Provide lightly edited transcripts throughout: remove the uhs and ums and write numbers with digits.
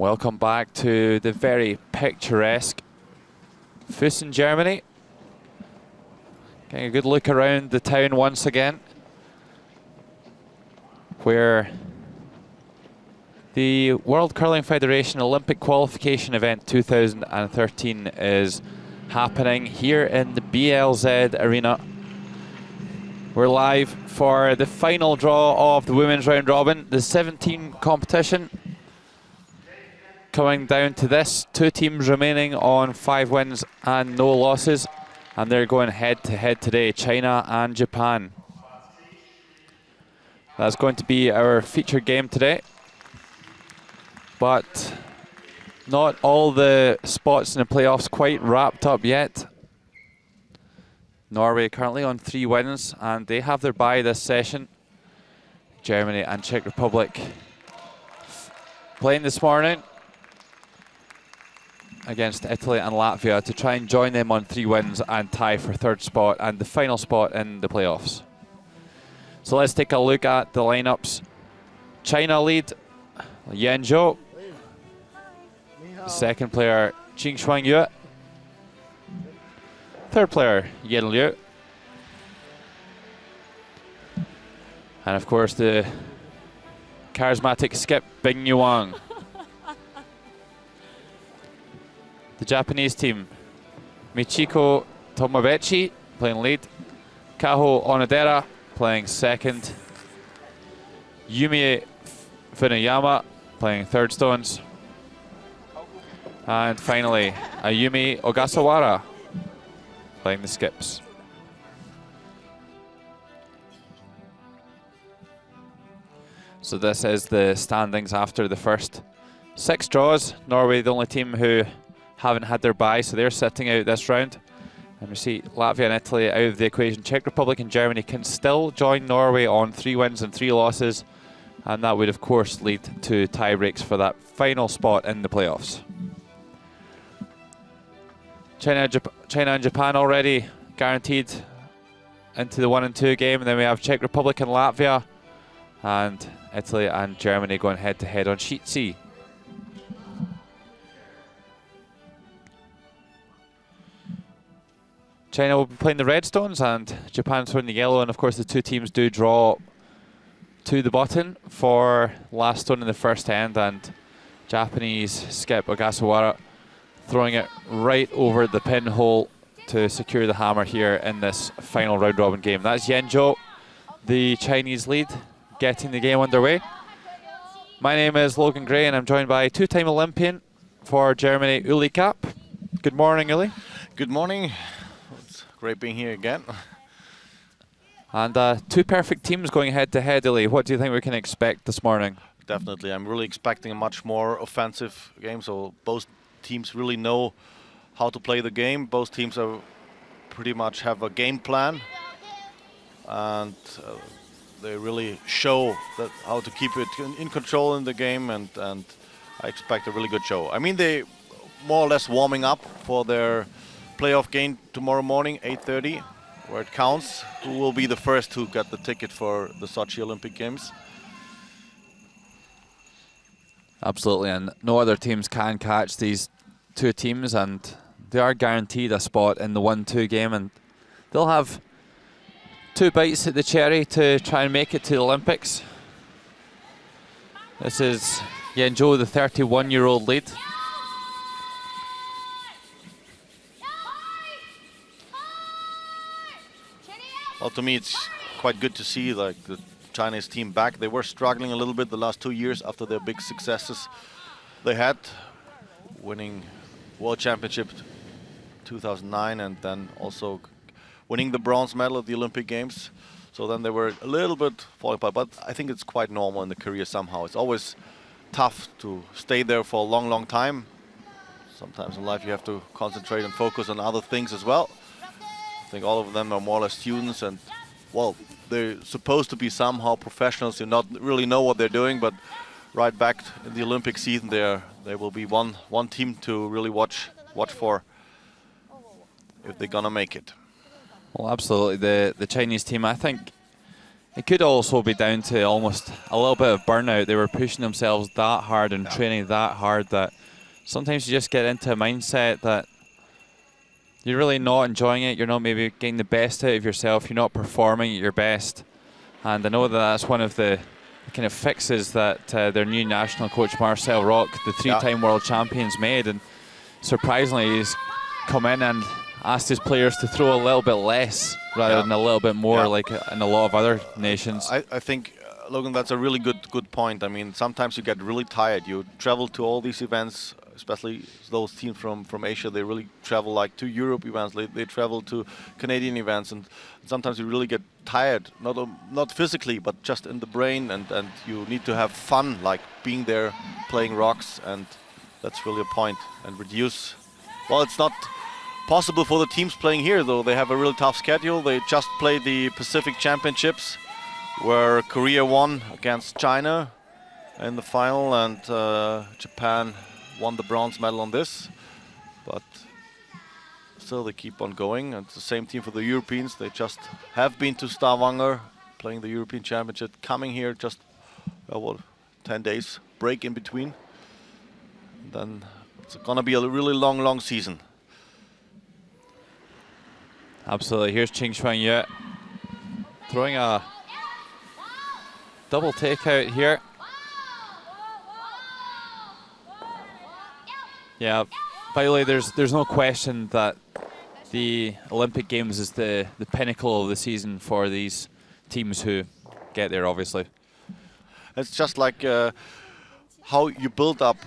Welcome back to the very picturesque Füssen, Germany. Getting a good look around the town once again, where the World Curling Federation Olympic Qualification Event 2013 is happening here in the BLZ Arena. We're live for the final draw of the women's round robin, the 17 competition. Coming down to this, 2 teams remaining on 5 wins and no losses, and they're going head to head today, China and Japan. That's going to be our featured game today, but not all the spots in the playoffs quite wrapped up yet. Norway currently on 3 wins, and they have their bye this session. Germany and Czech Republic playing this morning against Italy and Latvia to try and join them on 3 wins and tie for 3rd spot and the final spot in the playoffs. So let's take a look at the lineups. China lead, Yan Zhou. Second player, Jing Shuang Yue. Third player, Yin Liu. And of course the charismatic skip, Bing Yuang. The Japanese team, Michiko Tomobechi playing lead, Kaho Onodera playing second, Yumi Funuyama playing 3rd stones, and finally Ayumi Ogasawara playing the skips. So this is the standings after the first 6 draws. Norway the only team who haven't had their bye, so they're sitting out this round. And we see Latvia and Italy out of the equation. Czech Republic and Germany can still join Norway on 3 wins and 3 losses, and that would of course lead to tie breaks for that final spot in the playoffs. China and Japan already guaranteed into the 1 and 2 game, and then we have Czech Republic and Latvia, and Italy and Germany going head to head on sheet C. China will be playing the red stones and Japan throwing the yellow, and of course the 2 teams do draw to the button for last stone in the first end, and Japanese skip Ogasawara throwing it right over the pinhole to secure the hammer here in this final round robin game. That's Yan Zhou, the Chinese lead, getting the game underway. My name is Logan Gray and I'm joined by 2-time Olympian for Germany, Uli Kapp. Good morning, Uli. Good morning. It's great being here again. And 2 perfect teams going head to head, Uli. What do you think we can expect this morning? Definitely. I'm really expecting a much more offensive game, so both teams really know how to play the game. Both teams are pretty much have a game plan, and they really show that how to keep it in control in the game, and I expect a really good show. I mean, they more or less warming up for their playoff game tomorrow morning, 8:30, where it counts who will be the first to get the ticket for the Sochi Olympic Games. Absolutely, and no other teams can catch these 2 teams, and they are guaranteed a spot in the 1-2 game, and they'll have 2 bites at the cherry to try and make it to the Olympics. This is Yan Zhou, the 31-year-old lead. Well, to me, it's quite good to see like the Chinese team back. They were struggling a little bit the last 2 years after their big successes they had, winning World Championship 2009 and then also winning the bronze medal at the Olympic Games. So then they were a little bit falling apart, but I think it's quite normal in the career somehow. It's always tough to stay there for a long, long time. Sometimes in life you have to concentrate and focus on other things as well. I think all of them are more or less students, and well, they're supposed to be somehow professionals who not really know what they're doing, but right back in the Olympic season there will be one team to really watch for if they're gonna make it. Well, absolutely. The Chinese team, I think It could also be down to almost a little bit of burnout. They were pushing themselves that hard and training that hard that sometimes you just get into a mindset that you're really not enjoying it. You're not maybe getting the best out of yourself. You're not performing at your best. And I know that that's one of the kind of fixes that their new national coach, Marcel Rock, the three-time world champions, made. And surprisingly, he's come in and asked his players to throw a little bit less rather than a little bit more like in a lot of other nations. I think, Logan, that's a really good point. I mean, sometimes you get really tired. You travel to all these events, especially those teams from Asia. They really travel like to Europe events. They travel to Canadian events, and sometimes you really get tired. Not physically, but just in the brain. And you need to have fun, like being there, playing rocks, and that's really a point. And reduce. Well, it's not possible for the teams playing here, though. They have a really tough schedule. They just played the Pacific Championships, where Korea won against China in the final, and Japan won the bronze medal on this. But still, they keep on going. And it's the same team for the Europeans. They just have been to Stavanger, playing the European Championship, coming here just 10 days break in between. And then it's gonna be a really long season. Absolutely. Here's Ching Xuanyue throwing a double takeout here. Yeah, by the way, there's no question that the Olympic Games is the pinnacle of the season for these teams who get there, obviously. It's just like how you build up,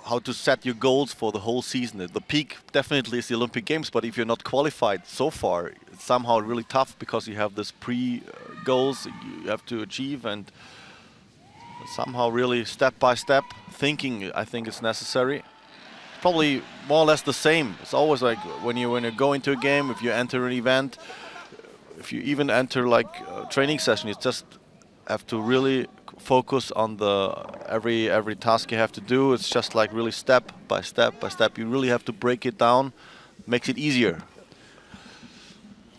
how to set your goals for the whole season. The peak definitely is the Olympic Games, but if you're not qualified so far, it's somehow really tough because you have this pre-goals you have to achieve, and somehow really step by step thinking, I think, is necessary. Probably more or less the same. It's always like when you go into a game, if you enter an event, if you even enter like a training session, you just have to really focus on the every task you have to do. It's just like really step by step by step. You really have to break it down, makes it easier.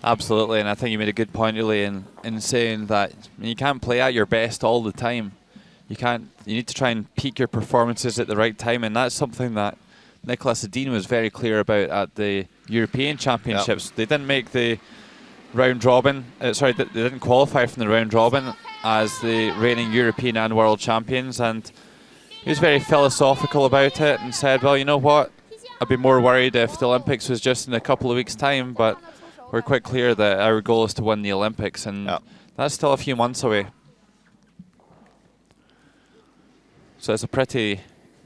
Absolutely, and I think you made a good point really in saying that you can't play at your best all the time. You need to try and peak your performances at the right time, and that's something that Nicolas Edin was very clear about at the European Championships. Yep. They didn't make the round robin, they didn't qualify from the round robin as the reigning European and world champions, and he was very philosophical about it and said, well, you know what, I'd be more worried if the Olympics was just in a couple of weeks' time, but we're quite clear that our goal is to win the Olympics, and that's still a few months away. So it's a pretty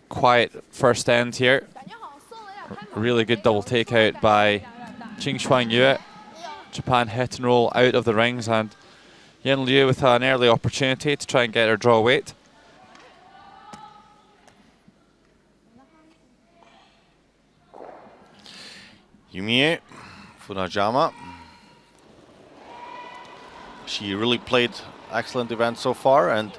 quiet first end here. A really good double takeout by Ching Xuanyue. Japan hit and roll out of the rings, and Yin Liu with an early opportunity to try and get her draw weight. Yumie Funajama. She really played excellent event so far, and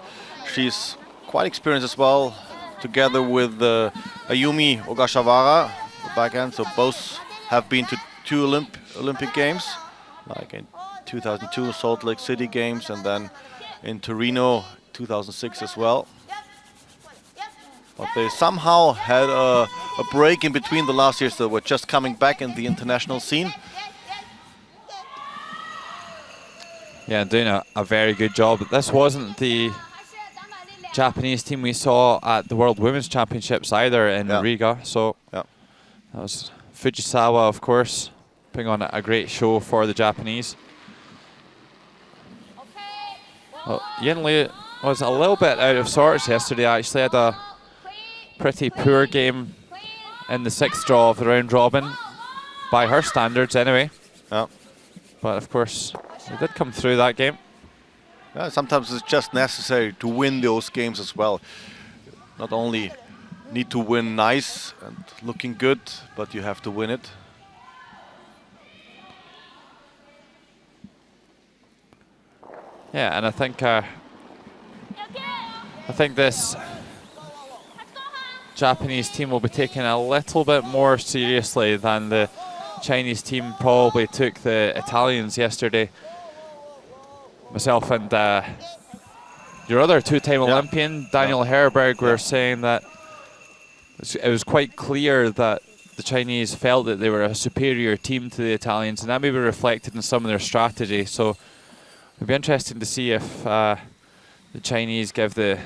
she's quite experienced as well, together with Ayumi Ogashawara, the backhand. So both have been to two Olympic Games, like in 2002 Salt Lake City Games, and then in Torino 2006 as well. But they somehow had a break in between the last years. They were just coming back in the international scene. Yeah, doing a very good job. But this wasn't the Japanese team we saw at the World Women's Championships either in Riga. So that was Fujisawa, of course, putting on a great show for the Japanese. Well, Yin Liu was a little bit out of sorts yesterday, actually. Had a pretty poor game in the sixth draw of the round robin, by her standards anyway. Yeah. But of course, they did come through that game. Yeah, sometimes it's just necessary to win those games as well. Not only need to win nice and looking good, but you have to win it. Yeah, and I think this Japanese team will be taken a little bit more seriously than the Chinese team probably took the Italians yesterday. myself and your other two-time Olympian, Daniel Herberg, were saying that it was quite clear that the Chinese felt that they were a superior team to the Italians, and that maybe reflected in some of their strategy. So it'd be interesting to see if the Chinese give their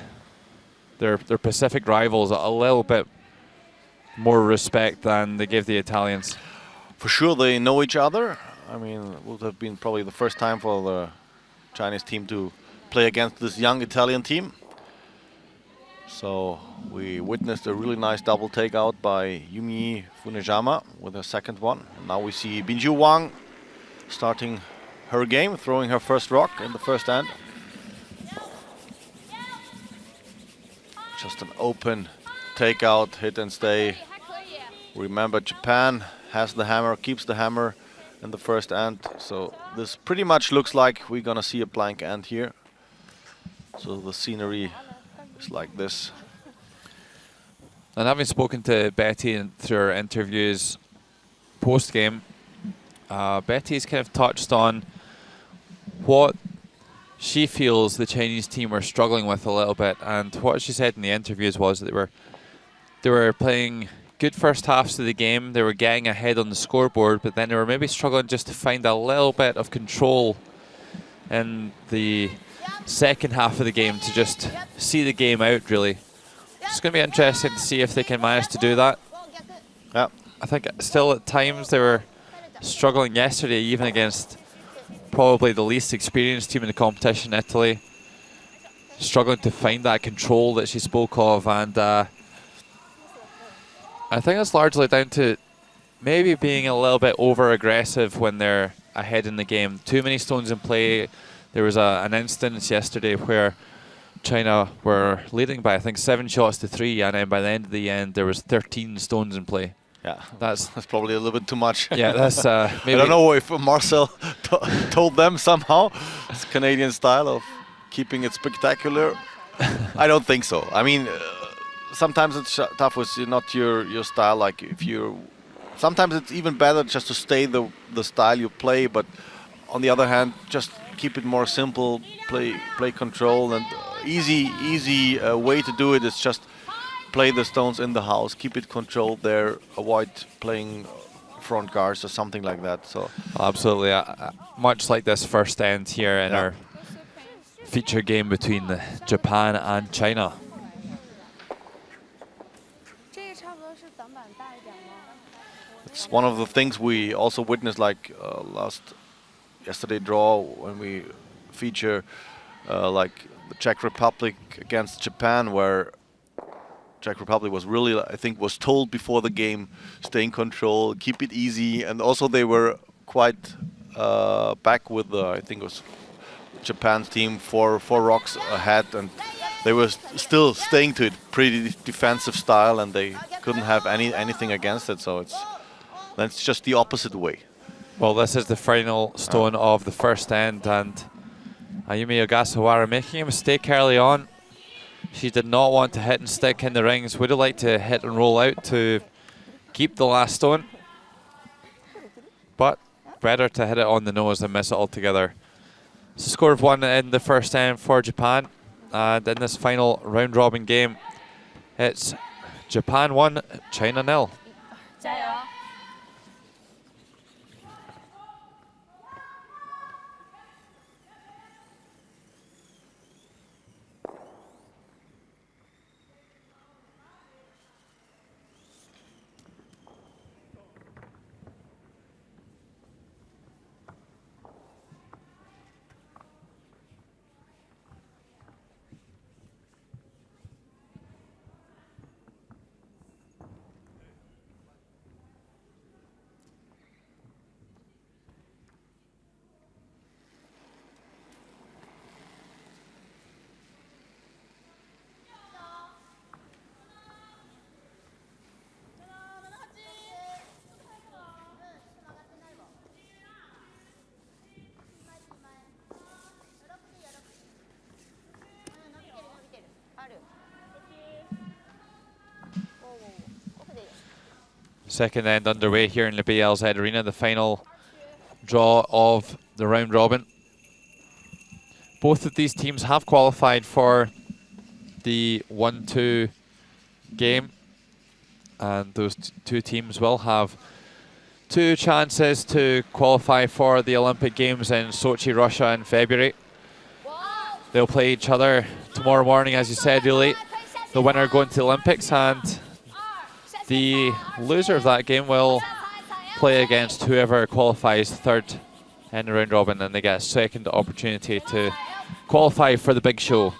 Pacific rivals a little bit more respect than they give the Italians. For sure, they know each other. I mean, it would have been probably the first time for the Chinese team to play against this young Italian team. So we witnessed a really nice double takeout by Yumi Funejama with her second one. And now we see Binju Wang starting her game, throwing her first rock in the first end. Just an open takeout, hit and stay. Remember, Japan has the hammer, keeps the hammer in the first end. So this pretty much looks like we're gonna see a blank end here. So the scenery is like this. And having spoken to Betty through her interviews post-game, Betty's kind of touched on what she feels the Chinese team were struggling with a little bit, and what she said in the interviews was that they were playing good first halves of the game, they were getting ahead on the scoreboard, but then they were maybe struggling just to find a little bit of control in the second half of the game to just see the game out, really. It's going to be interesting to see if they can manage to do that. Yeah. I think still at times they were struggling yesterday, even against probably the least experienced team in the competition, Italy. Struggling to find that control that she spoke of, and I think it's largely down to maybe being a little bit over-aggressive when they're ahead in the game. Too many stones in play. There was an instance yesterday where China were leading by, I think, 7 shots to 3, and then by the end of the end, there was 13 stones in play. Yeah, that's probably a little bit too much. Yeah, that's maybe. I don't know if Marcel told them somehow. It's Canadian style of keeping it spectacular. I don't think so. I mean, sometimes it's tough with not your style. Like if you, sometimes it's even better just to stay the style you play. But on the other hand, just keep it more simple. Play control, and easy way to do it is just play the stones in the house, keep it controlled there, avoid playing front guards or something like that. So absolutely, much like this first end here in our feature game between Japan and China. It's one of the things we also witnessed, like yesterday draw when we feature like the Czech Republic against Japan, where Czech Republic was really, I think, was told before the game, stay in control, keep it easy, and also they were quite back with the, I think it was Japan's team, four rocks ahead, and they were still staying to it, pretty defensive style, and they couldn't have anything against it. So that's just the opposite way. Well, this is the final stone of the first end, and Ayumi Ogasawara making a mistake early on. She did not want to hit and stick in the rings. Would have liked to hit and roll out to keep the last stone, but better to hit it on the nose than miss it altogether. It's a score of 1 in the first end for Japan, and in this final round-robin game, it's Japan 1, China 0. Second end underway here in the BLZ Arena, the final draw of the round robin. both of these teams have qualified for the 1-2 game, and those two teams will have 2 chances to qualify for the Olympic Games in Sochi, Russia in February. They'll play each other tomorrow morning, as you said, really. The winner going to the Olympics, and the loser of that game will play against whoever qualifies third in the round robin, and they get a second opportunity to qualify for the big show.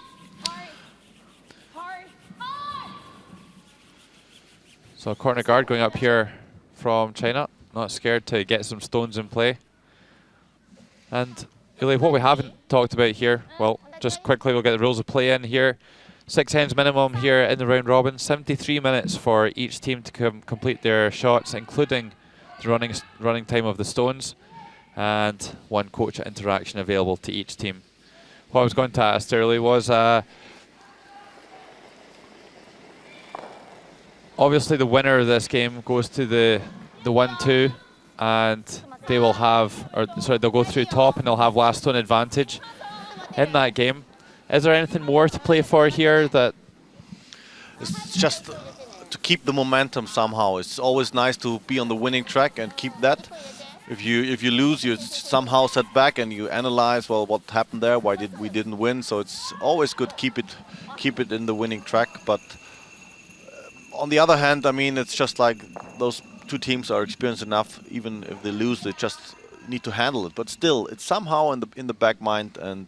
So corner guard going up here from China, not scared to get some stones in play. And really what we haven't talked about here, well, just quickly we'll get the rules of play in here. 6 ends minimum here in the round robin, 73 minutes for each team to complete their shots, including the running time of the stones, and 1 coach interaction available to each team. What I was going to ask earlier was, obviously the winner of this game goes to the 1-2, and they will have, they'll go through top and they'll have last stone advantage in that game. Is there anything more to play for here? That it's just to keep the momentum somehow. It's always nice to be on the winning track and keep that. If you lose, you somehow set back and you analyze, well, what happened there? Why we didn't win? So it's always good to keep it in the winning track. But on the other hand, I mean, it's just like those 2 teams are experienced enough. Even if they lose, they just need to handle it. But still, it's somehow in the back mind, and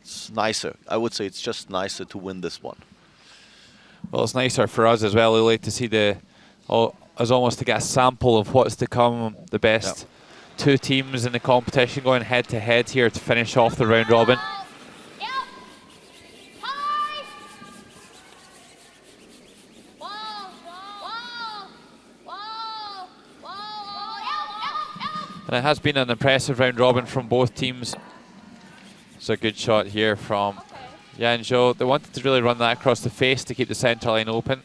it's nicer. I would say it's just nicer to win this one. Well, it's nicer for us as well, really, to see as almost to get a sample of what's to come. The best 2 teams in the competition going head to head here to finish off the round robin. And it has been an impressive round robin from both teams. It's a good shot here from Yan Zhou. They wanted to really run that across the face to keep the centre line open.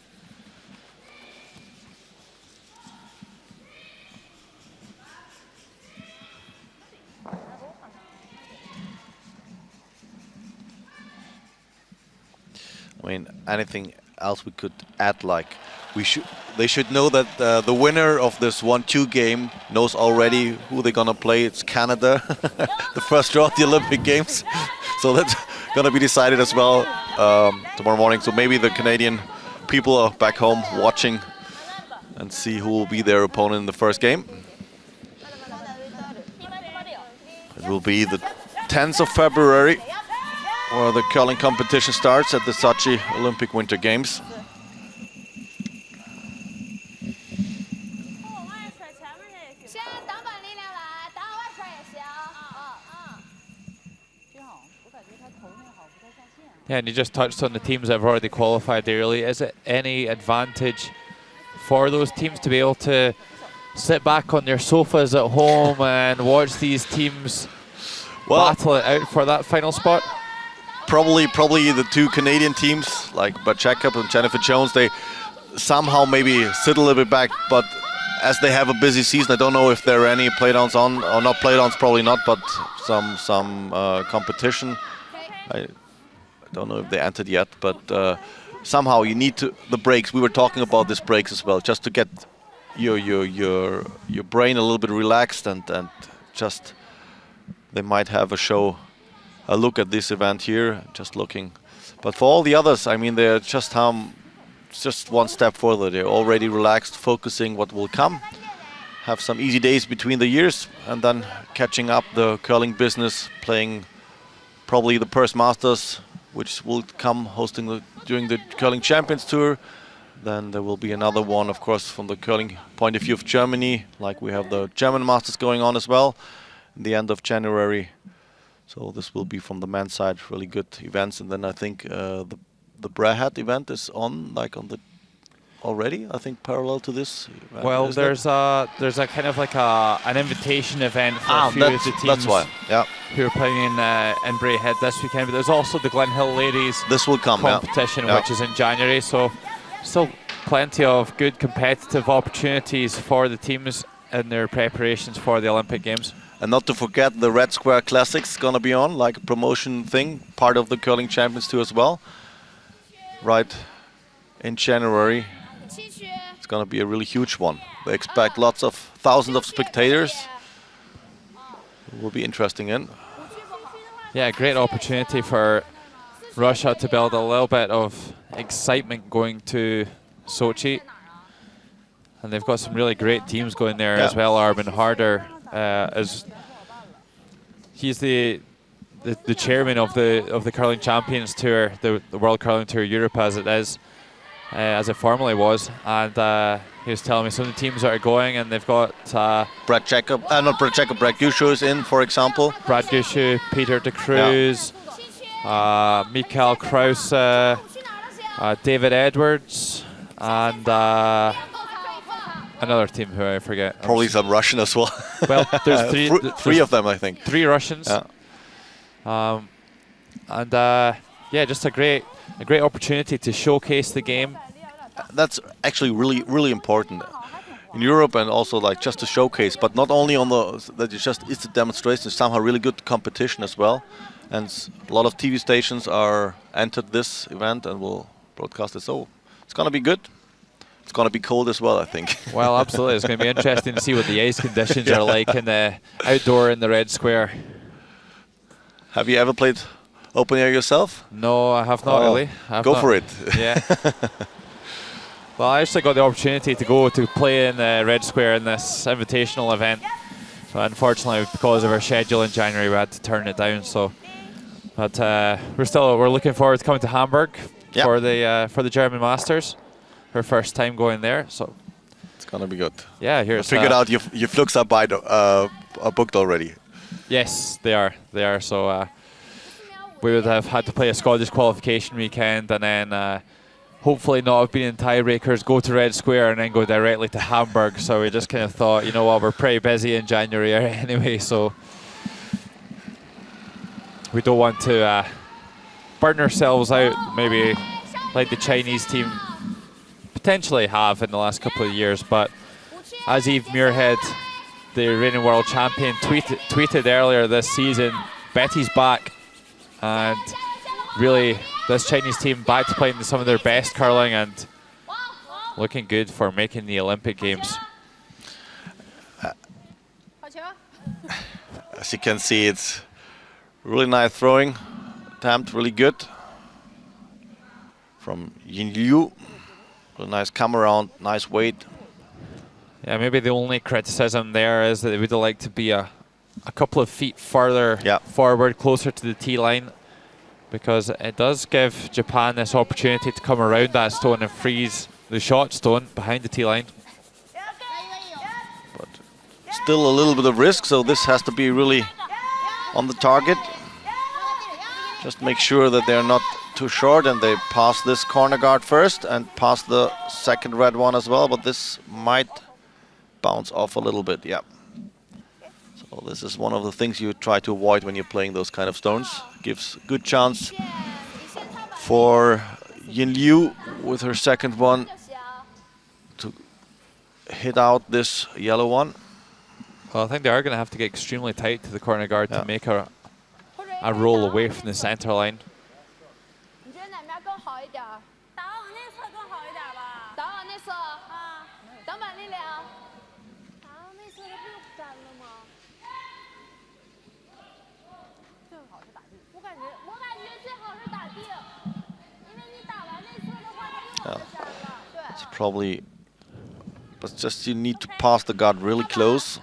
I mean, anything else we could add? Like, they should know that the winner of this 1-2 game knows already who they're gonna play. It's Canada, the first draw at the Olympic Games. So that's gonna be decided as well tomorrow morning. So maybe the Canadian people are back home watching and see who will be their opponent in the first game. It will be the 10th of February, where the curling competition starts at the Sochi Olympic Winter Games. Yeah, and you just touched on the teams that have already qualified early. Is it any advantage for those teams to be able to sit back on their sofas at home and watch these teams battle it out for that final spot? Probably the 2 Canadian teams, like Bud Jacob and Jennifer Jones, they somehow maybe sit a little bit back, but as they have a busy season, I don't know if there are any playdowns on, or not playdowns, probably not, but some competition. I don't know if they entered yet, but somehow you need the breaks. We were talking about these breaks as well, just to get your brain a little bit relaxed, and just they might have a look at this event here, just looking. But for all the others, I mean, they're just one step further. They're already relaxed, focusing what will come. Have some easy days between the years, and then catching up the curling business, playing probably the Perth Masters, which will come hosting during the Curling Champions Tour. Then there will be another one, of course, from the curling point of view of Germany, like we have the German Masters going on as well in the end of January. So this will be from the men's side really good events. And then I think the Brahat event is on the already, I think, parallel to this event. Well, there's a kind of like an invitation event for a few of the teams. That's why, yeah, who are playing in Braehead this weekend. But there's also the Glen Hill Ladies competition, which is in January. So still plenty of good competitive opportunities for the teams in their preparations for the Olympic Games. And not to forget, the Red Square Classics gonna be on, like a promotion thing, part of the Curling Champions Tour as well. Right in January, it's gonna be a really huge one. They expect lots of thousands of spectators. It will be interesting in. Yeah, great opportunity for Russia to build a little bit of excitement going to Sochi. And they've got some really great teams going there as well. Armin Harder, he's the chairman of the Curling Champions Tour, the World Curling Tour Europe as it is, as it formerly was. And he was telling me some of the teams that are going, and they've got Brad Jacob, not Brad Jacob, Brad Gushu is in, for example. Brad Gushu, Peter de Cruz, Mikael Krause, David Edwards, and another team who I forget. Probably some Russian as well. Well, there's three of them, I think. 3 Russians. Yeah. Yeah, just a great opportunity to showcase the game. That's actually really important in Europe, and also like just to showcase, but not only on it's a demonstration, it's somehow really good competition as well. And a lot of TV stations are entered this event and will broadcast it. So it's gonna be good. It's going to be cold as well, I think. Well, absolutely. It's going to be interesting to see what the ice conditions are like in the outdoor in the Red Square. Have you ever played open air yourself? No, I have not really. Go for it. Yeah. Well, I actually got the opportunity to go to play in the Red Square in this invitational event. But unfortunately, because of our schedule in January, we had to turn it down. So, but we're looking forward to coming to Hamburg for the German Masters. Her first time going there, so it's gonna be good. Yeah, here's. I figured out your flux are booked already. Yes, they are. They are. So we would have had to play a Scottish qualification weekend, and then hopefully not have been in tiebreakers, go to Red Square, and then go directly to Hamburg. So we just kind of thought, you know what, we're pretty busy in January anyway, so we don't want to burn ourselves out. Maybe like the Chinese team potentially have in the last couple of years, but as Eve Muirhead, the reigning world champion, tweeted earlier this season, Betty's back, and really this Chinese team back to playing some of their best curling and looking good for making the Olympic Games. As you can see, it's really nice throwing attempt, really good from Yin Liu. A nice come around, nice weight. Yeah, maybe the only criticism there is that they would like to be a couple of feet further forward, closer to the tee line, because it does give Japan this opportunity to come around that stone and freeze the shot stone behind the tee line. But still a little bit of risk, so this has to be really on the target. Just make sure that they're not too short, and they pass this corner guard first and pass the second red one as well, but this might bounce off a little bit. So this is one of the things you try to avoid when you're playing those kind of stones. Gives good chance for Yin Liu with her second one to hit out this yellow one. Well, I think they are going to have to get extremely tight to the corner guard to make a roll away from the center line. It's probably, but just you need to pass the guard really close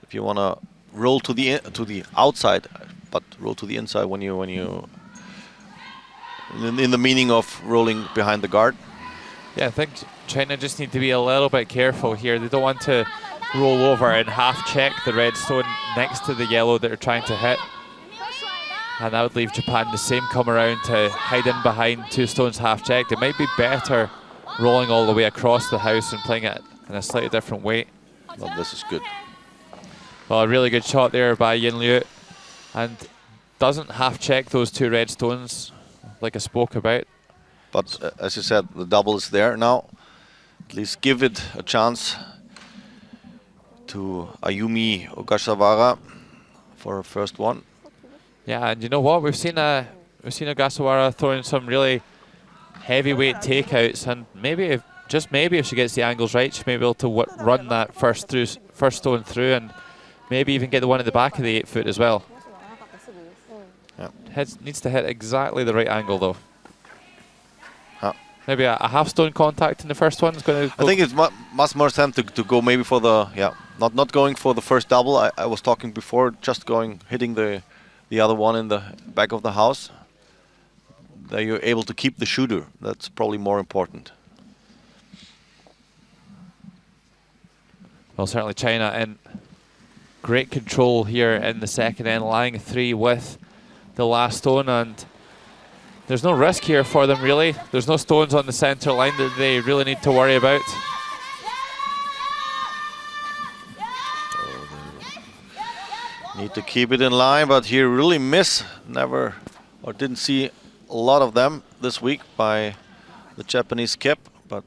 if you want to roll to the outside, but roll to the inside when you in the meaning of rolling behind the guard. Yeah, I think China just need to be a little bit careful here. They don't want to roll over and half check the red stone next to the yellow that they're trying to hit. And that would leave Japan the same come around to hide in behind 2 stones half checked. It might be better rolling all the way across the house and playing it in a slightly different weight. Well, this is good. Well, a really good shot there by Yin Liu, and doesn't half check those 2 red stones like I spoke about. But as you said, the double is there now. At least give it a chance to Ayumi Ogasawara. for her first one. Yeah, and you know what? We've seen Ogasawara throwing some really heavyweight takeouts, and maybe if she gets the angles right, she may be able to run that first stone through, and maybe even get the one at the back of the 8 foot as well. Yeah. Needs to hit exactly the right angle though. Huh. Maybe a half stone contact in the first one is going to. I think it's much more sense to go maybe for the not going for the first double. I was talking before, just hitting the other one in the back of the house. There you're able to keep the shooter. That's probably more important. Well, certainly China in great control here in the second end, lying 3 with the last stone, and there's no risk here for them really. There's no stones on the center line that they really need to worry about. Need to keep it in line, but here really didn't see a lot of them this week by the Japanese skip, but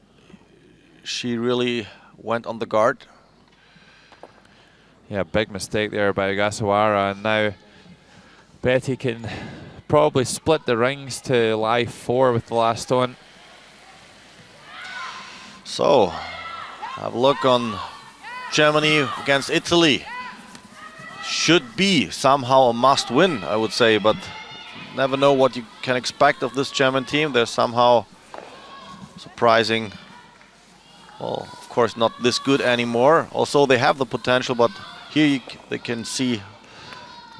she really went on the guard. Yeah, big mistake there by Ogasawara, and now Betty can probably split the rings to lie 4 with the last stone. So, have a look on Germany against Italy. Should be somehow a must win, I would say, but never know what you can expect of this German team. They're somehow surprising. Well, of course, not this good anymore. Also, they have the potential, but here they can see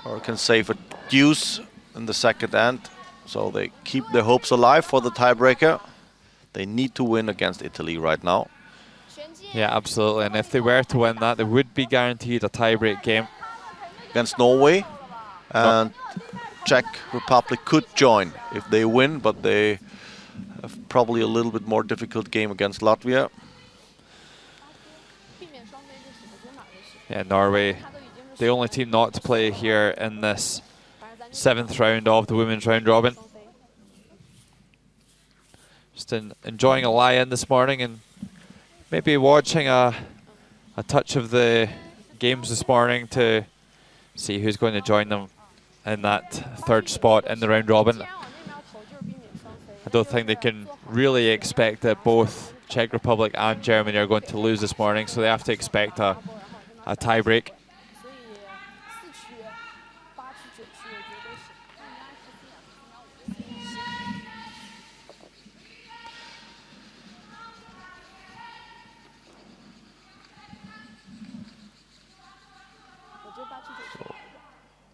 or can save a deuce in the second end. So they keep their hopes alive for the tiebreaker. They need to win against Italy right now. Yeah, absolutely. And if they were to win that, they would be guaranteed a tiebreak game. Against Norway, and Czech Republic could join if they win, but they have probably a little bit more difficult game against Latvia. Yeah, Norway, the only team not to play here in this 7th round of the women's round robin. Just enjoying a lie-in this morning and maybe watching a touch of the games this morning to see who's going to join them in that 3rd spot in the round robin. I don't think they can really expect that both Czech Republic and Germany are going to lose this morning, so they have to expect a tie-break.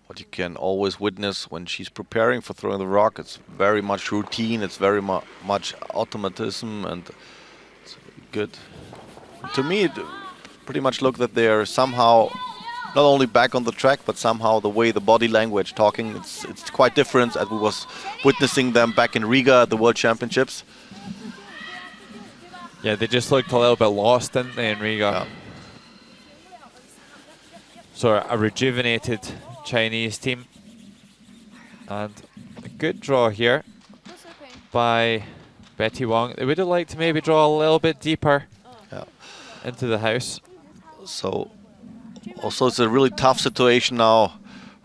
What you can always witness when she's preparing for throwing the rock, it's very much routine, it's very much automatism, and it's good. To me, it pretty much looked that they're somehow not only back on the track, but somehow the way the body language talking, it's quite different as we was witnessing them back in Riga at the World Championships. Yeah, they just looked a little bit lost, didn't they, in Riga? Yeah. So a rejuvenated Chinese team, and a good draw here by Betty Wong. They would have liked to maybe draw a little bit deeper into the house. So also it's a really tough situation now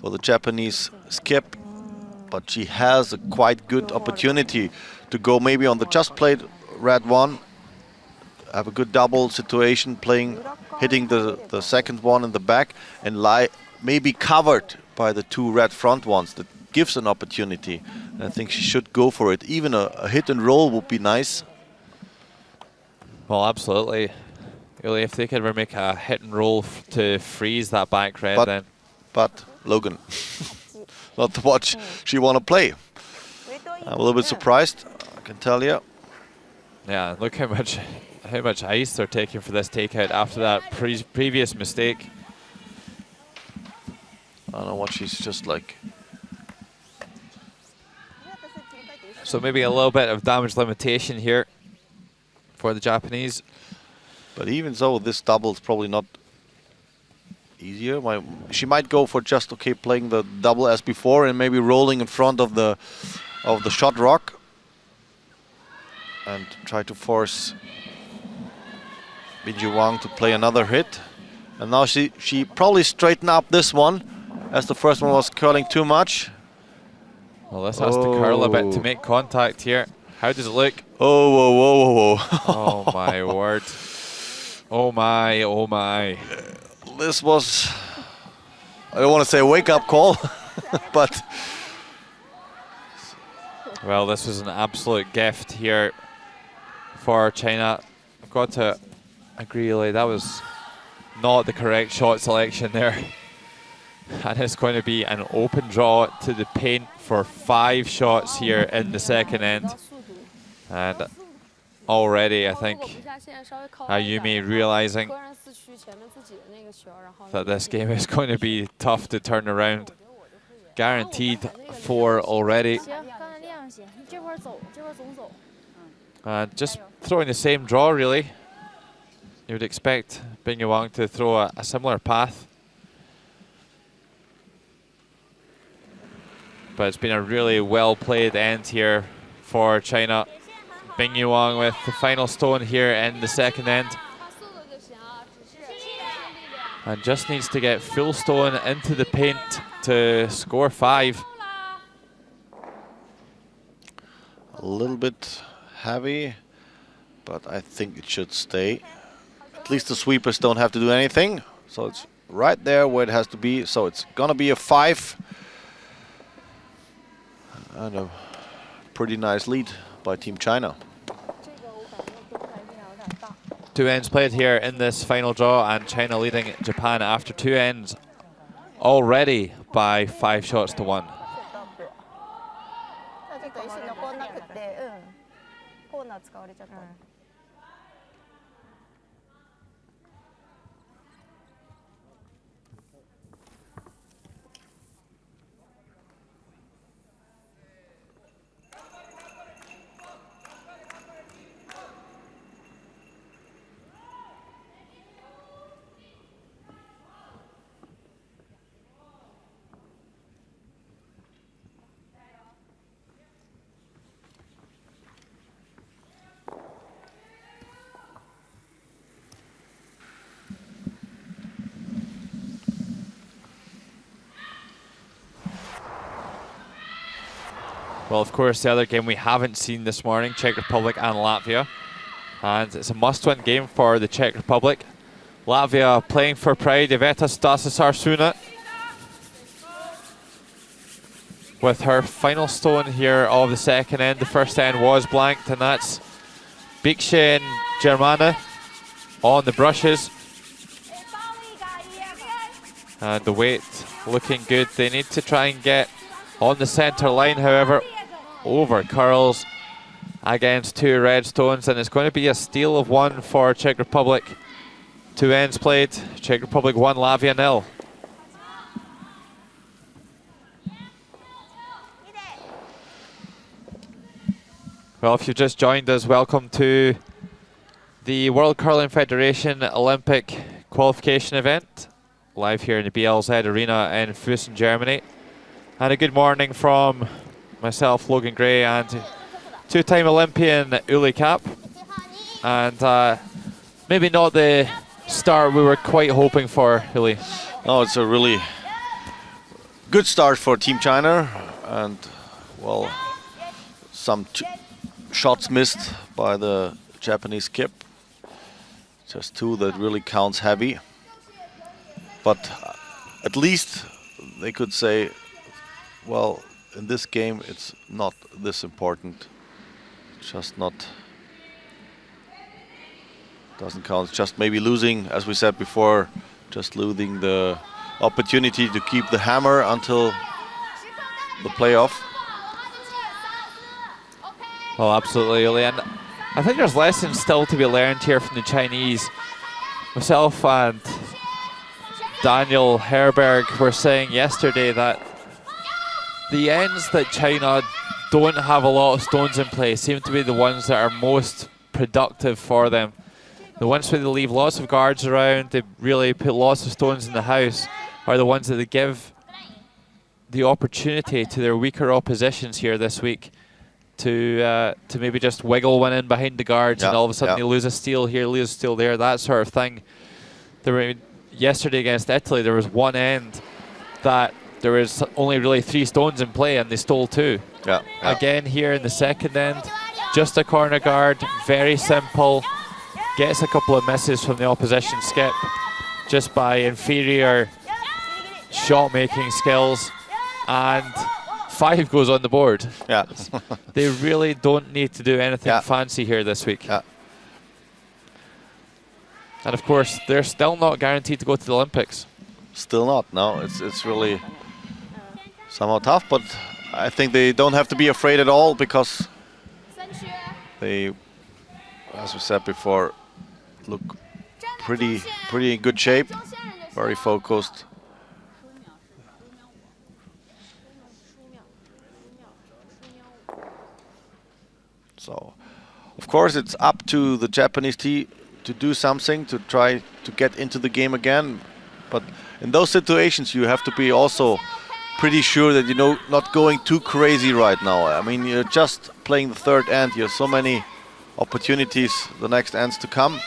for the Japanese skip, but she has a quite good opportunity to go maybe on the just played red one, have a good double situation, hitting the second one in the back and lie maybe covered by the 2 red front ones. That gives an opportunity, and I think she should go for it. Even a hit and roll would be nice. Well, absolutely. Really, if they could ever make a hit and roll to freeze that back red, then. But Logan, not the watch she want to play. I'm a little bit surprised, I can tell you. Yeah, look how much ice they're taking for this takeout after that previous mistake. I don't know what she's just like. So maybe a little bit of damage limitation here for the Japanese. But even so, this double is probably not easier. She might go for just playing the double as before and maybe rolling in front of the shot rock and try to force Binju Wang to play another hit. And now she probably straighten up this one as the first one was curling too much. Well, this has to curl a bit to make contact here. How does it look? Oh, whoa, whoa, whoa, whoa. Oh my word. Oh my, oh my. This was, I don't want to say a wake-up call, but... Well, this was an absolute gift here for China. I've got to agree, like, that was not the correct shot selection there. And it's going to be an open draw to the paint for 5 shots here in the second end. And already, I think, Ayumi realizing that this game is going to be tough to turn around. Guaranteed 4 already. And just throwing the same draw, really. You would expect Bing Yuang to throw a similar path. But it's been a really well-played end here for China. Bing Yuang with the final stone here in the second end. And just needs to get full stone into the paint to score 5. A little bit heavy, but I think it should stay. At least the sweepers don't have to do anything. So it's right there where it has to be. So it's gonna be a 5. And a pretty nice lead by Team China. 2 ends played here in this final draw, and China leading Japan after 2 ends already by 5 shots to 1. Well, of course, the other game we haven't seen this morning, Czech Republic and Latvia. And it's a must-win game for the Czech Republic. Latvia playing for pride, Iveta Stasas-Arsuna, with her final stone here of the second end. The first end was blanked, and that's Bikshe and Germana on the brushes. And the weight looking good. They need to try and get on the center line, however, over curls against 2 red stones, and it's going to be a steal of 1 for Czech Republic. 2 ends played, Czech Republic 1, Latvia 0. Well, if you've just joined us, welcome to the World Curling Federation Olympic qualification event, live here in the BLZ Arena in Füssen, Germany. And a good morning from myself, Logan Gray, and 2-time Olympian Uli Kapp. And maybe not the start we were quite hoping for, Uli. No, it's a really good start for Team China. And, well, some shots missed by the Japanese skip. Just 2 that really counts heavy. But at least they could say, well, in this game, it's not this important. Just not, doesn't count. Just maybe losing, as we said before, just losing the opportunity to keep the hammer until the playoff. Well, absolutely, Uli. And I think there's lessons still to be learned here from the Chinese. Myself and Daniel Herberg were saying yesterday that the ends that China don't have a lot of stones in play seem to be the ones that are most productive for them. The ones where they leave lots of guards around, they really put lots of stones in the house, are the ones that they give the opportunity to their weaker oppositions here this week to maybe just wiggle one in behind the guards, and all of a sudden they lose a steal here, lose a steal there, that sort of thing. Yesterday against Italy, there was one end that there was only really 3 stones in play and they stole 2. Yeah. Again here in the second end, just a corner guard, very simple. Gets a couple of misses from the opposition skip just by inferior shot making skills, and 5 goes on the board. Yeah. They really don't need to do anything Yeah. fancy here this week. Yeah. And of course, they're still not guaranteed to go to the Olympics. Still not. No, it's really somehow tough, but I think they don't have to be afraid at all, because they, as we said before, look pretty in good shape, very focused. So, of course, it's up to the Japanese team to do something to try to get into the game again. But in those situations, you have to be also pretty sure that you're not going too crazy right now. I mean, you're just playing the third end. You have so many opportunities the next ends to come.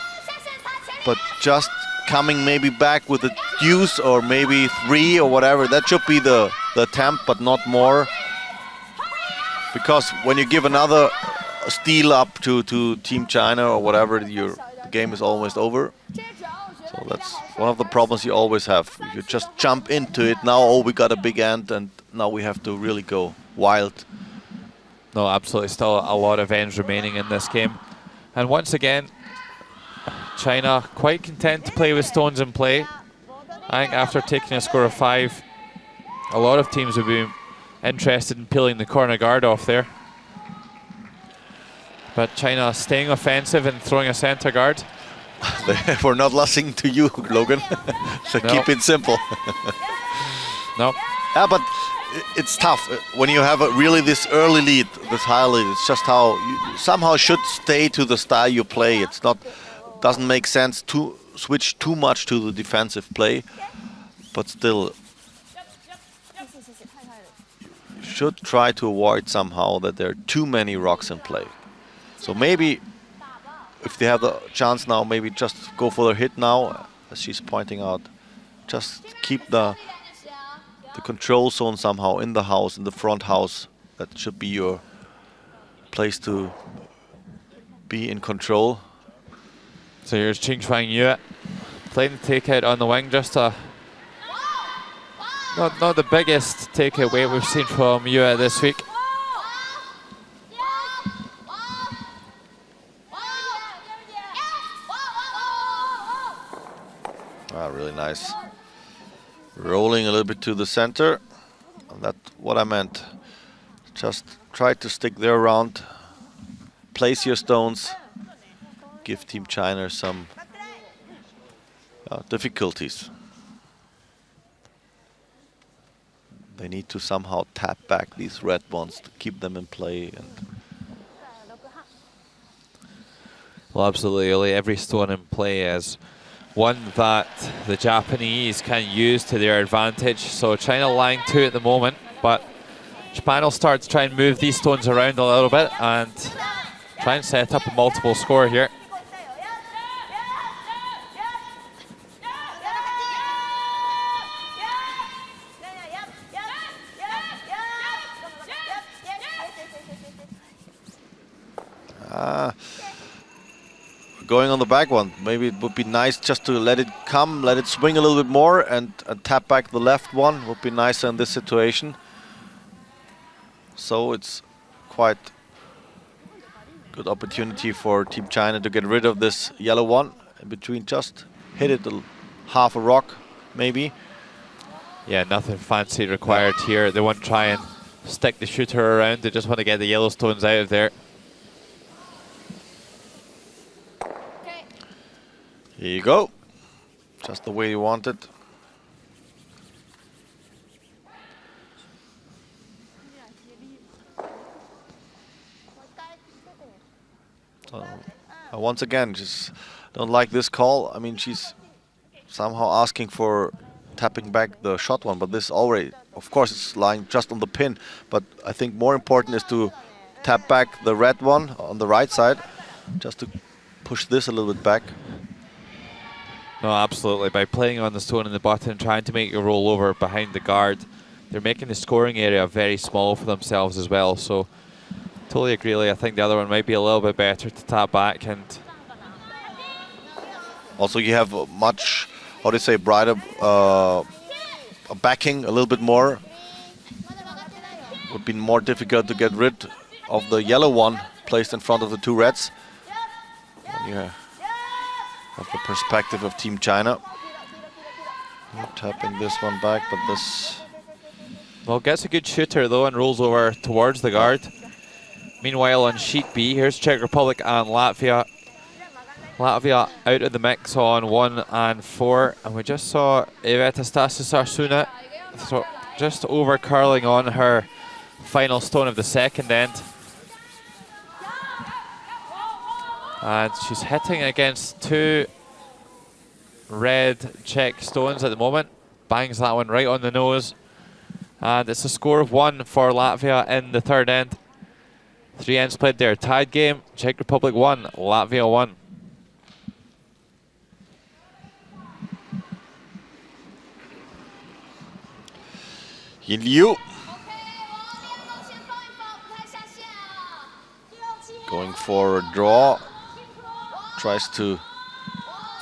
But just coming maybe back with a deuce or maybe 3 or whatever, that should be the attempt, but not more. Because when you give another steal up to Team China or whatever, the game is almost over. So that's one of the problems you always have. You just jump into it. Now, oh, we got a big end, and now we have to really go wild. No, absolutely. Still a lot of ends remaining in this game. And once again, China quite content to play with stones in play. I think after taking a score of 5, a lot of teams would be interested in peeling the corner guard off there. But China staying offensive and throwing a center guard. We're not listening to you, Logan. So No. keep it simple. No. Yeah, but it's tough when you have really this early lead, this high lead. It's just how you somehow should stay to the style you play. It's not, doesn't make sense to switch too much to the defensive play, but still you should try to avoid somehow that there are too many rocks in play. So maybe if they have the chance now, maybe just go for the hit now, as she's pointing out. Just keep the control zone somehow in the house, in the front house. That should be your place to be in control. So here's Ching Chuang Yue playing the takeout on the wing. Just a not the biggest takeout weight we've seen from Yue this week. Really nice. Rolling a little bit to the center. That's what I meant. Just try to stick there around. Place your stones. Give Team China some difficulties. They need to somehow tap back these red ones to keep them in play. And Well, absolutely, Oli. Every stone in play is one that the Japanese can use to their advantage. So China lying 2 at the moment, but Japan will start to try and move these stones around a little bit and try and set up a multiple score here. Going on the back one, maybe it would be nice just to let it come, let it swing a little bit more, and tap back the left one would be nicer in this situation. So it's quite good opportunity for Team China to get rid of this yellow one in between. Just hit it half a rock, maybe. Yeah, nothing fancy required here. They won't try and stick the shooter around. They just want to get the yellow stones out of there. Here you go. Just the way you want it. Once again, just don't like this call. I mean, she's somehow asking for tapping back the shot one, but this already, of course, it's lying just on the pin. But I think more important is to tap back the red one on the right side, just to push this a little bit back. No, absolutely. By playing on the stone in the button, trying to make a roll over behind the guard, they're making the scoring area very small for themselves as well. So totally agree. I think the other one might be a little bit better to tap back. And also you have much, how do you say, brighter backing, a little bit more. Would be more difficult to get rid of the yellow one placed in front of the two reds. And you have the perspective of Team China. Tapping this one back, but this... Well, gets a good shooter though and rolls over towards the guard. Meanwhile, on sheet B, here's Czech Republic and Latvia. Latvia out of the mix on 1 and 4, and we just saw Iveta Stasas-Arsuna just over curling on her final stone of the second end. And she's hitting against 2 red Czech stones at the moment. Bangs that one right on the nose. And it's a score of 1 for Latvia in the third end. 3 ends played there. Tied game. Czech Republic 1, Latvia 1. Yin Liu going for a draw. Tries to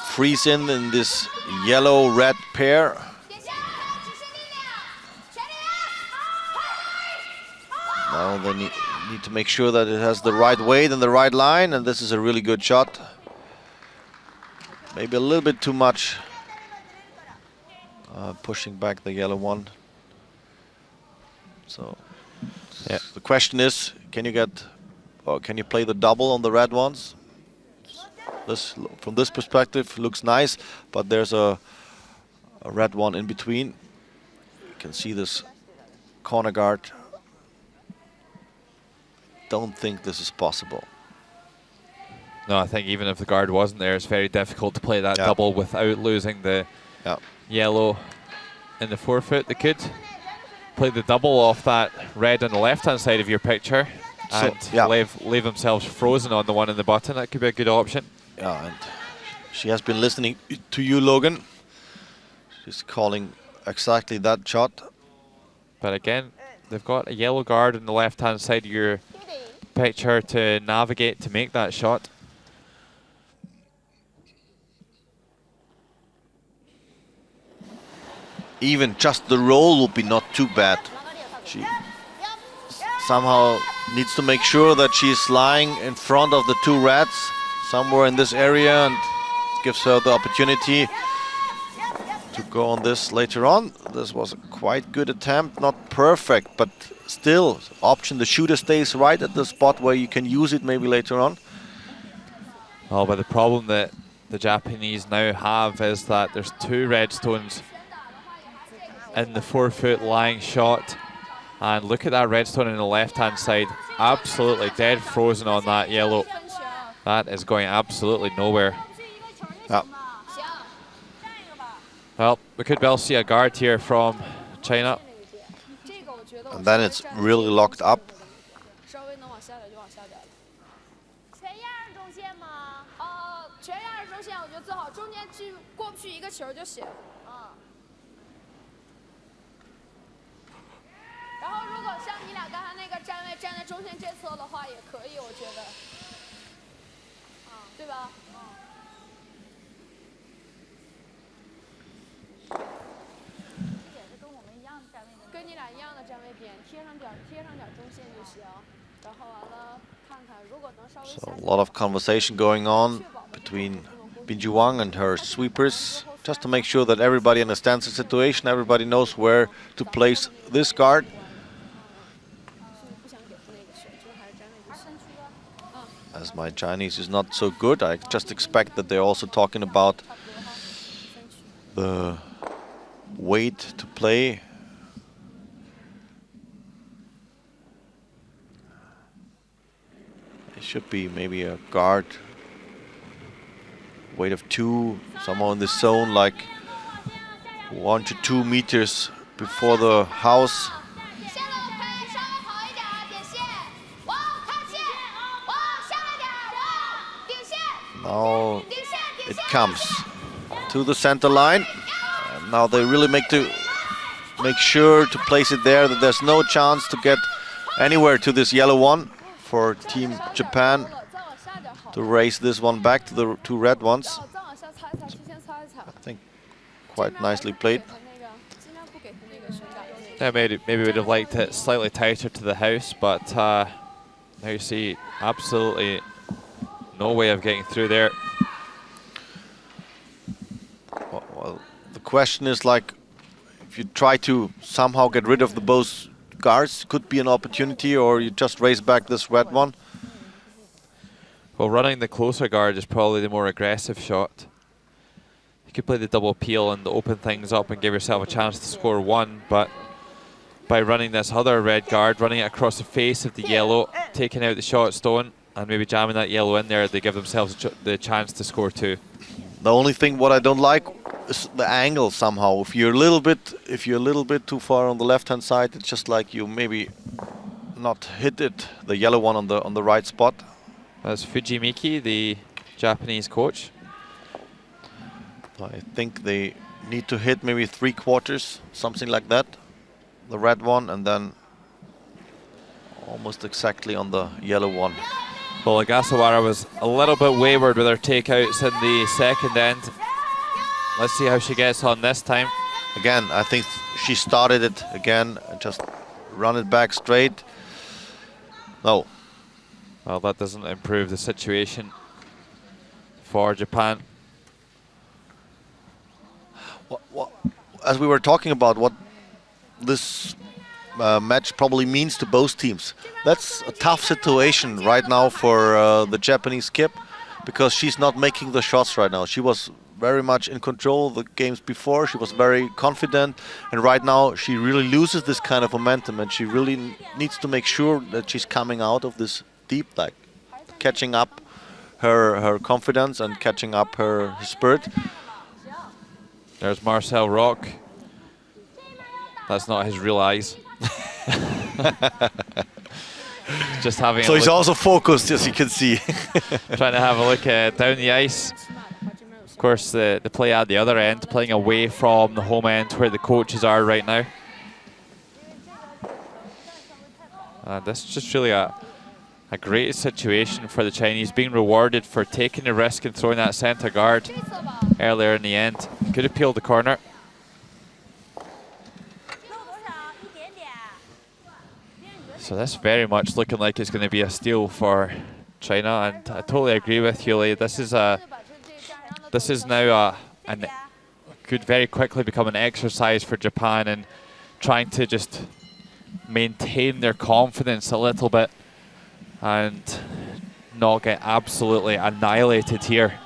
freeze in this yellow-red pair. Now they need to make sure that it has the right weight and the right line, and this is a really good shot. Maybe a little bit too much pushing back the yellow one. So yeah. The question is, can you play the double on the red ones? This, from this perspective, looks nice, but there's a red one in between. You can see this corner guard. Don't think this is possible. No, I think even if the guard wasn't there, it's very difficult to play that double without losing the yellow in the forefoot. They could play the double off that red on the left-hand side of your picture and leave themselves frozen on the one in the button. That could be a good option. Yeah, and she has been listening to you, Logan. She's calling exactly that shot. But again, they've got a yellow guard on the left-hand side of your picture to navigate to make that shot. Even just the roll will be not too bad. She somehow needs to make sure that she's lying in front of the 2 reds somewhere in this area, and gives her the opportunity to go on this later on. This was a quite good attempt, not perfect, but still option. The shooter stays right at the spot where you can use it maybe later on. Oh, but the problem that the Japanese now have is that there's 2 red stones in the forefoot lying shot. And look at that red stone on the left-hand side. Absolutely dead frozen on that yellow. That is going absolutely nowhere. Yeah. Well, we could well see a guard here from China. And then it's really locked up. So a lot of conversation going on between Binju Wang and her sweepers, just to make sure that everybody understands the situation, everybody knows where to place this guard. As my Chinese is not so good, I just expect that they're also talking about the weight to play. It should be maybe a guard weight of 2, somewhere in this zone, like 1 to 2 meters before the house. Now it comes to the center line. And now they really make sure to place it there, that there's no chance to get anywhere to this yellow one for Team Japan to race this one back to the two red ones. I think quite nicely played. Yeah, maybe would have liked it slightly tighter to the house, but now you see absolutely no way of getting through there. Well, the question is, like, if you try to somehow get rid of the both guards, could be an opportunity, or you just race back this red one. Well, running the closer guard is probably the more aggressive shot. You could play the double peel and open things up and give yourself a chance to score one, but by running this other red guard, running it across the face of the yellow, taking out the shot stone, and maybe jamming that yellow in there, they give themselves the chance to score two. The only thing what I don't like is the angle somehow. If you're a little bit too far on the left-hand side, it's just like you maybe not hit it, the yellow one on the right spot. That's Fujimiki, the Japanese coach. I think they need to hit maybe 3/4, something like that, the red one, and then almost exactly on the yellow one. Well, Ogasawara was a little bit wayward with her takeouts in the second end. Let's see how she gets on this time. Again, I think she started it again and just run it back straight. No. Well, that doesn't improve the situation for Japan. As we were talking about what this match probably means to both teams. That's a tough situation right now for the Japanese Kip, because she's not making the shots right now. She was very much in control the games before. She was very confident, and right now she really loses this kind of momentum, and she really needs to make sure that she's coming out of this deep, like catching up her confidence and catching up her spirit. There's Marcel Rock. That's not his real eyes. Just having. So he's also focused, as you can see. Trying to have a look down the ice. Of course, the play at the other end, playing away from the home end where the coaches are right now. This is just really a great situation for the Chinese, being rewarded for taking the risk and throwing that center guard earlier in the end. Could have peeled the corner. So this very much looking like it's going to be a steal for China, and I totally agree with you, Lee. This is now could very quickly become an exercise for Japan in trying to just maintain their confidence a little bit and not get absolutely annihilated here.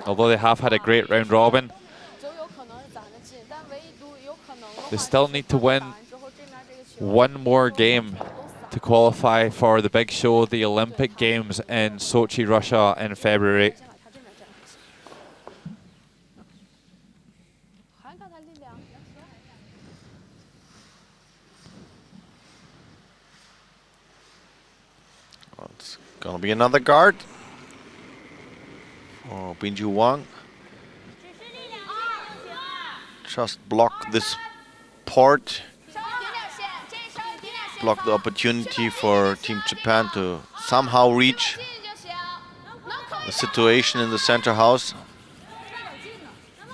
Although they have had a great round robin, they still need to win one more game to qualify for the big show, the Olympic Games in Sochi, Russia in February. It's gonna be another guard for Binju Wang. Just block this port, block the opportunity for Team Japan to somehow reach the situation in the center house.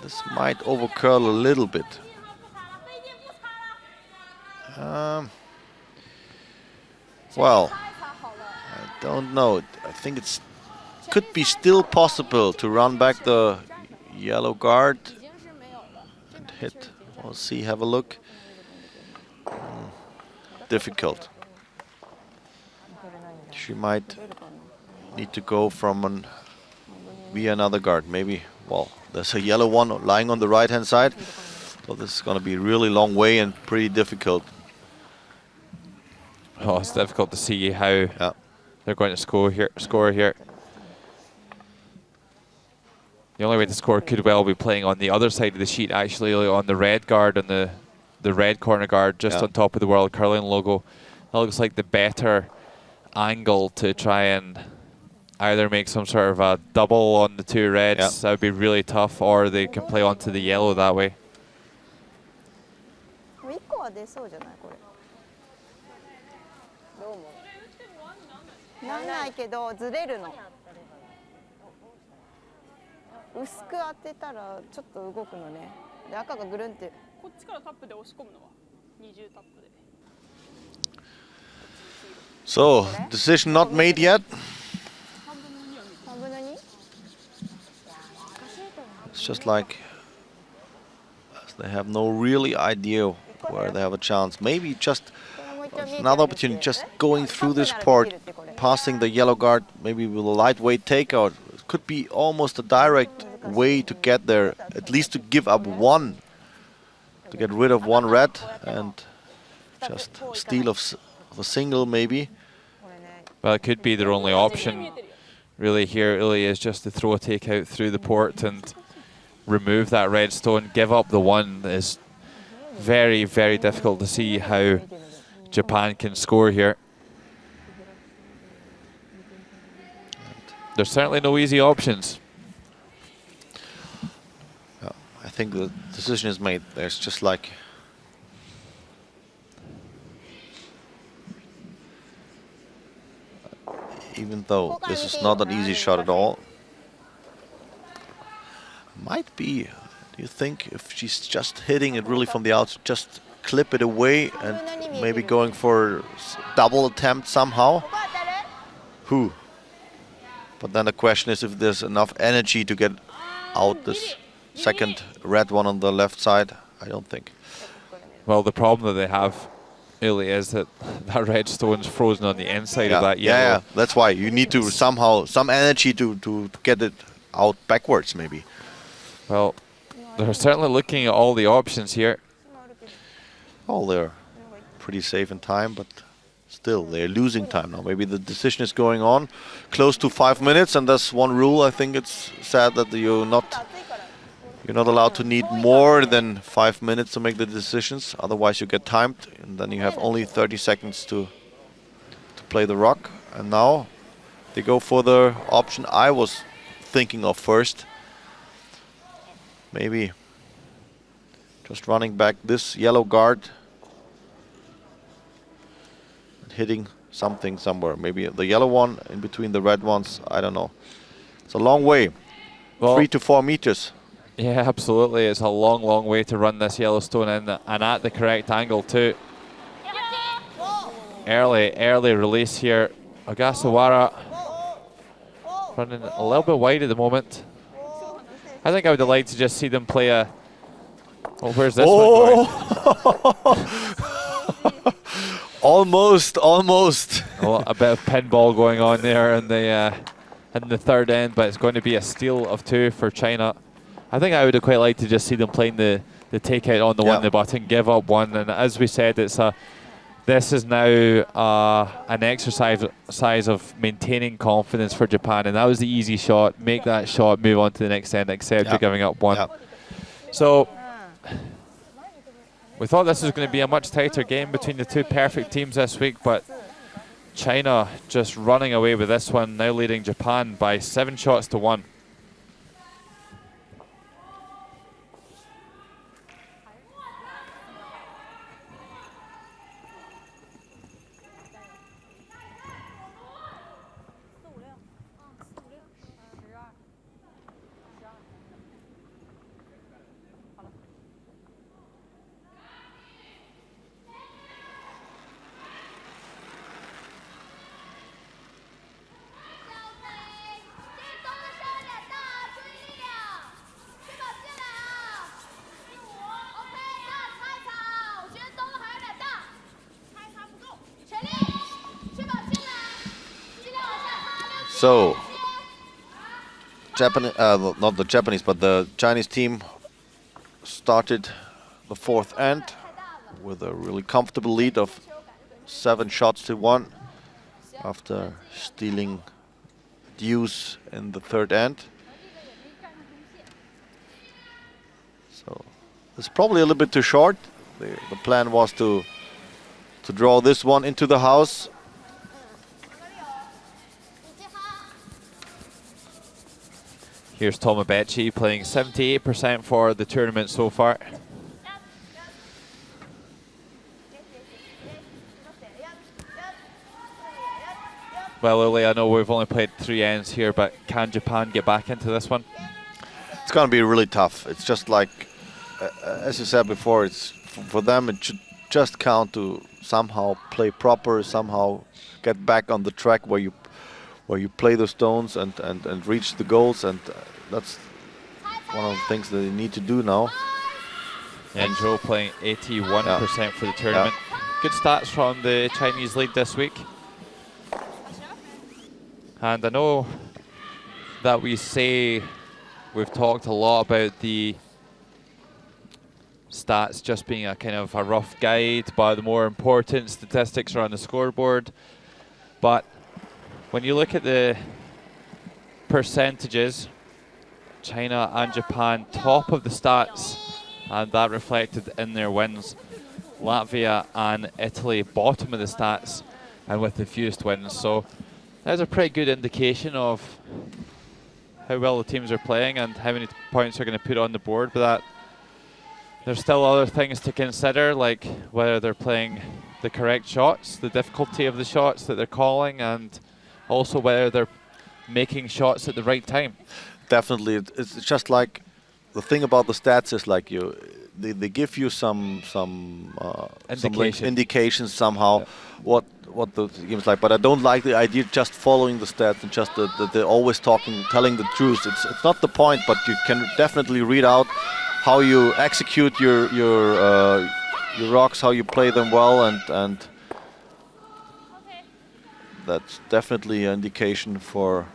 This might overcurl a little bit. Well, I don't know. I think it's could be still possible to run back the yellow guard and hit. We'll see, have a look. Difficult. She might need to go from via another guard. Maybe, well, there's a yellow one lying on the right-hand side. So this is going to be a really long way and pretty difficult. Oh, it's difficult to see how they're going to score here. The only way to score could well be playing on the other side of the sheet, actually, on the red guard, on the red corner guard, just on top of the World Curling logo. That looks like the better angle to try and either make some sort of a double on the two reds, Yeah. that would be really tough, or they can play onto the yellow that way. もう1個は出そうじゃないこれ。どう思う？なんないけどずれるの。薄く当てたらちょっと動くのね。で赤がぐるんって。こっちからタップで押し込むのは20タップで。 So, decision not made yet. 3分の2？ It's just like they have no really idea where they have a chance. Maybe just another opportunity, just going through this part, passing the yellow guard, maybe with a lightweight takeout. It could be almost a direct way to get there, at least to give up one, to get rid of one red and just steal of a single maybe. Well, it could be their only option really here, really, is just to throw a takeout through the port and remove that red stone. Give up the one is very, very difficult to see how Japan can score here. There's certainly no easy options. I think the decision is made. There's just like even though this is not an easy shot at all. Might be, do you think, if she's just hitting it really from the outside, just clip it away and maybe going for double attempt somehow? Who? But then the question is if there's enough energy to get out this second red one on the left side. I don't think. Well, the problem that they have really is that that red stone's frozen on the inside of that yellow. Yeah, that's why you need to somehow, some energy to get it out backwards maybe. Well, they're certainly looking at all the options here. Oh, they're pretty safe in time, but still they're losing time now. Maybe the decision is going on close to 5 minutes, and that's one rule. I think it's sad that you're not allowed to need more than 5 minutes to make the decisions. Otherwise you get timed, and then you have only 30 seconds to play the rock. And now they go for the option I was thinking of first. Maybe just running back this yellow guard and hitting something somewhere. Maybe the yellow one in between the red ones. I don't know. It's a long way. Well, 3 to 4 meters. Yeah, absolutely. It's a long, long way to run this Yellowstone in, and at the correct angle too. Early release here. Ogasawara running a little bit wide at the moment. I think I would have liked to just see them play a... Oh, where's this one going? Almost. Well, a bit of pinball going on there in the third end, but it's going to be a steal of 2 for China. I think I would have quite liked to just see them playing the takeout on the one, the button, give up one, and as we said, this is now an exercise of maintaining confidence for Japan, and that was the easy shot. Make that shot, move on to the next end, accept you're giving up one. So we thought this was going to be a much tighter game between the two perfect teams this week, but China just running away with this one, now leading Japan by 7 shots to 1. So, not the Japanese, but the Chinese team started the 4th end with a really comfortable lead of 7 shots to 1 after stealing deuce in the 3rd end. So, it's probably a little bit too short. The plan was to draw this one into the house. Here's Tomobechi playing 78% for the tournament so far. Well, Uli, I know we've only played 3 ends here, but can Japan get back into this one? It's going to be really tough. It's just like, as you said before, it's for them it should just count to somehow play proper, somehow get back on the track where you play the stones and reach the goals, and that's one of the things that they need to do now. And Zhou playing 81% for the tournament. Good stats from the Chinese league this week. And I know that we've talked a lot about the stats just being a kind of a rough guide, but the more important statistics are on the scoreboard. But when you look at the percentages, China and Japan top of the stats, and that reflected in their wins. Latvia and Italy bottom of the stats, and with the fewest wins. So that's a pretty good indication of how well the teams are playing and how many points they're going to put on the board. But that there's still other things to consider, like whether they're playing the correct shots, the difficulty of the shots that they're calling, and also whether they're making shots at the right time. Definitely, it's just like the thing about the stats is like they give you some indications somehow what the game is like. But I don't like the idea just following the stats and just that they're always telling the truth. It's not the point, but you can definitely read out how you execute your rocks, how you play them well, and that's definitely an indication for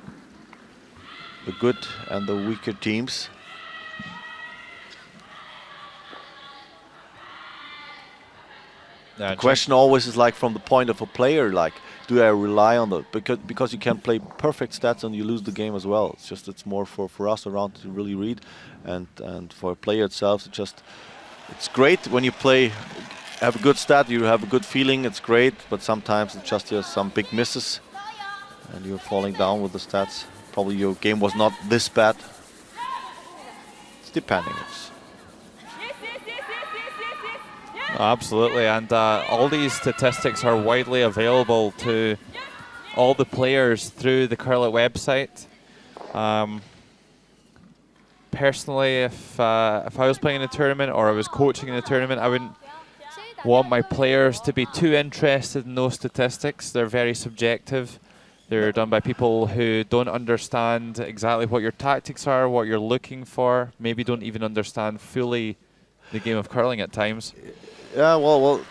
the good and the weaker teams. The question always is like from the point of a player, like do I rely on that? Because you can play perfect stats and you lose the game as well. It's just it's more for us around to really read, and for a player itself, it's great when you play, have a good stat, you have a good feeling, it's great. But sometimes it's just some big misses, and you're falling down with the stats. Probably your game was not this bad. It's depending. Absolutely, and all these statistics are widely available to all the players through the Curlet website. Personally, if I was playing in a tournament or I was coaching in a tournament, I wouldn't want my players to be too interested in those statistics. They're very subjective. They're done by people who don't understand exactly what your tactics are, what you're looking for, maybe don't even understand fully the game of curling at times. Yeah, well,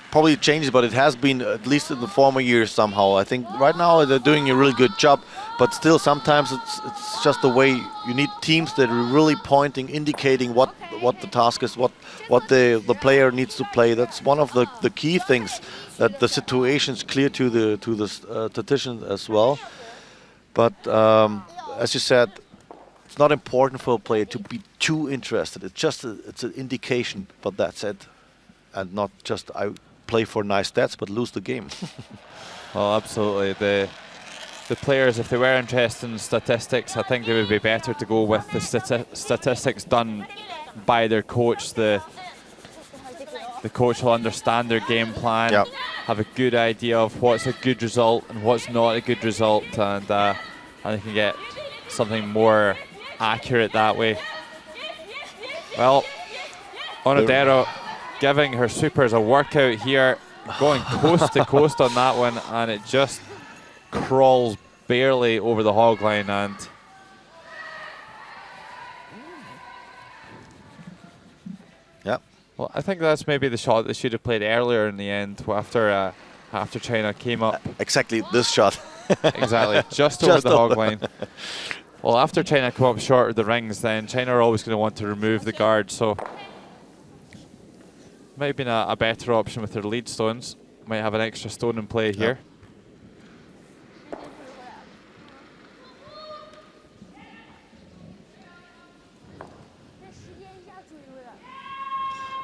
probably it changes, but it has been, at least in the former years somehow. I think right now they're doing a really good job, but still sometimes it's just the way you need teams that are really pointing, indicating what the task is, what the player needs to play. That's one of the key things, that the situation is clear to the statistician as well. But as you said, it's not important for a player to be too interested. It's just it's an indication, but that's it. And not just I play for nice stats, but lose the game. Well, absolutely. The players, if they were interested in statistics, I think they would be better to go with the statistics done by their coach. The coach will understand their game plan, have a good idea of what's a good result and what's not a good result, and they can get something more accurate that way. Well, Onodera giving her supers a workout here, going coast to coast on that one, and it just crawls barely over the hog line. And well, I think that's maybe the shot they should have played earlier in the end, after China came up. Exactly this shot. Exactly, just over the hog line. Well, after China come up short of the rings, then China are always going to want to remove the guard, so might have been a better option with their lead stones. Might have an extra stone in play here.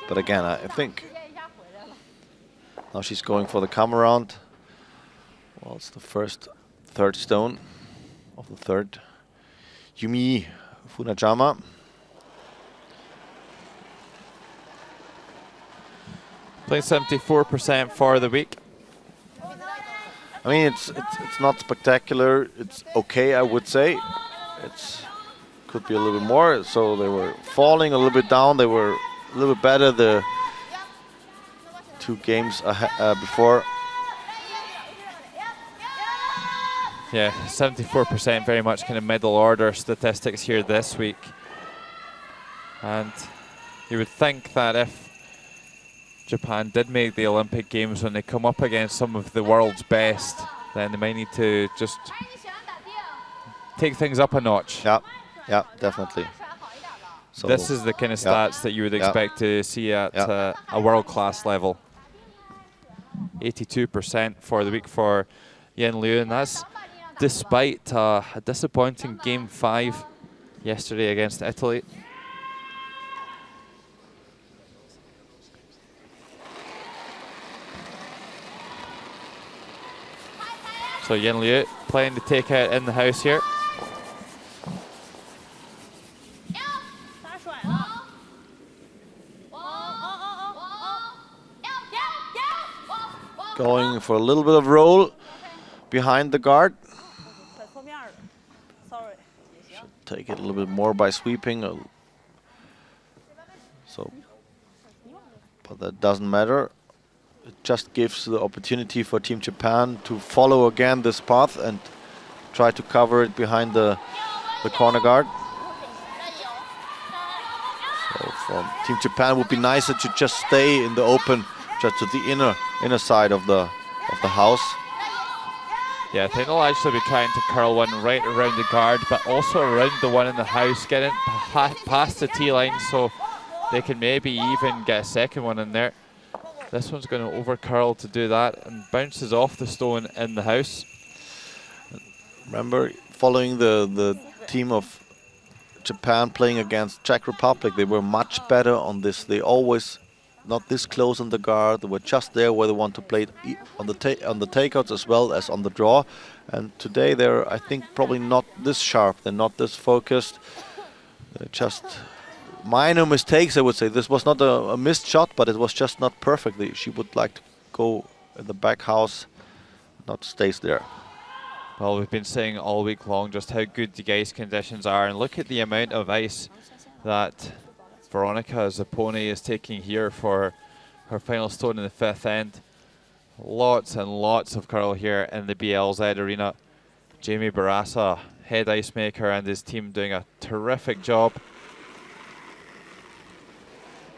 But again, I think now she's going for the come around. Well, it's the third stone of the third Yumi Funajama. Playing 74% for the week. I mean, it's not spectacular. It's okay, I would say. Could be a little bit more. So they were falling a little bit down. They were a little bit better the 2 games before. Yeah, 74%, very much kind of middle order statistics here this week. And you would think that if Japan did make the Olympic Games, when they come up against some of the world's best, then they might need to just take things up a notch. Yeah, definitely. So this is the kind of stats that you would expect to see at a world-class level. 82% for the week for Yen Liu, and that's despite a disappointing Game 5 yesterday against Italy. So Yen Liu playing the takeout in the house here. Going for a little bit of roll behind the guard. Should take it a little bit more by sweeping. But that doesn't matter. It just gives the opportunity for Team Japan to follow again this path and try to cover it behind the corner guard. So from Team Japan, it would be nicer to just stay in the open, just to the inner side of the house. Yeah, I think they'll actually be trying to curl one right around the guard, but also around the one in the house, getting past the tee line, so they can maybe even get a second one in there. This one's going to over curl to do that and bounces off the stone in the house. Remember, following the team of Japan playing against Czech Republic, they were much better on this. They always not this close on the guard. They were just there where they want to play it on the takeouts as well as on the draw. And today they're, I think, probably not this sharp. They're not this focused. They're just minor mistakes, I would say. This was not a missed shot, but it was just not perfect. She would like to go in the back house, not stays there. Well, we've been saying all week long just how good the ice conditions are, and look at the amount of ice that Veronica Zapponi is taking here for her final stone in the 5th end. Lots and lots of curl here in the BLZ arena. Jamie Barassa, head ice maker, and his team doing a terrific job.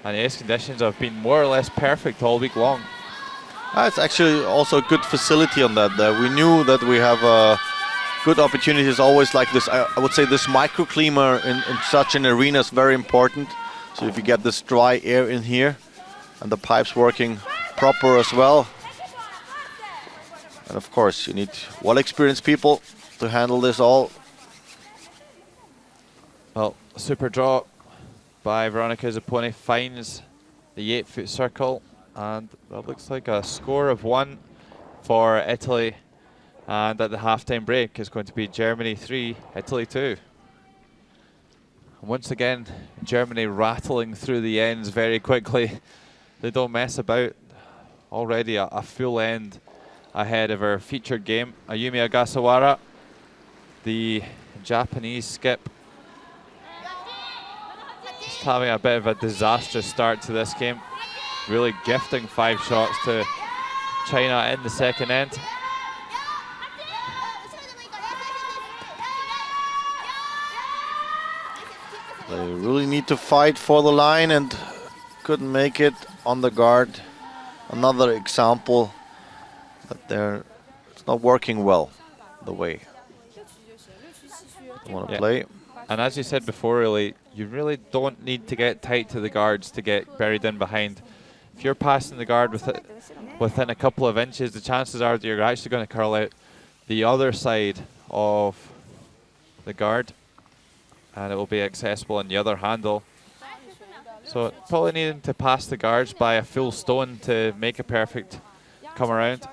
And the ice conditions have been more or less perfect all week long. It's actually also a good facility on that. We knew that we have good opportunities always like this. I would say this microclimate in such an arena is very important. So if you get this dry air in here and the pipes working proper as well. And of course you need well-experienced people to handle this all. Well, super draw by Veronica Zapponi finds the 8-foot circle, and that looks like a score of 1 for Italy. And at the halftime break is going to be Germany 3, Italy 2. And once again, Germany rattling through the ends very quickly. They don't mess about. Already a full end ahead of her featured game. Ayumi Ogasawara, the Japanese skip, just having a bit of a disastrous start to this game. Really gifting 5 shots to China in the 2nd end. They really need to fight for the line and couldn't make it on the guard. Another example that it's not working well the way they want to play. And as you said before, really, you really don't need to get tight to the guards to get buried in behind. If you're passing the guard within a couple of inches, the chances are that you're actually going to curl out the other side of the guard, and it will be accessible on the other handle. So probably needing to pass the guards by a full stone to make a perfect come around.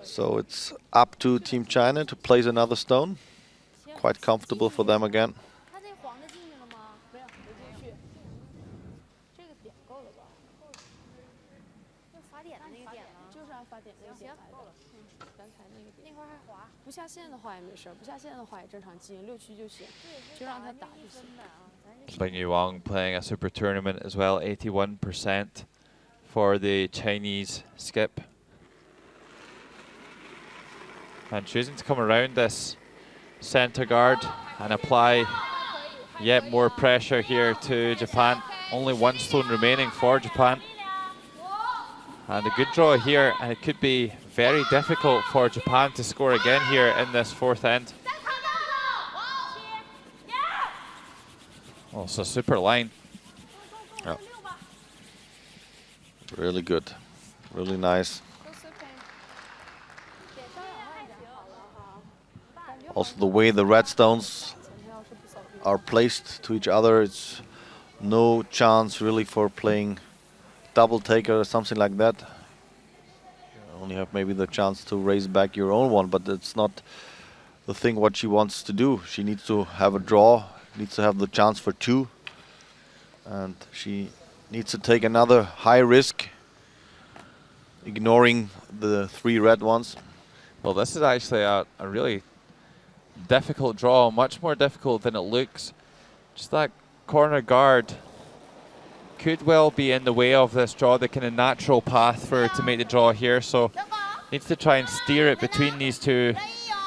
So it's up to Team China to place another stone. Quite comfortable for them again. 它这黄的进去了吗？没有，没进去。这个点够了吧？就罚点的那个点呢？就是按罚点那个点来的。刚才那个点。那块还滑。不下线的话也没事，不下线的话也正常进6区就行，就让他打就行。Bing Yuang playing a super tournament as well, 81% for the Chinese skip. And choosing to come around this center guard and apply yet more pressure here to Japan. Only one stone remaining for Japan. And a good draw here, and it could be very difficult for Japan to score again here in this fourth end. Oh, it's a super line. Yeah. Really good. Really nice. Also the way the red stones are placed to each other, it's no chance really for playing double taker or something like that. You only have maybe the chance to raise back your own one, but it's not the thing what she wants to do. She needs to have a draw, needs to have the chance for 2, and she needs to take another high risk, ignoring the 3 red ones. Well, this is actually a really difficult draw, much more difficult than it looks. Just that corner guard could well be in the way of this draw, the kind of natural path for her to make the draw here. So needs to try and steer it between these two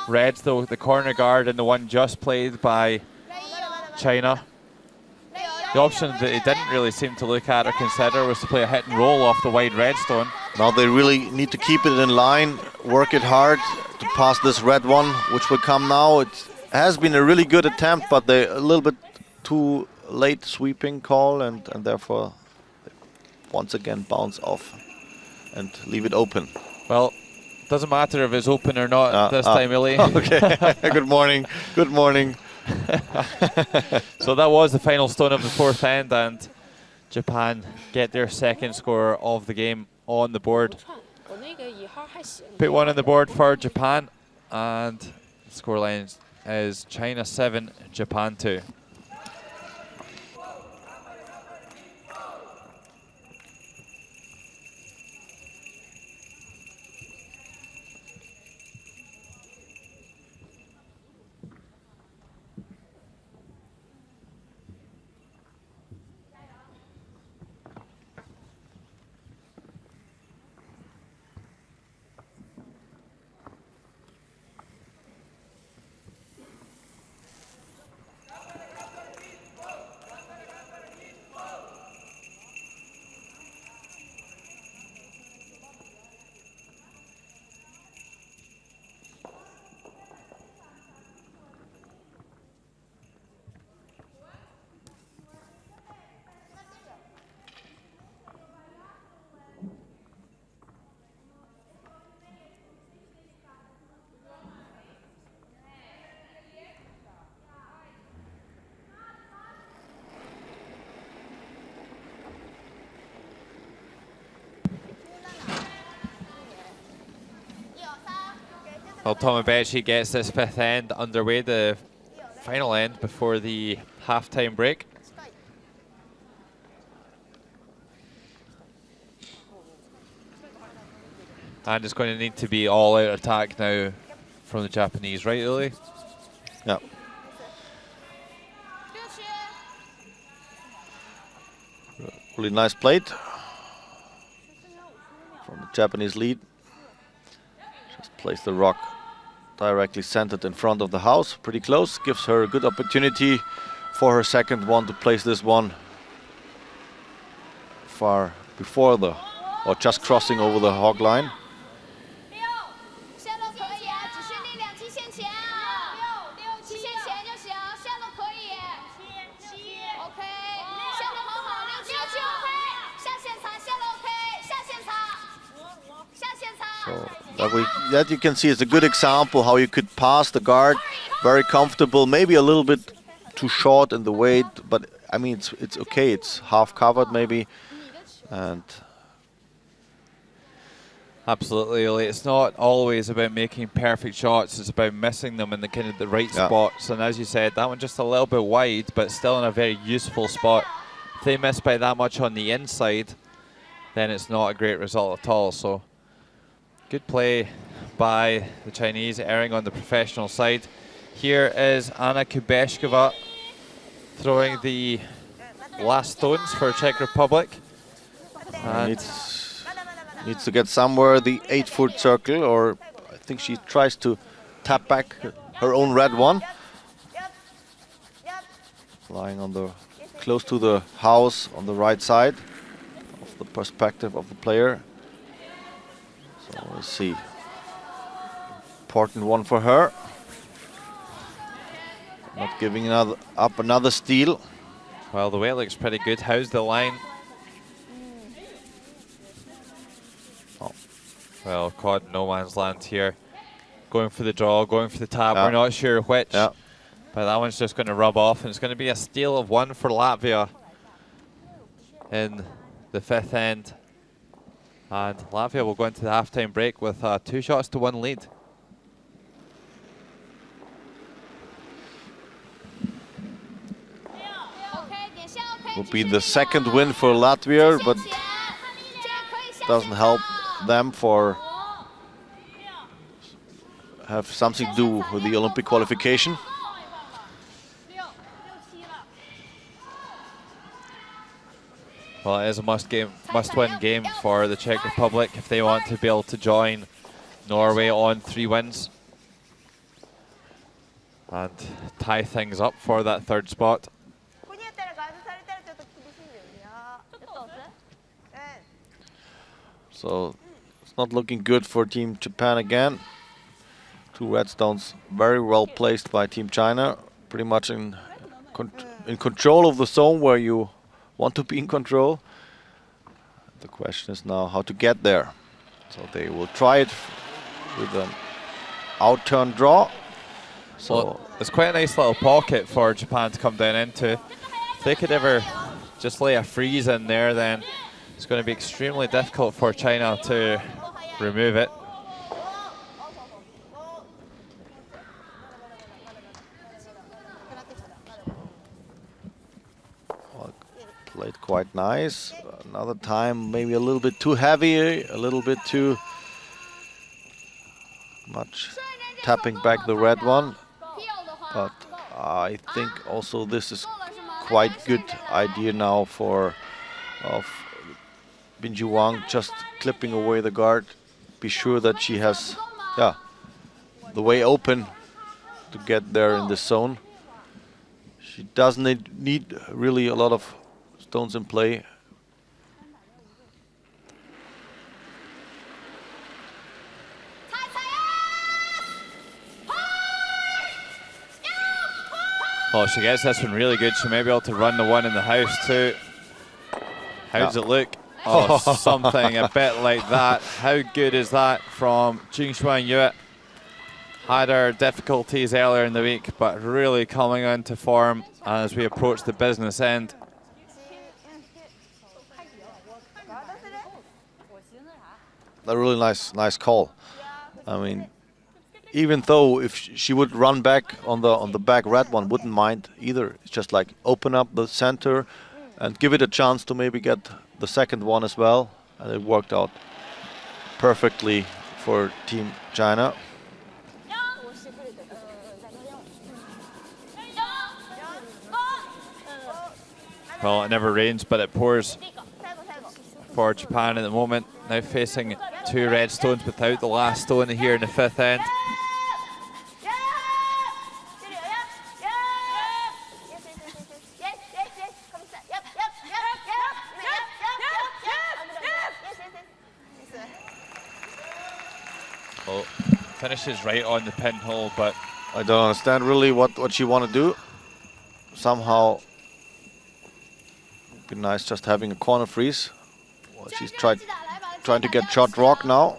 reds, though, the corner guard and the one just played by China. The option that they didn't really seem to look at or consider was to play a hit and roll off the wide red stone. Now they really need to keep it in line, work it hard to pass this red one, which will come now. It has been a really good attempt, but they're a little bit too late sweeping call, and therefore once again bounce off and leave it open. Well, doesn't matter if it's open or not this time, Illy. Okay. Good morning. Good morning. So that was the final stone of the fourth end, and Japan get their second score of the game on the board. Put one on the board for Japan, and the scoreline is China 7, Japan 2. Well, Tomobechi gets this fifth end underway, the final end before the half-time break. And it's going to need to be all-out attack now from the Japanese, right, Illy? Yeah. Really nice plate from the Japanese lead. Just place the rock directly centered in front of the house, pretty close. Gives her a good opportunity for her second one to place this one far before the, or just crossing over the hog line. So that you can see is a good example how you could pass the guard, very comfortable, maybe a little bit too short in the weight, but I mean it's okay, it's half covered maybe, and Absolutely, Oli. It's not always about making perfect shots. It's about missing them in the kind of the right spots. And as you said, that one just a little bit wide, but still in a very useful spot. If they miss by that much on the inside, then it's not a great result at all. So good play by the Chinese, erring on the professional side. Here is Anna Kubeshkova throwing the last stones for Czech Republic. And needs to get somewhere the 8-foot circle, or I think she tries to tap back her own red one. Lying on the close to the house on the right side of the perspective of the player. So we'll see. Important one for her. Not giving up another steal. Well, the way it looks pretty good. How's the line? Oh. Well, caught no man's land here. Going for the draw, going for the tap. We're not sure which. But that one's just going to rub off, and it's going to be a steal of one for Latvia in the 5th end. And Latvia will go into the halftime break with a 2-shots-to-1 lead. Will be the 2nd win for Latvia, but doesn't help them for have something to do with the Olympic qualification. Well, it is a must-win game for the Czech Republic if they want to be able to join Norway on 3 wins and tie things up for that 3rd spot. So it's not looking good for Team Japan again. 2 red stones very well placed by Team China, pretty much in control of the zone where you want to be in control. The question is now how to get there. So they will try it with an out-turn draw. So well, it's quite a nice little pocket for Japan to come down into. If they could ever just lay a freeze in there, then it's going to be extremely difficult for China to remove it. Well, played quite nice. Another time maybe a little bit too heavy, a little bit too much tapping back the red one. But I think also this is quite good idea now for Binju Wang, just clipping away the guard. Be sure that she has the way open to get there in the zone. She doesn't need really a lot of stones in play. Oh, she gets this one really good. She may be able to run the one in the house too. How does it look? Oh, something a bit like that. How good is that from Jing Xuan Yue? Had her difficulties earlier in the week, but really coming into form as we approach the business end. A really nice call. I mean, even though if she would run back on the back red one, wouldn't mind either. It's just like open up the center and give it a chance to maybe get the 2nd one as well, and it worked out perfectly for Team China. Well, it never rains, but it pours for Japan at the moment. Now facing 2 red stones without the last stone here in the 5th end. Well, finishes right on the pinhole, but I don't understand really what she want to do. Somehow it'd be nice just having a corner freeze. Well, she's trying to get shot rock now.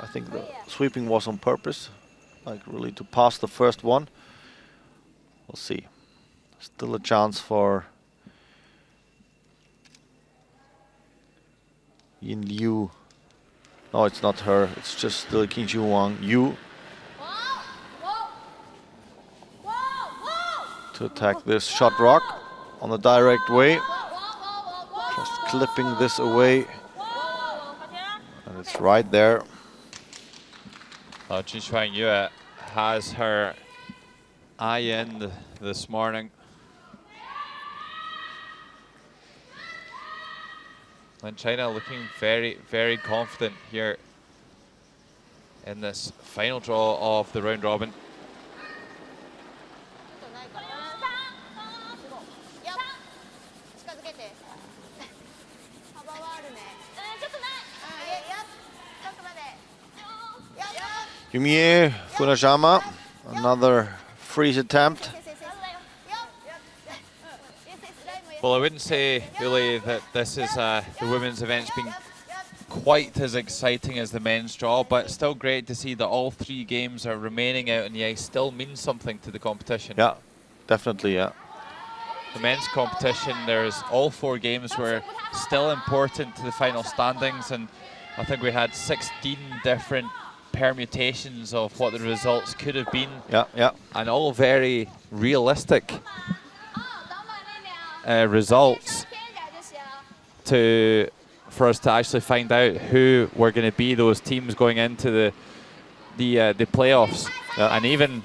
I think the sweeping was on purpose, like really to pass the first one. We'll see. Still a chance for Yin Liu No, it's not her. It's just still Kim Ji-won Yu to attack this shot rock on the direct way. Just clipping this away. And it's right there. Jin Shuang-Yu has her eye in this morning. And China looking very, very confident here in this final draw of the round robin. Yumie Funajama, another freeze attempt. Well, I wouldn't say really that this is the women's event's been quite as exciting as the men's draw, but still great to see that all 3 games are remaining out on the ice. Still means something to the competition. Yeah, definitely, yeah. The men's competition, there's all 4 games were still important to the final standings, and I think we had 16 different permutations of what the results could have been. Yeah, yeah. And all very realistic results for us to actually find out who were going to be those teams going into the playoffs. Yeah. And even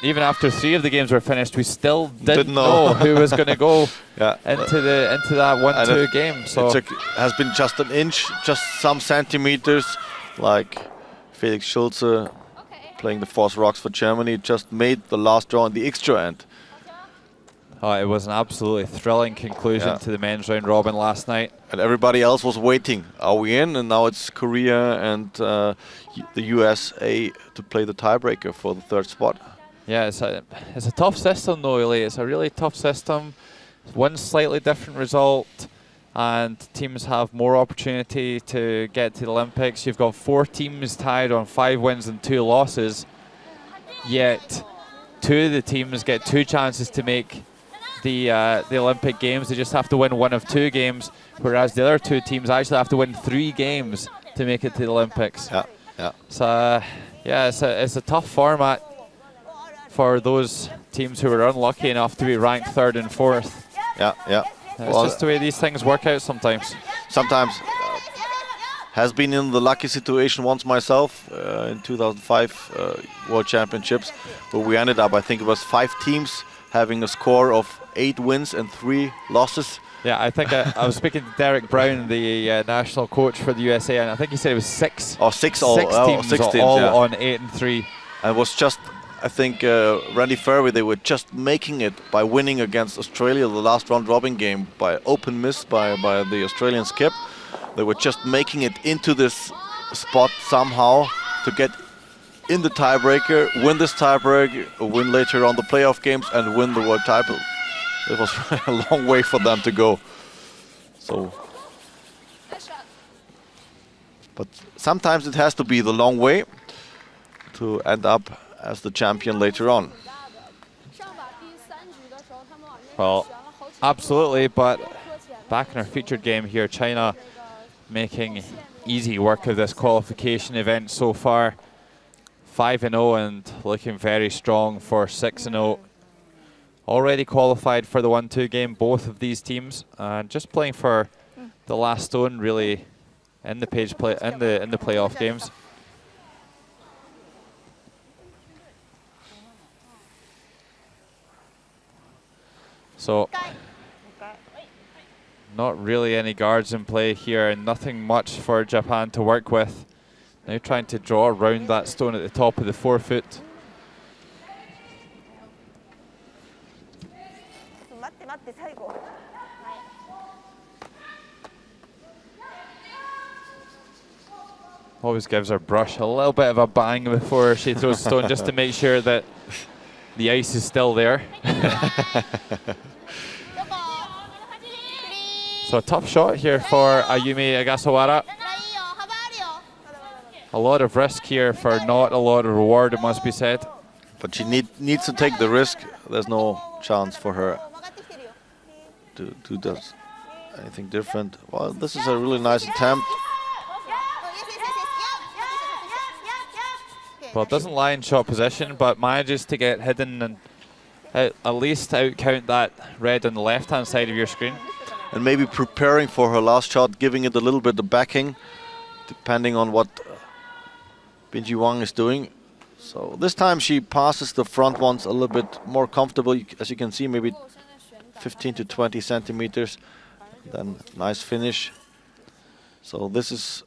after 3 of the games were finished, we still didn't know who was going to go into that 1-2 game. So it has been just an inch, just some centimeters, like Felix Schulze playing the Force Rocks for Germany just made the last draw in the extra end. Oh, it was an absolutely thrilling conclusion to the men's round robin last night. And everybody else was waiting. Are we in? And now it's Korea and the USA to play the tiebreaker for the 3rd spot. Yeah, it's a tough system though, really. It's a really tough system. One slightly different result, and teams have more opportunity to get to the Olympics. You've got 4 teams tied on 5 wins and 2 losses, yet 2 of the teams get 2 chances to make the Olympic Games. They just have to win 1 of 2 games, whereas the other 2 teams actually have to win 3 games to make it to the Olympics. Yeah, yeah. So yeah, it's a tough format for those teams who are unlucky enough to be ranked 3rd and 4th. Yeah, yeah. It's just the way these things work out sometimes. Sometimes. Has been in the lucky situation once myself in 2005 World Championships, where we ended up, I think it was 5 teams having a score of 8 wins and 3 losses. Yeah, I think I was speaking to Derek Brown, the national coach for the USA, and I think he said it was 6. Oh, 6 all. 6 teams, 6 teams, all yeah. on 8 and 3. And it was just, I think, Randy Furby, they were just making it by winning against Australia the last round robin game by open miss by the Australian skip. They were just making it into this spot somehow to get in the tiebreaker, win this tiebreaker, win later on the playoff games, and win the world title. It was a long way for them to go. So, but sometimes it has to be the long way to end up as the champion later on. Well, absolutely, but back in our featured game here, China making easy work of this qualification event so far. 5-0 and looking very strong for 6-0. Already qualified for the 1-2 game, both of these teams, and just playing for the last stone really in the playoff games. So not really any guards in play here, and nothing much for Japan to work with. Now trying to draw around that stone at the top of the 4-foot. Always gives her brush a little bit of a bang before she throws the stone, just to make sure that the ice is still there. So a tough shot here for Ayumi Agasawara. A lot of risk here for not a lot of reward, it must be said. But she needs to take the risk. There's no chance for her to do anything different. Well, this is a really nice attempt. Well, doesn't lie in shot position, but manages to get hidden and at least outcount that red on the left-hand side of your screen. And maybe preparing for her last shot, giving it a little bit of backing, depending on what Binji Wang is doing. So this time she passes the front ones a little bit more comfortable. As you can see, maybe 15 to 20 centimeters. Then nice finish. So this is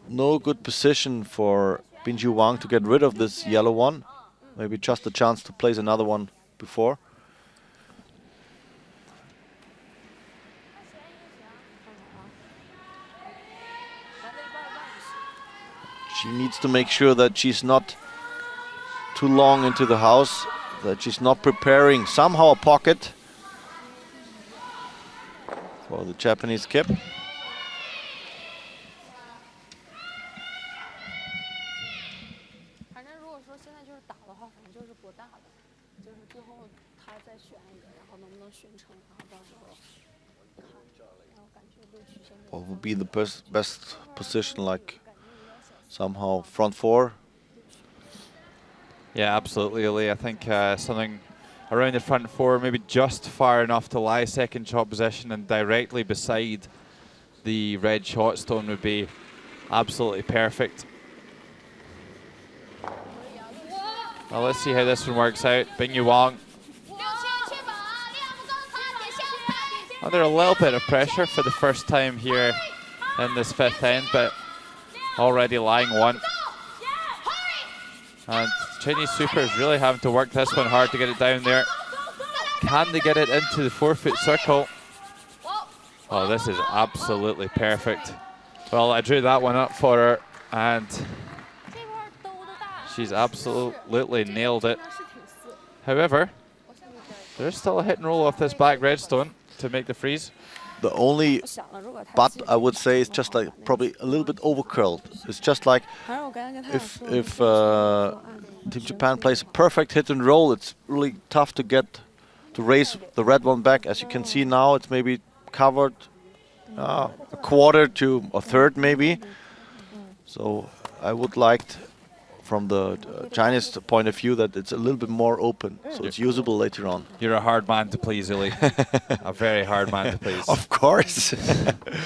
no good position for Binji Wang to get rid of this yellow one. Maybe just a chance to place another one before. She needs to make sure that she's not too long into the house, that she's not preparing somehow a pocket for the Japanese kip. 反正如果说现在就是打的话，反正就是不大的，就是最后他再选一个，然后能不能选成，然后到时候看，然后感觉录取现在。 What would be the best position, like somehow front four? Yeah, absolutely, Lee. I think something around the front four, maybe just far enough to lie second shot position and directly beside the red shot stone would be absolutely perfect. Well, let's see how this one works out. Binyu Wang under a little bit of pressure for the first time here in this fifth end, but already lying one. And Chinese Super is really having to work this one hard to get it down there. Can they get it into the 4-foot circle? Oh, this is absolutely perfect. Well, I drew that one up for her, and she's absolutely nailed it. However, there's still a hit and roll off this back redstone to make the freeze. The only but I would say is just like probably a little bit overcurled. It's just like if Team Japan plays a perfect hit and roll, it's really tough to get to raise the red one back. As you can see now, it's maybe covered a quarter to a third maybe. So I would like from the Chinese point of view that it's a little bit more open, so it's usable later on. You're a hard man to please, Uli. A very hard man to please. Of course.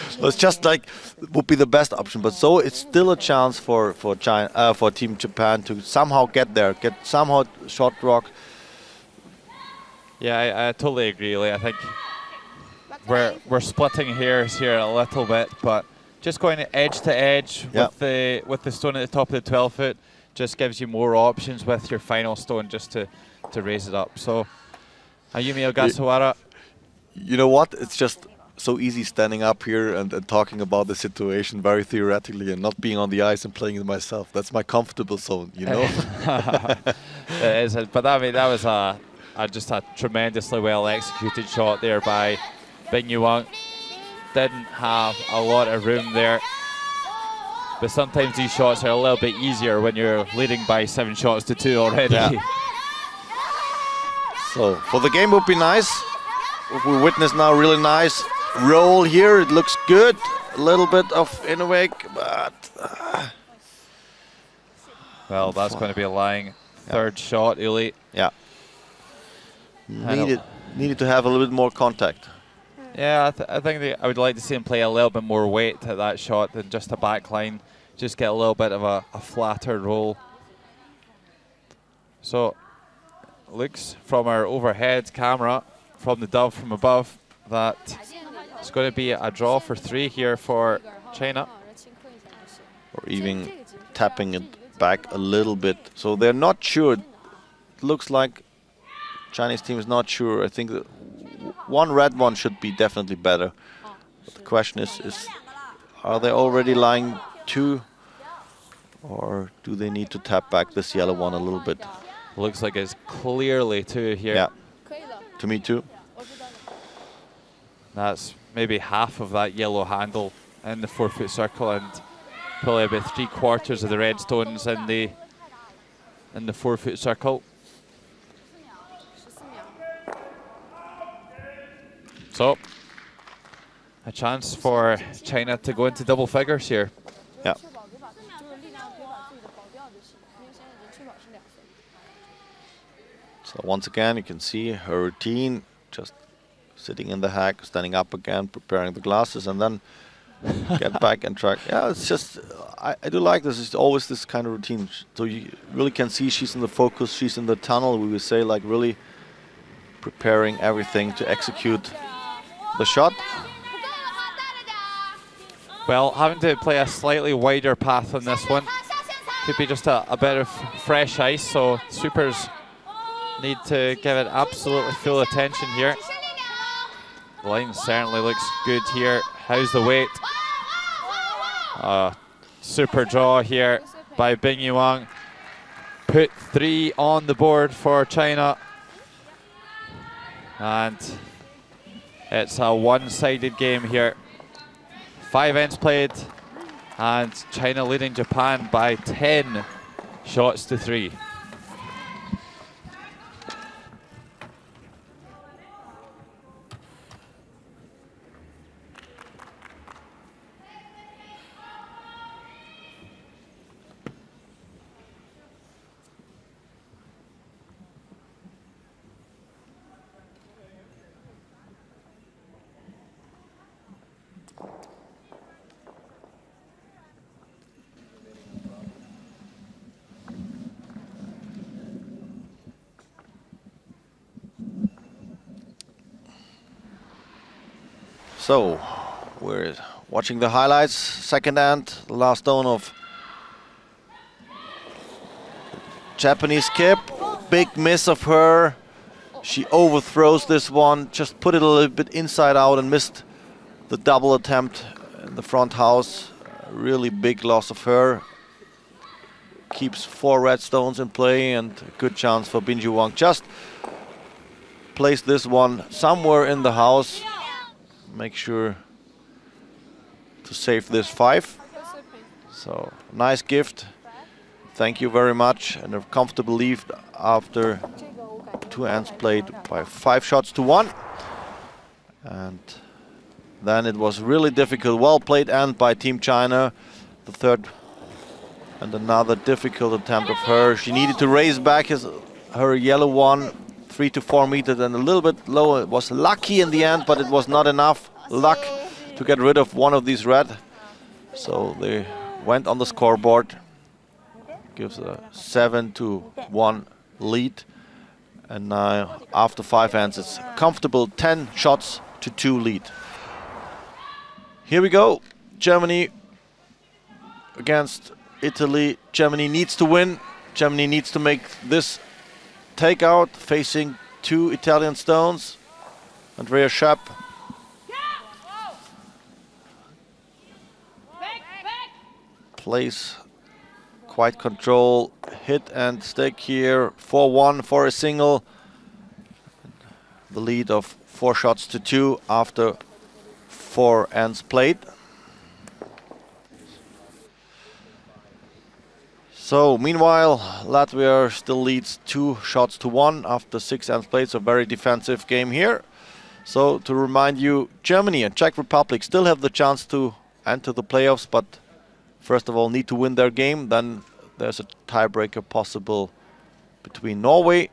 So it's just like would be the best option, but so it's still a chance for China, for Team Japan to somehow get there, get somehow shot rock. Yeah, I totally agree, Uli. I think we're splitting hairs here a little bit, but just going edge to edge with the stone at the top of the 12-foot just gives you more options with your final stone just to raise it up. So, Ayumi Ogasawara. You know what? It's just so easy standing up here and talking about the situation very theoretically and not being on the ice and playing it myself. That's my comfortable zone, you know? It is, but I mean, that was just a tremendously well executed shot there by Binyu Wang. Didn't have a lot of room there. But sometimes these shots are a little bit easier when you're leading by 7 shots to 2 already. Yeah. So for the game would be nice. If we witness now really nice roll here, it looks good. A little bit of inwake, but well, that's going to be a lying third shot, Uli. Yeah. Needed to have a little bit more contact. Yeah, I think I would like to see him play a little bit more weight at that shot than just a back line. Just get a little bit of a flatter roll. So, looks from our overhead camera, from the dove from above, that it's going to be a draw for 3 here for China. Or even tapping it back a little bit. So they're not sure. It looks like Chinese team is not sure. I think that one red one should be definitely better. But the question is are they already lying 2, or do they need to tap back this yellow one a little bit? Looks like it's clearly 2 here. Yeah, to me too. That's maybe half of that yellow handle in the 4-foot circle, and probably about 3/4 of the red stones in the 4-foot circle. So, a chance for China to go into double figures here. Yeah. So once again, you can see her routine, just sitting in the hack, standing up again, preparing the glasses, and then get back and track. Yeah, it's just, I do like this. It's always this kind of routine. So you really can see she's in the focus, she's in the tunnel, we would say, like really preparing everything to execute the shot. Well, having to play a slightly wider path on this one. Could be just a bit of fresh ice, so supers need to give it absolutely full attention here. The line certainly looks good here. How's the weight? Super draw here by Bing Yuang. Put 3 on the board for China. And it's a one-sided game here. 5 ends played, and China leading Japan by 10 shots to 3. So we're watching the highlights. Second end, the last stone of Japanese kip. Big miss of her. She overthrows this one, just put it a little bit inside out and missed the double attempt in the front house. Really big loss of her. Keeps 4 red stones in play, and a good chance for Bin Wang. Just place this one somewhere in the house. Make sure to save this 5. So nice gift. Thank you very much, and a comfortable lead after 2 ends played by 5 shots to 1. And then it was really difficult. Well played end by Team China. The third and another difficult attempt of her. She needed to raise back her yellow one 3 to 4 meters and a little bit lower. It was lucky in the end, but it was not enough luck to get rid of one of these red. So they went on the scoreboard. Gives a 7-1 lead. And now after 5 ends, it's comfortable 10 shots to 2 lead. Here we go. Germany against Italy. Germany needs to win. Germany needs to make this takeout, facing 2 Italian stones. Andrea Schapp. Plays quite control, hit and stick here. 4-1 for a single. The lead of 4 shots to 2 after 4 ends played. So meanwhile, Latvia still leads 2 shots to 1 after 6 ends played. So very defensive game here. So to remind you, Germany and Czech Republic still have the chance to enter the playoffs, but first of all need to win their game. Then there's a tiebreaker possible between Norway,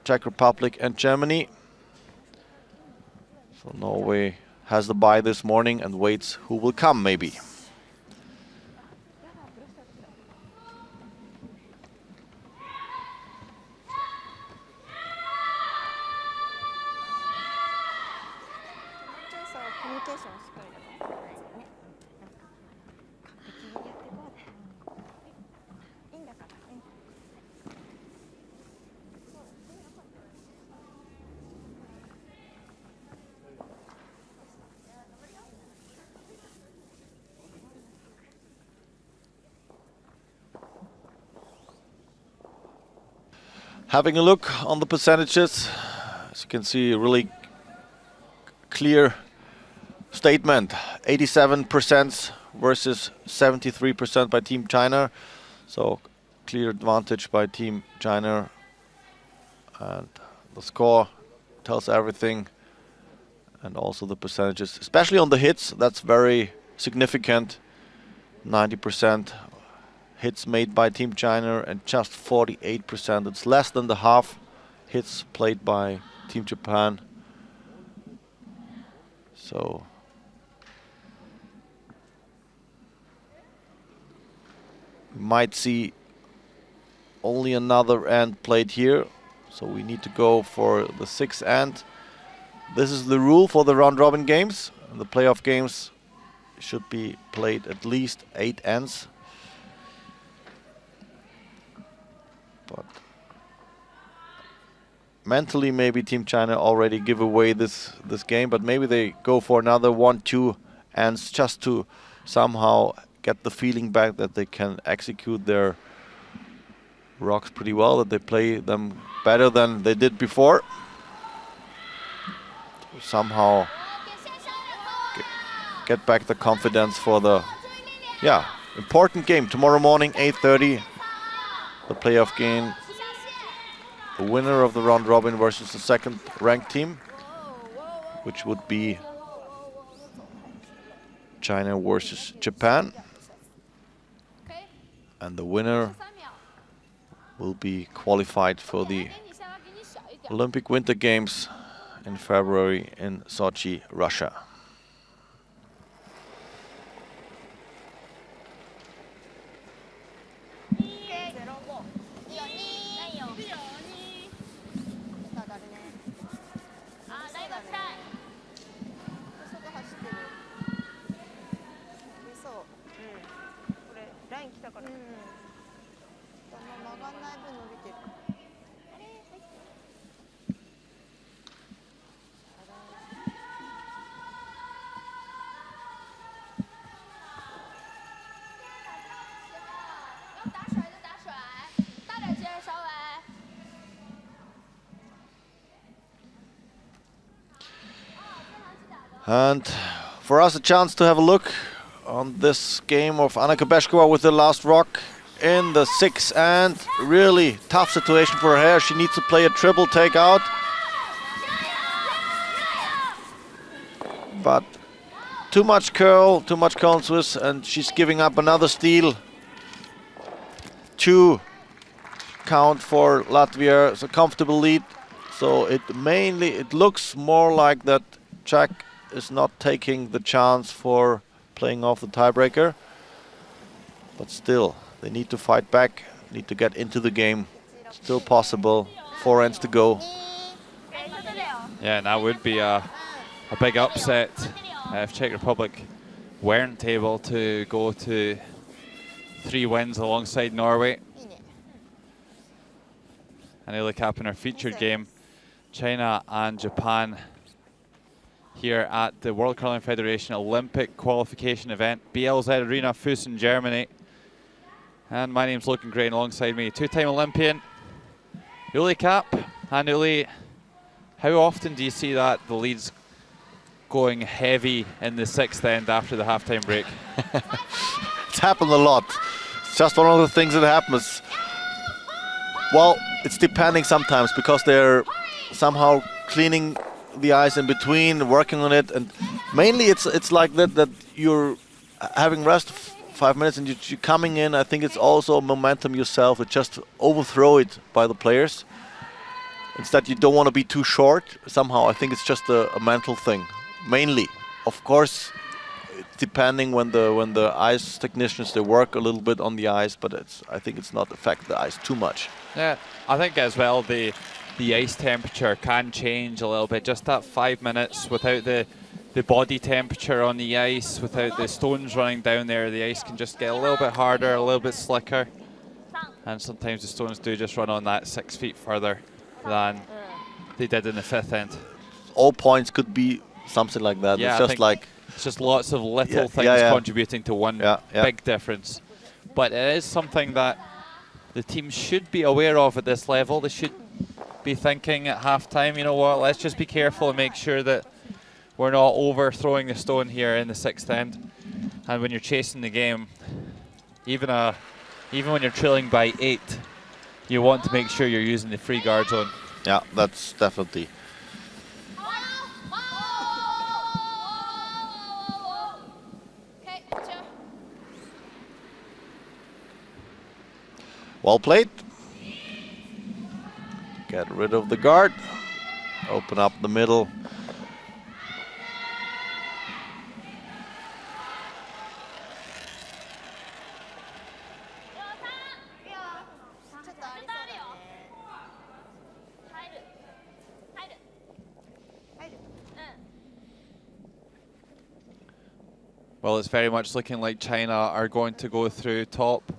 Czech Republic and Germany. So Norway has the bye this morning and waits who will come maybe. Having a look on the percentages, as you can see, a really clear statement. 87% versus 73% by Team China. So clear advantage by Team China. And the score tells everything. And also the percentages, especially on the hits, that's very significant. 90% hits made by Team China and just 48%. It's less than the half hits played by Team Japan. So we might see only another end played here. So we need to go for the 6th end. This is the rule for the round robin games. The playoff games should be played at least 8 ends. But mentally, maybe Team China already give away this game, but maybe they go for another 1-2 ends just to somehow get the feeling back that they can execute their rocks pretty well, that they play them better than they did before. Somehow get back the confidence for the important game tomorrow morning, 8:30. The playoff game. The winner of the round robin versus the 2nd ranked team, which would be China versus Japan. And the winner will be qualified for the Olympic Winter Games in February in Sochi, Russia. And for us, a chance to have a look on this game of Annika Beskova with the last rock in the 6th end. Really tough situation for her. She needs to play a triple takeout. But too much curl in Swiss, and she's giving up another steal. 2 count for Latvia. It's a comfortable lead. So it looks more like that Czech is not taking the chance for playing off the tiebreaker. But still, they need to fight back, need to get into the game. Still possible, 4 ends to go. Yeah, and that would be a big upset if Czech Republic weren't able to go to 3 wins alongside Norway. And nearly capping our featured game, China and Japan here at the World Curling Federation Olympic qualification event, BLZ Arena, Füssen, Germany. And my name's Logan Gray, and alongside me, 2-time Olympian, Uli Kapp. And Uli, how often do you see that the lead's going heavy in the 6th end after the halftime break? It's happened a lot. It's just one of the things that happens. Well, it's depending sometimes because they're somehow cleaning the ice in between, working on it, and mainly it's like that you're having rest 5 minutes and you're coming in. I think it's also momentum yourself. It just overthrow it by the players. Instead, you don't want to be too short. Somehow, I think it's just a mental thing, mainly. Of course, it's depending when the ice technicians, they work a little bit on the ice, but I think it's not affect the ice too much. Yeah, I think as well the ice temperature can change a little bit. Just that 5 minutes without the body temperature on the ice, without the stones running down there, the ice can just get a little bit harder, a little bit slicker. And sometimes the stones do just run on that 6 feet further than they did in the 5th end. All points could be something like that. Yeah, it's just like it's just lots of little things contributing to one big difference. But it is something that the team should be aware of at this level. They should be thinking at halftime, you know what, let's just be careful and make sure that we're not overthrowing the stone here in the 6th end. And when you're chasing the game, even when you're trailing by 8, you want to make sure you're using the free guard zone. Yeah, that's definitely. Well played. Get rid of the guard. Open up the middle. Well, it's very much looking like China are going to go through top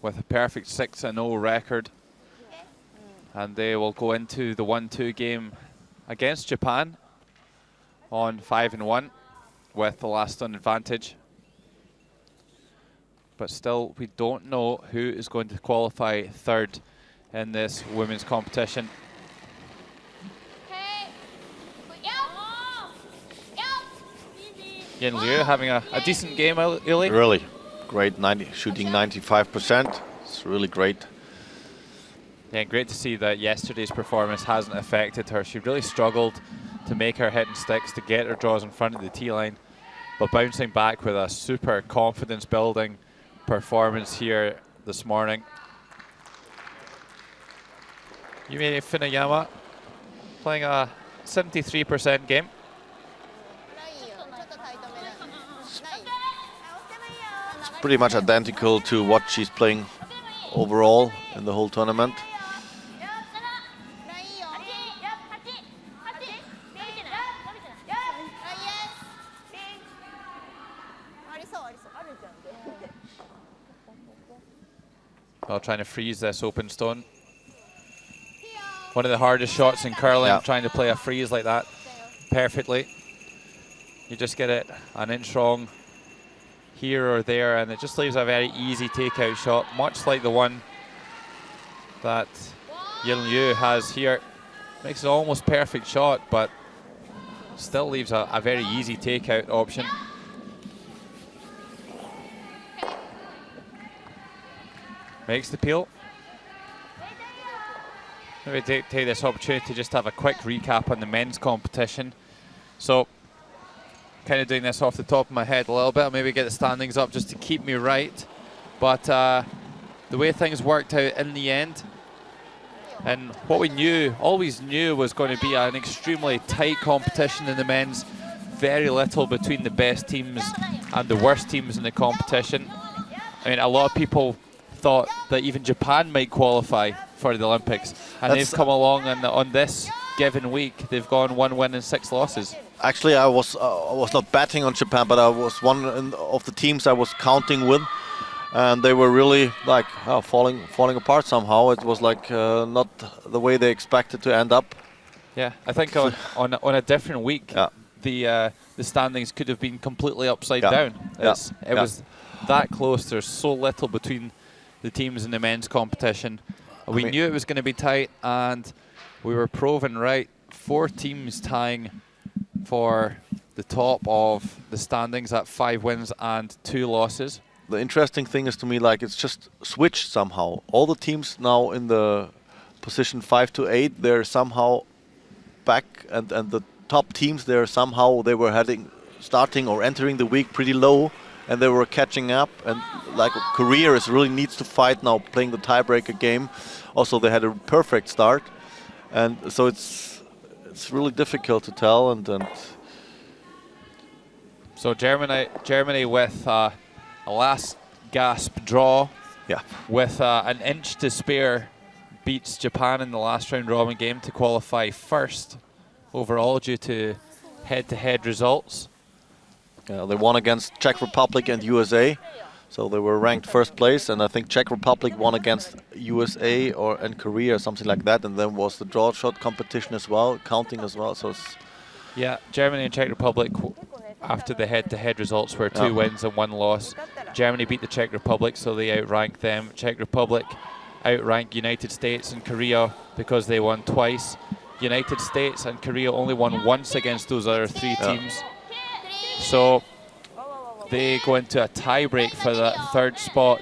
with a perfect 6-0 record. And they will go into the 1-2 game against Japan on 5-1 with the last on advantage. But still, we don't know who is going to qualify third in this women's competition. Yin Liu having a decent game, Uli. Really great, shooting 95%. It's really great. Yeah, great to see that yesterday's performance hasn't affected her. She really struggled to make her hit and sticks, to get her draws in front of the tee line, but bouncing back with a super confidence building performance here this morning. Yumi Funayama playing a 73% game. It's pretty much identical to what she's playing overall in the whole tournament. Well, trying to freeze this open stone. One of the hardest shots in curling, trying to play a freeze like that perfectly. You just get it an inch wrong here or there, and it just leaves a very easy takeout shot, much like the one that Yin Liu has here. Makes an almost perfect shot, but still leaves a very easy takeout option. Makes the peel. Maybe take this opportunity just to have a quick recap on the men's competition. So, kind of doing this off the top of my head a little bit. I'll maybe get the standings up just to keep me right. But the way things worked out in the end, and what we always knew was going to be an extremely tight competition in the men's. Very little between the best teams and the worst teams in the competition. I mean, a lot of people thought that even Japan might qualify for the Olympics, and they've come along, and on this given week they've gone 1 win and 6 losses. Actually, I was not betting on Japan, but I was one of the teams I was counting with, and they were really like falling apart somehow. It was like not the way they expected to end up. Yeah, I think on a different week, the standings could have been completely upside down. It was that close. There's so little between the teams in the men's competition. We knew it was going to be tight, and we were proven right. 4 teams tying for the top of the standings at 5 wins and 2 losses. The interesting thing is to me, like, it's just switched somehow. All the teams now in the position 5 to 8, they're somehow back, and the top teams there somehow they were starting or entering the week pretty low, and they were catching up. And like Korea really needs to fight now, playing the tiebreaker game. Also, they had a perfect start, and so it's really difficult to tell. And so Germany with a last gasp draw, with an inch to spare, beats Japan in the last round robin game to qualify first overall due to head-to-head results. They won against Czech Republic and USA, so they were ranked first place, and I think Czech Republic won against USA and Korea or something like that, and then was the draw shot competition as well, counting as well. So Germany and Czech Republic, after the head-to-head results, were 2 wins and 1 loss. Germany beat the Czech Republic, so they outranked them. Czech Republic outranked United States and Korea because they won twice. United States and Korea only won once against those other 3 teams. So they go into a tie-break for that 3rd spot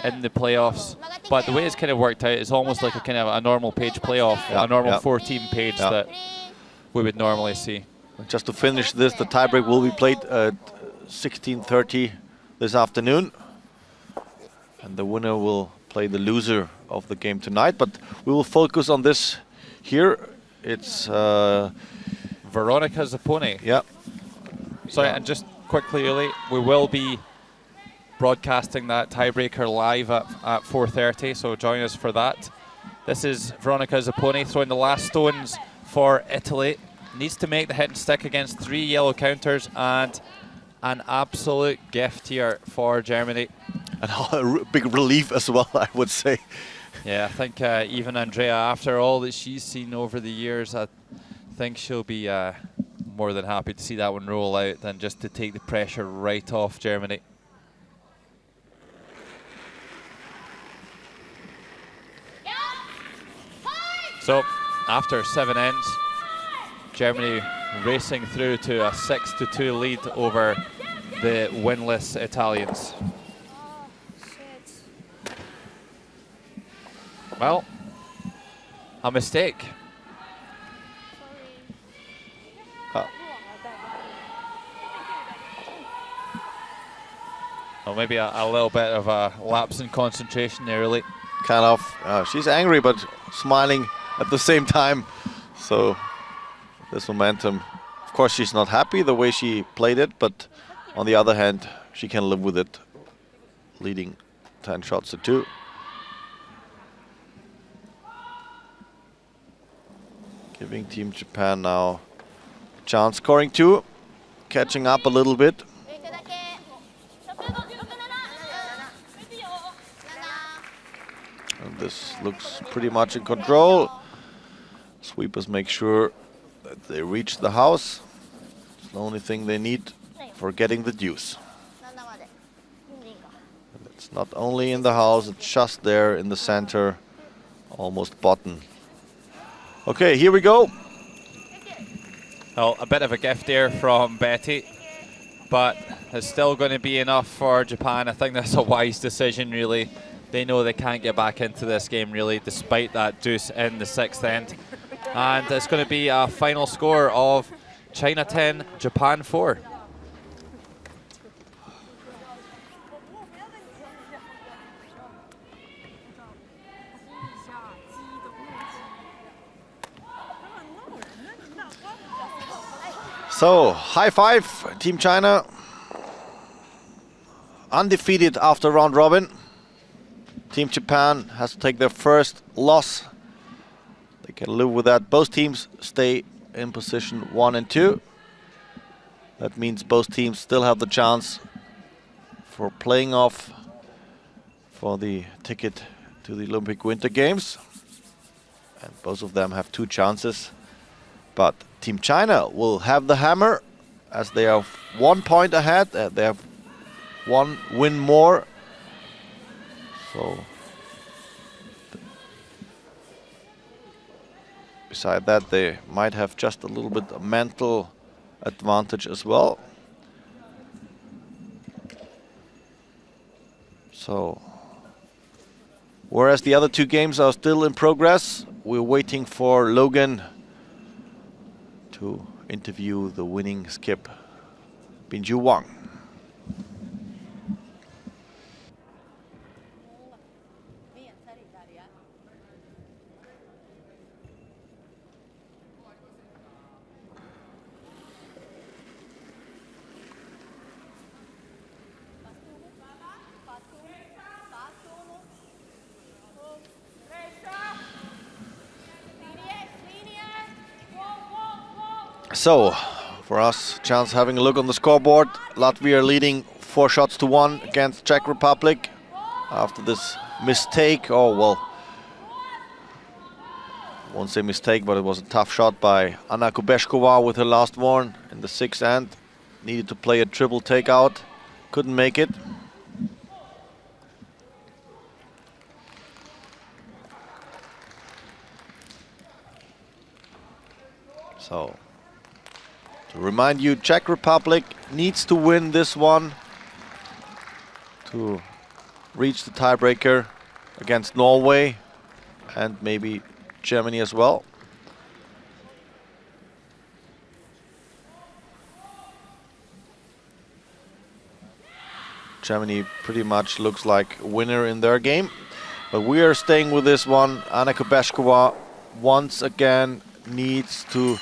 in the playoffs. But the way it's kind of worked out, it's almost like a normal page playoff, a normal 4-team page that we would normally see. Just to finish this, the tiebreak will be played at 16:30 this afternoon, and the winner will play the loser of the game tonight. But we will focus on this here. It's Veronica Zapponi. yeah. Sorry, and just quickly, Uli, we will be broadcasting that tiebreaker live at 4:30, so join us for that. This is Veronica Zapponi throwing the last stones for Italy. Needs to make the hit and stick against 3 yellow counters, and an absolute gift here for Germany. And a big relief as well, I would say. Yeah, I think even Andrea, after all that she's seen over the years, I think she'll be more than happy to see that one roll out than just to take the pressure right off Germany. So, after 7 ends, Germany racing through to a 6-2 lead over the winless Italians. Well, a mistake. Well, maybe a little bit of a lapse in concentration there, really. Kind of. She's angry, but smiling at the same time. So this momentum. Of course, she's not happy the way she played it, but on the other hand, she can live with it. Leading 10 shots to 2. Giving Team Japan now a chance scoring 2. Catching up a little bit. And this looks pretty much in control. Sweepers make sure that they reach the house. It's the only thing they need for getting the deuce. And it's not only in the house, it's just there in the center, almost bottom. Okay, here we go. Well, a bit of a gift there from Betty, but it's still going to be enough for Japan. I think that's a wise decision, really. They know they can't get back into this game, really, despite that deuce in the 6th end. And it's going to be a final score of China 10, Japan 4. So, high five, Team China. Undefeated after round robin. Team Japan has to take their first loss. They can live with that. Both teams stay in position 1 and 2. That means both teams still have the chance for playing off for the ticket to the Olympic Winter Games. And both of them have 2 chances. But Team China will have the hammer as they are 1 point ahead. They have 1 win more. So, beside that, they might have just a little bit of mental advantage as well. So, whereas the other 2 games are still in progress, we're waiting for Logan to interview the winning skip, Binju Wang. So, for us, chance having a look on the scoreboard. Latvia leading 4 shots to 1 against Czech Republic after this mistake. Oh, well, won't say mistake, but it was a tough shot by Anna Kubeshkova with her last one in the 6th end. Needed to play a triple takeout, couldn't make it. So, to remind you, Czech Republic needs to win this one to reach the tiebreaker against Norway and maybe Germany as well. Germany pretty much looks like a winner in their game. But we are staying with this one. Anna Kubeshkova once again needs to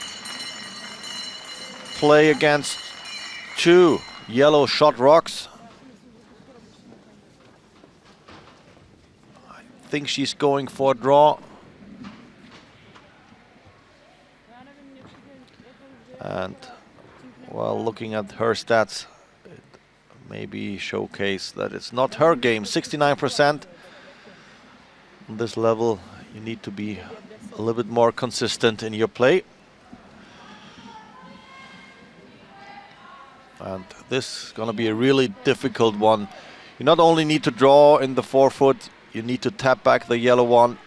play against 2 yellow shot rocks. I think she's going for a draw. And well, looking at her stats, it maybe showcase that it's not her game. 69% on this level. You need to be a little bit more consistent in your play. And this is going to be a really difficult one. You not only need to draw in the forefoot, you need to tap back the yellow one,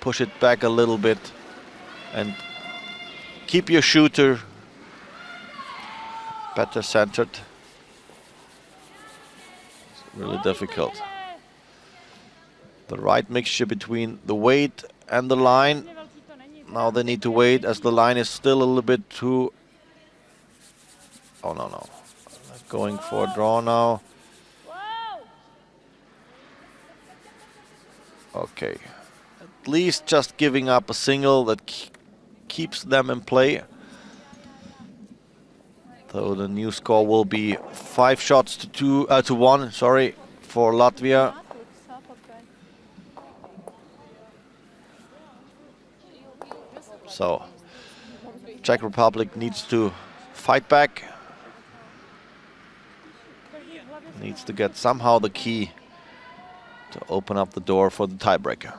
push it back a little bit, and keep your shooter better centered. It's really difficult. The right mixture between the weight and the line. Now they need to wait as the line is still a little bit too... Oh, no. Going for a draw now. Okay. At least just giving up a single that keeps them in play. So the new score will be 5 shots to 1, sorry, for Latvia. So Czech Republic needs to fight back. Needs to get somehow the key to open up the door for the tiebreaker.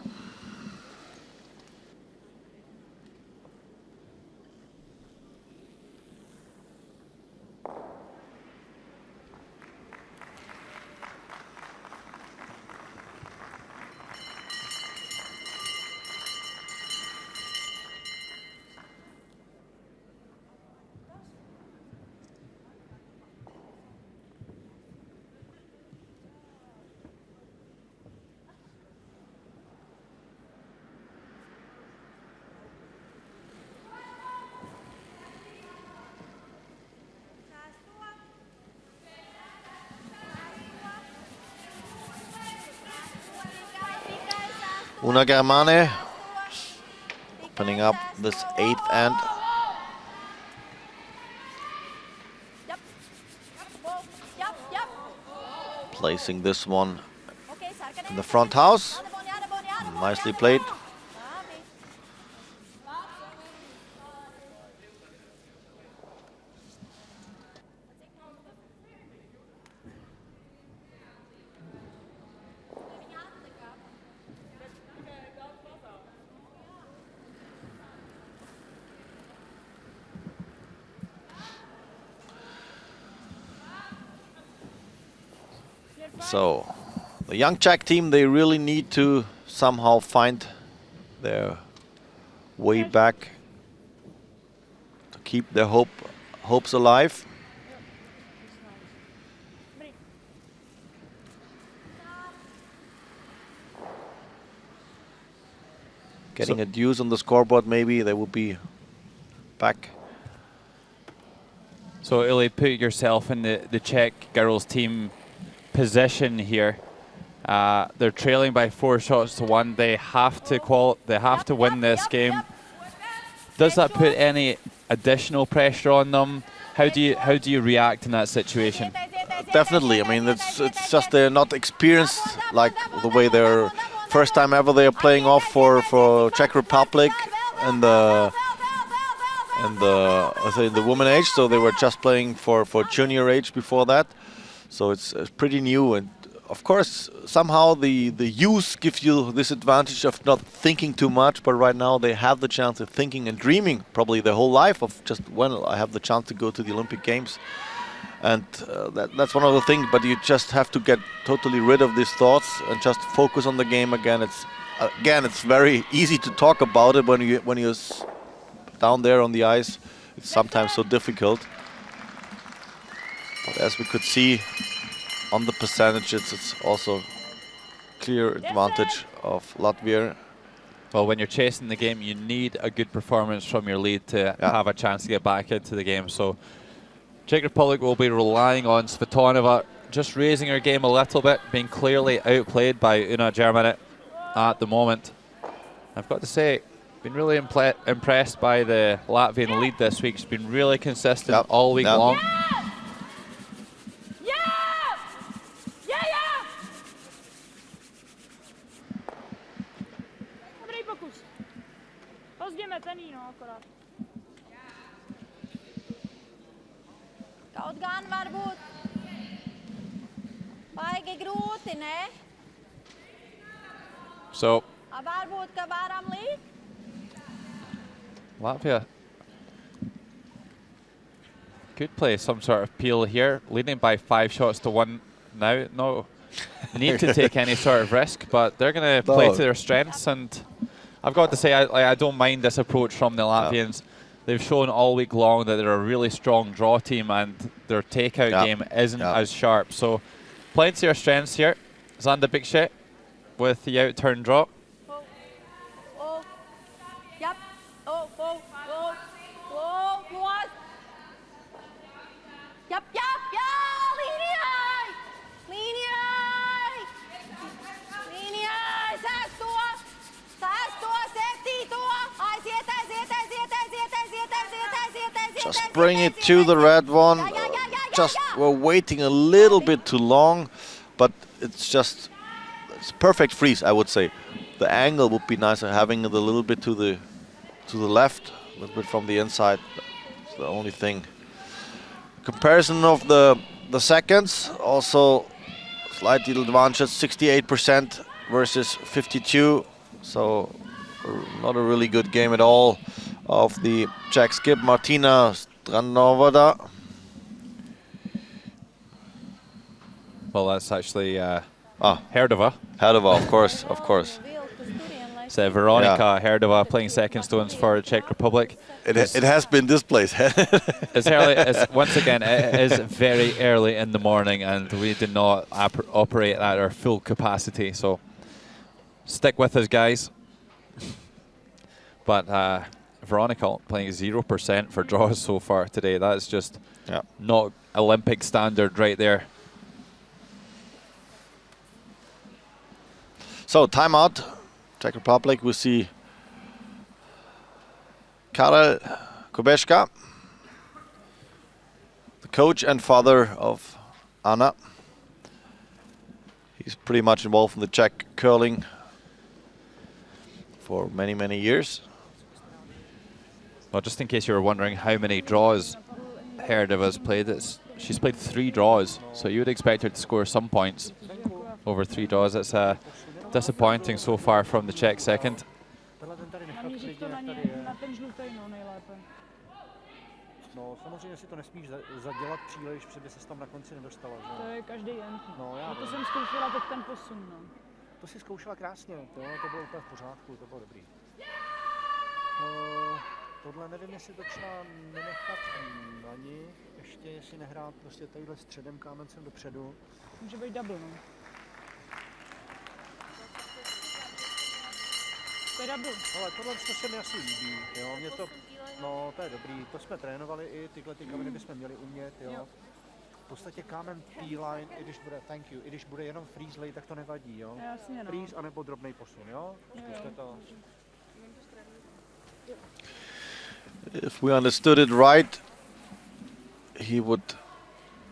Una Germane opening up this 8th end. Placing this one in the front house. Nicely played. So the young Czech team, they really need to somehow find their way back to keep their hopes alive. Getting a deuce on the scoreboard, maybe they will be back. So Uli, put yourself in the Czech girls team position here. They're trailing by 4 shots to 1. They have to win this game. Does that put any additional pressure on them? How do you react in that situation? Definitely. I mean, it's just they're not experienced like the way they're first time ever they're playing off for Czech Republic and the women age. So they were just playing for junior age before that. So it's pretty new, and of course somehow the youth gives you this advantage of not thinking too much, but right now they have the chance of thinking and dreaming probably their whole life of just when I have the chance to go to the Olympic Games. And that's one of the things, but you just have to get totally rid of these thoughts and just focus on the game again. It's very easy to talk about it when you're down there on the ice. It's sometimes so difficult. But as we could see on the percentages, it's also clear advantage of Latvia. Well, when you're chasing the game, you need a good performance from your lead to have a chance to get back into the game. So Czech Republic will be relying on Svitonova just raising her game a little bit, being clearly outplayed by Una Germane. at the moment. I've got to say, been really impressed by the Latvian lead this week. It's been really consistent all week long. Dobrý pokus. Pozdě metený, no, akorát. Kautgaan varbūt. Baigi grūti, ne? So, Varbūt, ka varam likt? Latvia could play some sort of peel here, leading by 5 shots to 1 now. No need to take any sort of risk, but they're going to play to their strengths. And I've got to say, I don't mind this approach from the Latvians. They've shown all week long that they're a really strong draw team, and their takeout game isn't as sharp. So, playing to their strengths here. Zander Bikše with the out-turn draw. Just bring it to the red one. Just we're waiting a little bit too long, but it's perfect freeze, I would say. The angle would be nicer, having it a little bit to the left, a little bit from the inside. That's the only thing. Comparison of the seconds, also slight little advantage, 68% versus 52. So not a really good game at all of the Czech skip. Martina Stranovada. Well, that's actually Herdova. Herdova, of course, of course. So Veronika Herdova playing second stones for Czech Republic. It has been this place. It's early. Once again, it is very early in the morning, and we did not operate at our full capacity. So stick with us, guys. But Veronika playing 0% for draws so far today. That's just not Olympic standard right there. So timeout, Czech Republic. We see Karel Kubeška, the coach and father of Anna. He's pretty much involved in the Czech curling for many, many years. Well, just in case you were wondering how many draws Herdova's played, she's played 3 draws, so you would expect her to score some points over 3 draws. It's disappointing so far from the Czech second. No, samozřejmě si to nesmíš zadělat příliš, protože by ses tam na konci nedostala. Že? To je každý jen. No, já to jsem zkoušela teď ten posun. No. To si zkoušela krásně, to bylo úplně v pořádku, to bylo dobrý. Tohle nevím, jestli to třeba nenechat na ní, ještě jestli nehrát prostě tadyhle středem kámencem dopředu. Může být double, no. To je double. Ale tohle se mi asi líbí, jo, mě to, no to je dobrý, to jsme trénovali i tyhle ty kameny bychom měli umět, jo. V podstatě kámen P-line, i když bude jenom freeze lay, tak to nevadí, jo. Jasně, no. Freeze anebo drobnej posun, jo. Zkuste to. If we understood it right, he would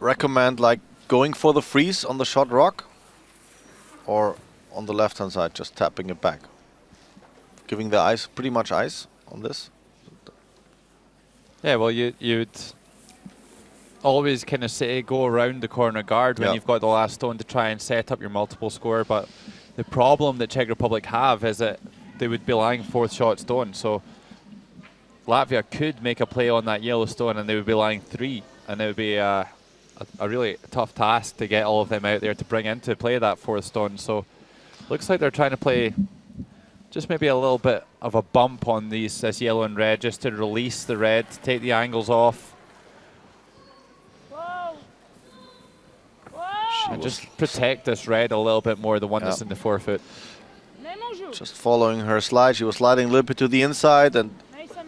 recommend like going for the freeze on the short rock, or on the left-hand side, just tapping it back, giving the ice, pretty much ice on this. Yeah, well, you'd always kind of say go around the corner guard when you've got the last stone to try and set up your multiple score. But the problem that Czech Republic have is that they would be lying 4th shot stone. So Latvia could make a play on that yellow stone and they would be lying 3. And it would be a really tough task to get all of them out there to bring into play that 4th stone. So looks like they're trying to play just maybe a little bit of a bump on this yellow and red, just to release the red, to take the angles off. Whoa. And just protect this red a little bit more, the one that's in the forefoot. Just following her slide, she was sliding a little bit to the inside and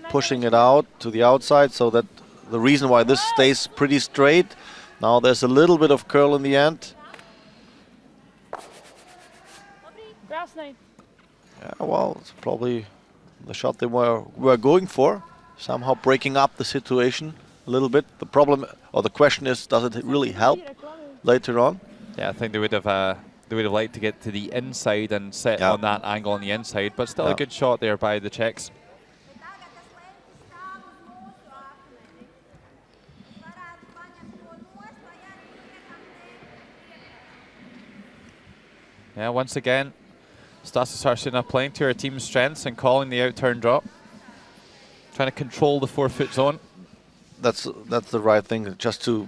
pushing it out to the outside, so that the reason why this stays pretty straight. Now there's a little bit of curl in the end. Yeah, well, it's probably the shot they were going for, somehow breaking up the situation a little bit. The problem, or the question is, does it really help later on? Yeah, I think they would have liked to get to the inside and set Yeah. on that angle on the inside, but still Yeah. a good shot there by the Czechs. Yeah, once again, Stasys Harsina playing to her team's strengths and calling the out-turn drop. Trying to control the 4-foot zone. That's the right thing, just to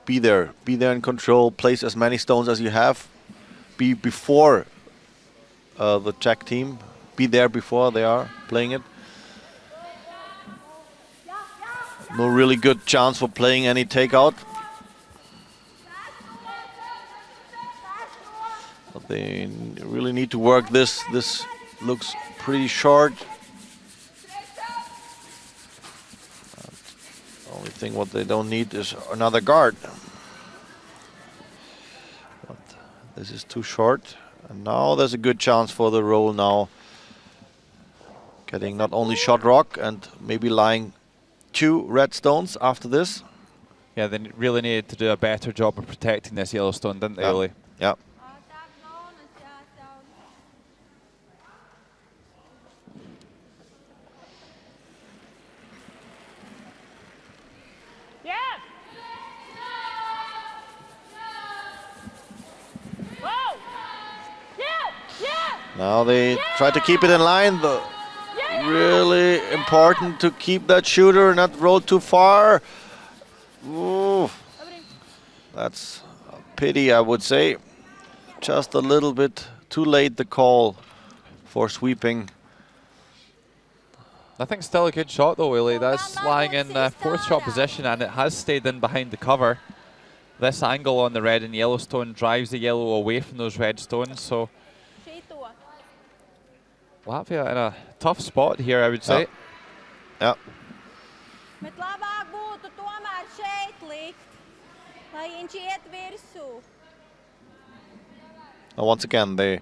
be there in control, place as many stones as you have, be before the Czech team, be there before they are playing it. No really good chance for playing any takeout. But they really need to work this. This looks pretty short. The only thing what they don't need is another guard. But this is too short. And now there's a good chance for the roll now. Getting not only shot rock and maybe lying 2 red stones after this. Yeah, they really needed to do a better job of protecting this yellow stone, didn't they, Ole? Yeah. Yeah. Whoa. Yeah. Yeah. Now they try to keep it in line. Really important to keep that shooter, not roll too far. Ooh, that's a pity, I would say. Just a little bit too late the call for sweeping. I think still a good shot though, Willie. That's lying in 4th shot position and it has stayed in behind the cover. This angle on the red and yellow stone drives the yellow away from those red stones, so Latvia in a tough spot here, I would say. Yeah. Bet labāk būtu tomēr šeit likt, lai viņš iet virsū. Once again, the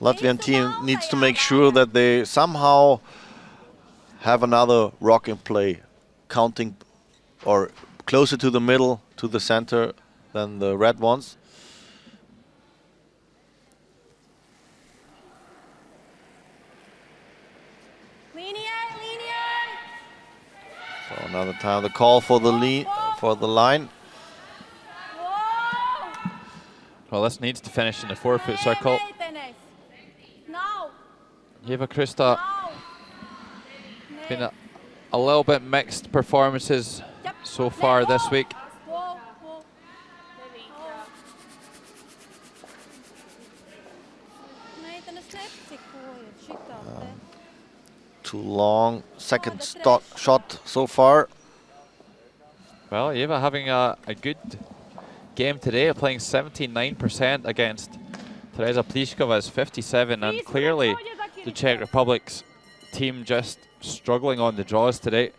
Latvian team needs to make sure that they somehow have another rock in play, counting or closer to the middle, to the center than the red ones. So another time the call for the line. Well, this needs to finish in the 4-foot circle. Eva Krista, been a little bit mixed performances so far this week. Too long. Second shot so far. Well, Eva having a good game today, playing 79% against Teresa Pliškova's 57, and clearly the Czech Republic's team just struggling on the draws today.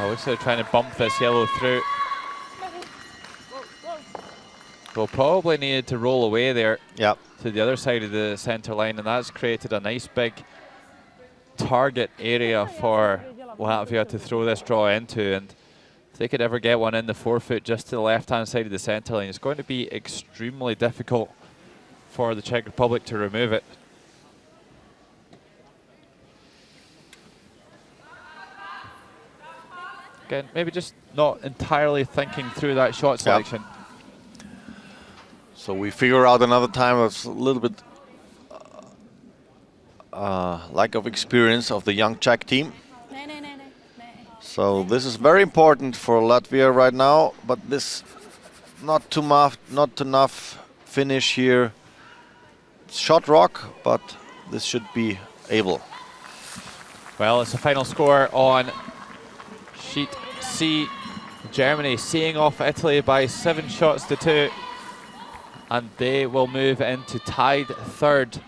Looks like they're trying to bump this yellow through. Well, probably needed to roll away there to the other side of the center line, and that's created a nice big target area for Latvia to throw this draw into. And if they could ever get one in the 4-foot just to the left-hand side of the center line, it's going to be extremely difficult for the Czech Republic to remove it. Again, maybe just not entirely thinking through that shot selection. So we figure out another time. It's a little bit lack of experience of the young Czech team. So this is very important for Latvia right now, but this not enough finish here. Shot rock, but this should be able. Well, it's a final score on Sheet C, Germany seeing off Italy by 7 shots to 2. And they will move into tied third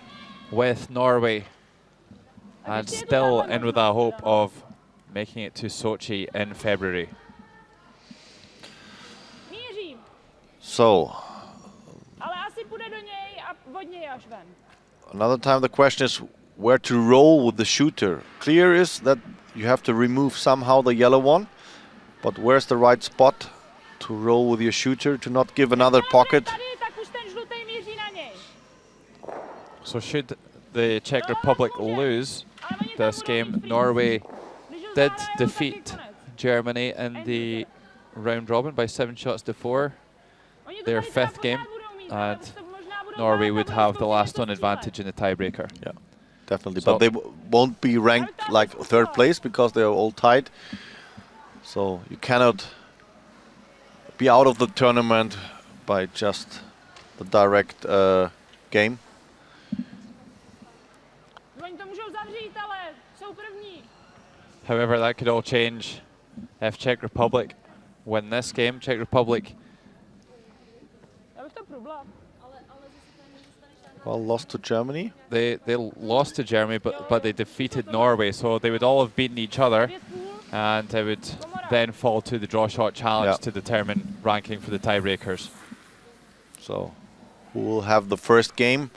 with Norway. And still in with a hope of making it to Sochi in February. Mířím, So, ale asi půjde do něj a od něj až ven. another time the question is where to roll with the shooter. Clear is that you have to remove somehow the yellow one, but where's the right spot to roll with your shooter to not give another pocket? Tady, tak už ten žlutý míří na něj. So should the Czech Republic lose this game, Norway did defeat Germany in the round robin by 7 shots to 4, their 5th game, and Norway would have the last one advantage in the tiebreaker. Yeah, definitely. So But they won't be ranked like third place because they are all tied. So you cannot be out of the tournament by just the direct game. Oni to můžou zavřít, ale jsou první. However, that could all change if Czech Republic win this game. Czech Republic Já bych to problém. Well, lost to Germany. they lost to Germany, but they defeated Norway, so they would all have beaten each other, and it would then fall to the draw shot challenge Yeah. to determine ranking for the tiebreakers. So who will have the first game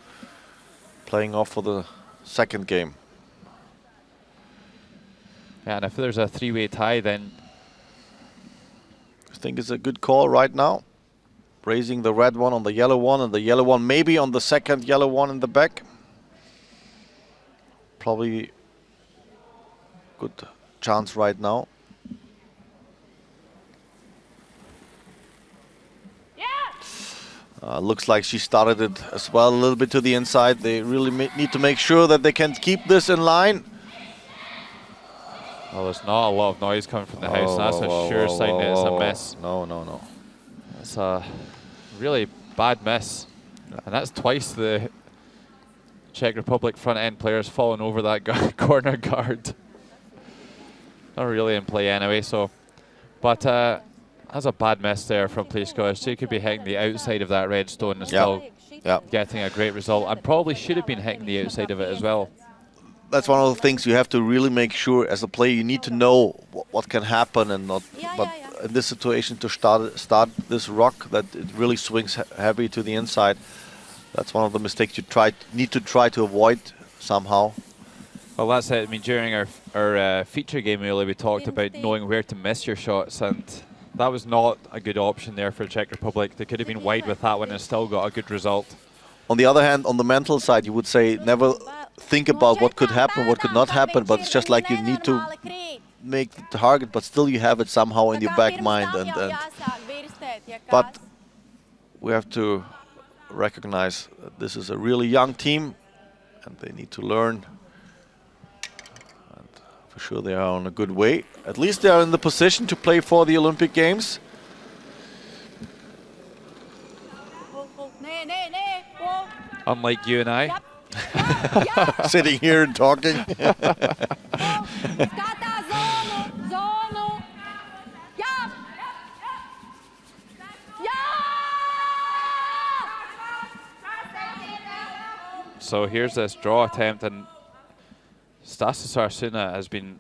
playing off for the second game? Yeah, and if there's a 3-way tie, then I think it's a good call right now. Raising the red one on the yellow one, and the yellow one maybe on the second yellow one in the back. Probably good chance right now. Looks like she started it as well a little bit to the inside. They really need to make sure that they can keep this in line. well, there's not a lot of noise coming from the house. That's a sure sign that it's a miss. No. It's a really bad miss, and that's twice the Czech Republic front end players falling over that corner guard. Not really in play anyway, so. But that's a bad miss there from Pliskova. She could be hitting the outside of that red stone and still getting a great result, and probably should have been hitting the outside of it as well. That's one of the things you have to really make sure as a player. You need to know what can happen and not. But in this situation, to start this rock that it really swings heavy to the inside, that's one of the mistakes you need to try to avoid somehow. Well, that's it. I mean, during our feature game earlier, we talked about knowing where to miss your shots, and that was not a good option there for the Czech Republic. They could have been wide with that one and still got a good result. On the other hand, on the mental side, you would say never think about what could happen, what could not happen, but it's just like you need to make the target, but still you have it somehow in your back mind. But we have to recognize that this is a really young team and they need to learn. And for sure they are on a good way. At least they are in the position to play for the Olympic Games. Unlike you and I. Sitting here and talking. So here's this draw attempt, and Stasis Arsuna has been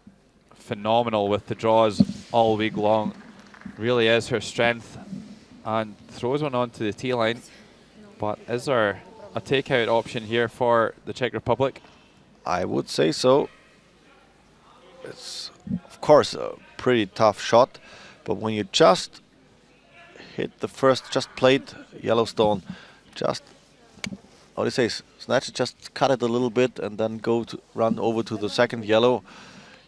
phenomenal with the draws all week long. Really is her strength, and throws one onto the tee line. But is there a takeout option here for the Czech Republic? I would say so. It's of course a pretty tough shot, but when you just hit the first, just played Yellowstone, just how do you say, snatch it, just cut it a little bit and then go to run over to the second yellow.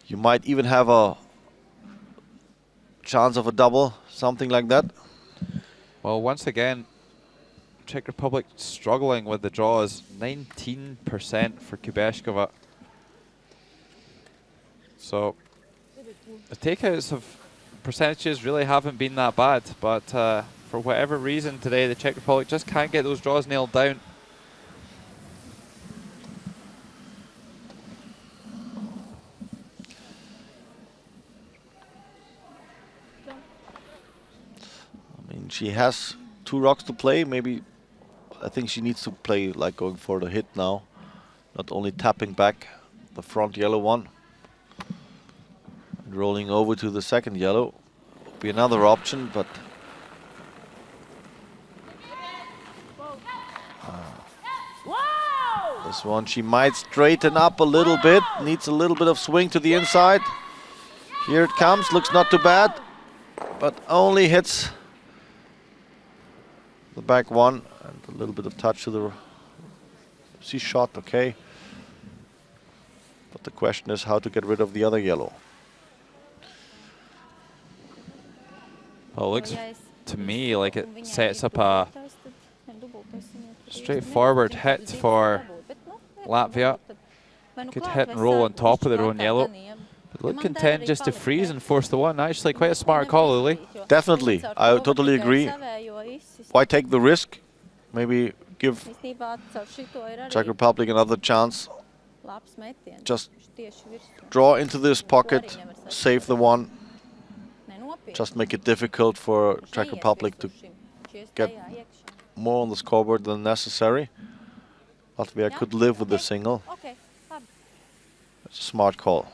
You might even have a chance of a double, something like that. Well, once again, Czech Republic struggling with the draws. 19% for Kubeshkova. So the takeouts of percentages really haven't been that bad, but for whatever reason today, the Czech Republic just can't get those draws nailed down. She has 2 rocks to play. Maybe I think she needs to play like going for the hit now, not only tapping back the front yellow one and rolling over to the second yellow. Would be another option, but this one she might straighten up a little bit. Needs a little bit of swing to the inside. Here it comes. Looks not too bad, but only hits the back one and a little bit of touch to the C shot. Okay, but the question is how to get rid of the other yellow. Well, it looks to me like it sets up a straightforward hit for Latvia. Could hit and roll on top of their own yellow. But look content just to freeze and force the one. Actually, quite a smart call, Lily. Definitely, I totally agree. Why take the risk? Maybe give Czech Republic another chance. Just draw into this pocket, save the one. Just make it difficult for Czech Republic to get more on the scoreboard than necessary. Latvia could live with the single. It's a smart call.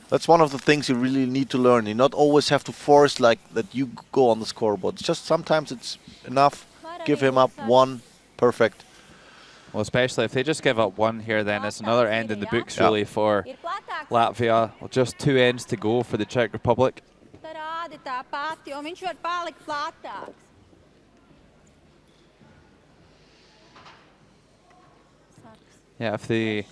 That's one of the things you really need to learn. You not always have to force like that you go on the scoreboard. It's just sometimes it's enough. Give him up one, perfect. Well, especially if they just give up one here, then it's another end in the books really for Latvia. Well, just 2 ends to go for the Czech Republic. Yeah, if they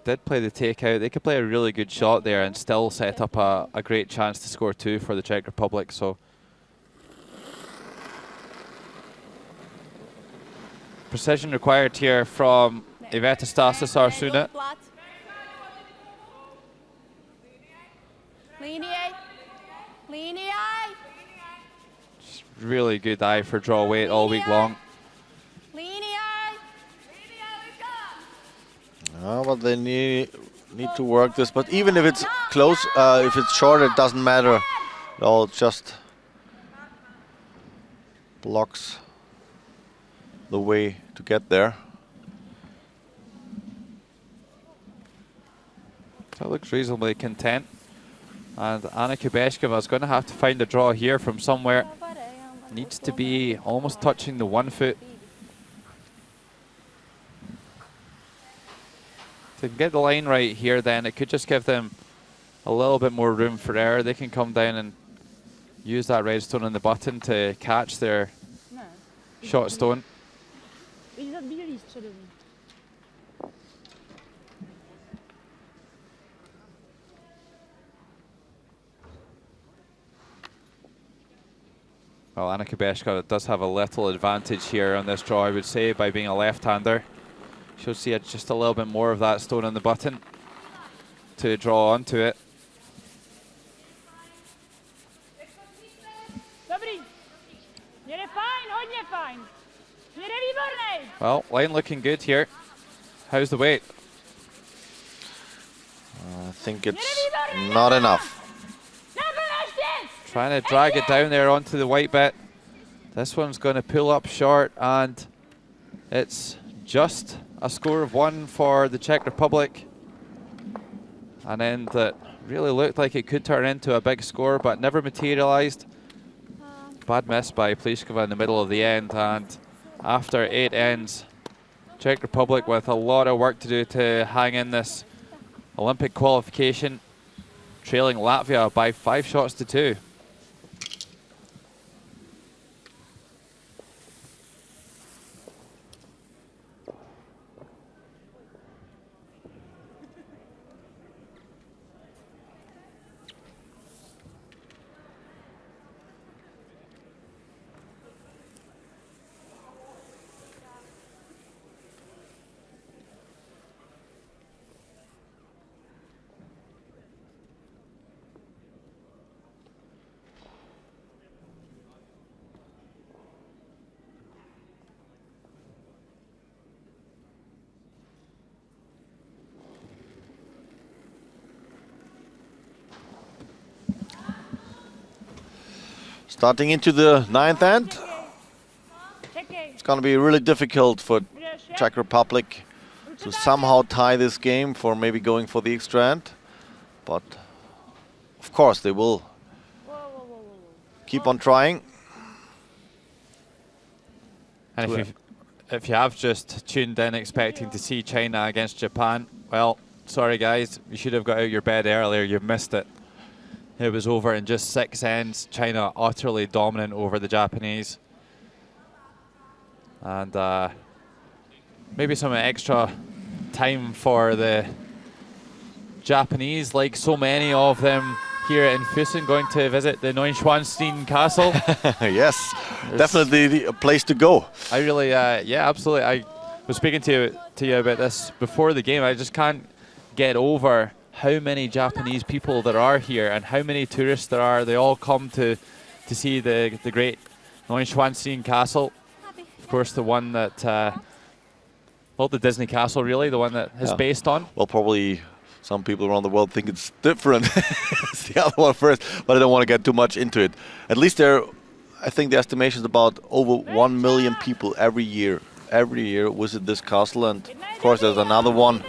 did play the takeout, they could play a really good shot there and still set up a great chance to score 2 for the Czech Republic. So precision required here from Iveta Stasas-Arsuna. Just really good eye for draw weight all week long. But they need to work this. But even if it's close, if it's short, it doesn't matter at all. It just blocks the way to get there. That looks reasonably content. And Anna Kubeshkova is going to have to find a draw here from somewhere. Needs to be almost touching the 1 foot. If they can get the line right here, then it could just give them a little bit more room for error. They can come down and use that red stone on the button to catch their shot stone. Well, Anna Kubeshkova does have a little advantage here on this draw, I would say, by being a left-hander. She'll see just a little bit more of that stone on the button to draw onto it. Well, line looking good here. How's the weight? I think it's not enough. Trying to drag it down there onto the white bit. This one's going to pull up short, and it's just a score of 1 for the Czech Republic. An end that really looked like it could turn into a big score, but never materialized. Bad miss by Pliskova in the middle of the end, and after 8 ends, Czech Republic with a lot of work to do to hang in this Olympic qualification, trailing Latvia by 5 shots to 2. Starting into the 9th end. It's going to be really difficult for Czech Republic to somehow tie this game for maybe going for the extra end. But of course they will keep on trying. And if you have just tuned in expecting to see China against Japan, well, sorry guys, you should have got out your bed earlier. You've missed it. It was over in just 6 ends. China utterly dominant over the Japanese. And maybe some extra time for the Japanese, like so many of them here in Füssen, going to visit the Neuschwanstein Castle. Yes, definitely a place to go. I really, yeah, absolutely. I was speaking to you about this before the game. I just can't get over how many Japanese people there are here and how many tourists there are. They all come to see the great Neuschwanstein Castle. Of course, the one that, well, the Disney Castle, really, the one that is based on. Well, probably some people around the world think it's different. It's the other one first, but I don't want to get too much into it. At least there, I think the estimation is about over 1 million people every year visit this castle. And of course, there's another one,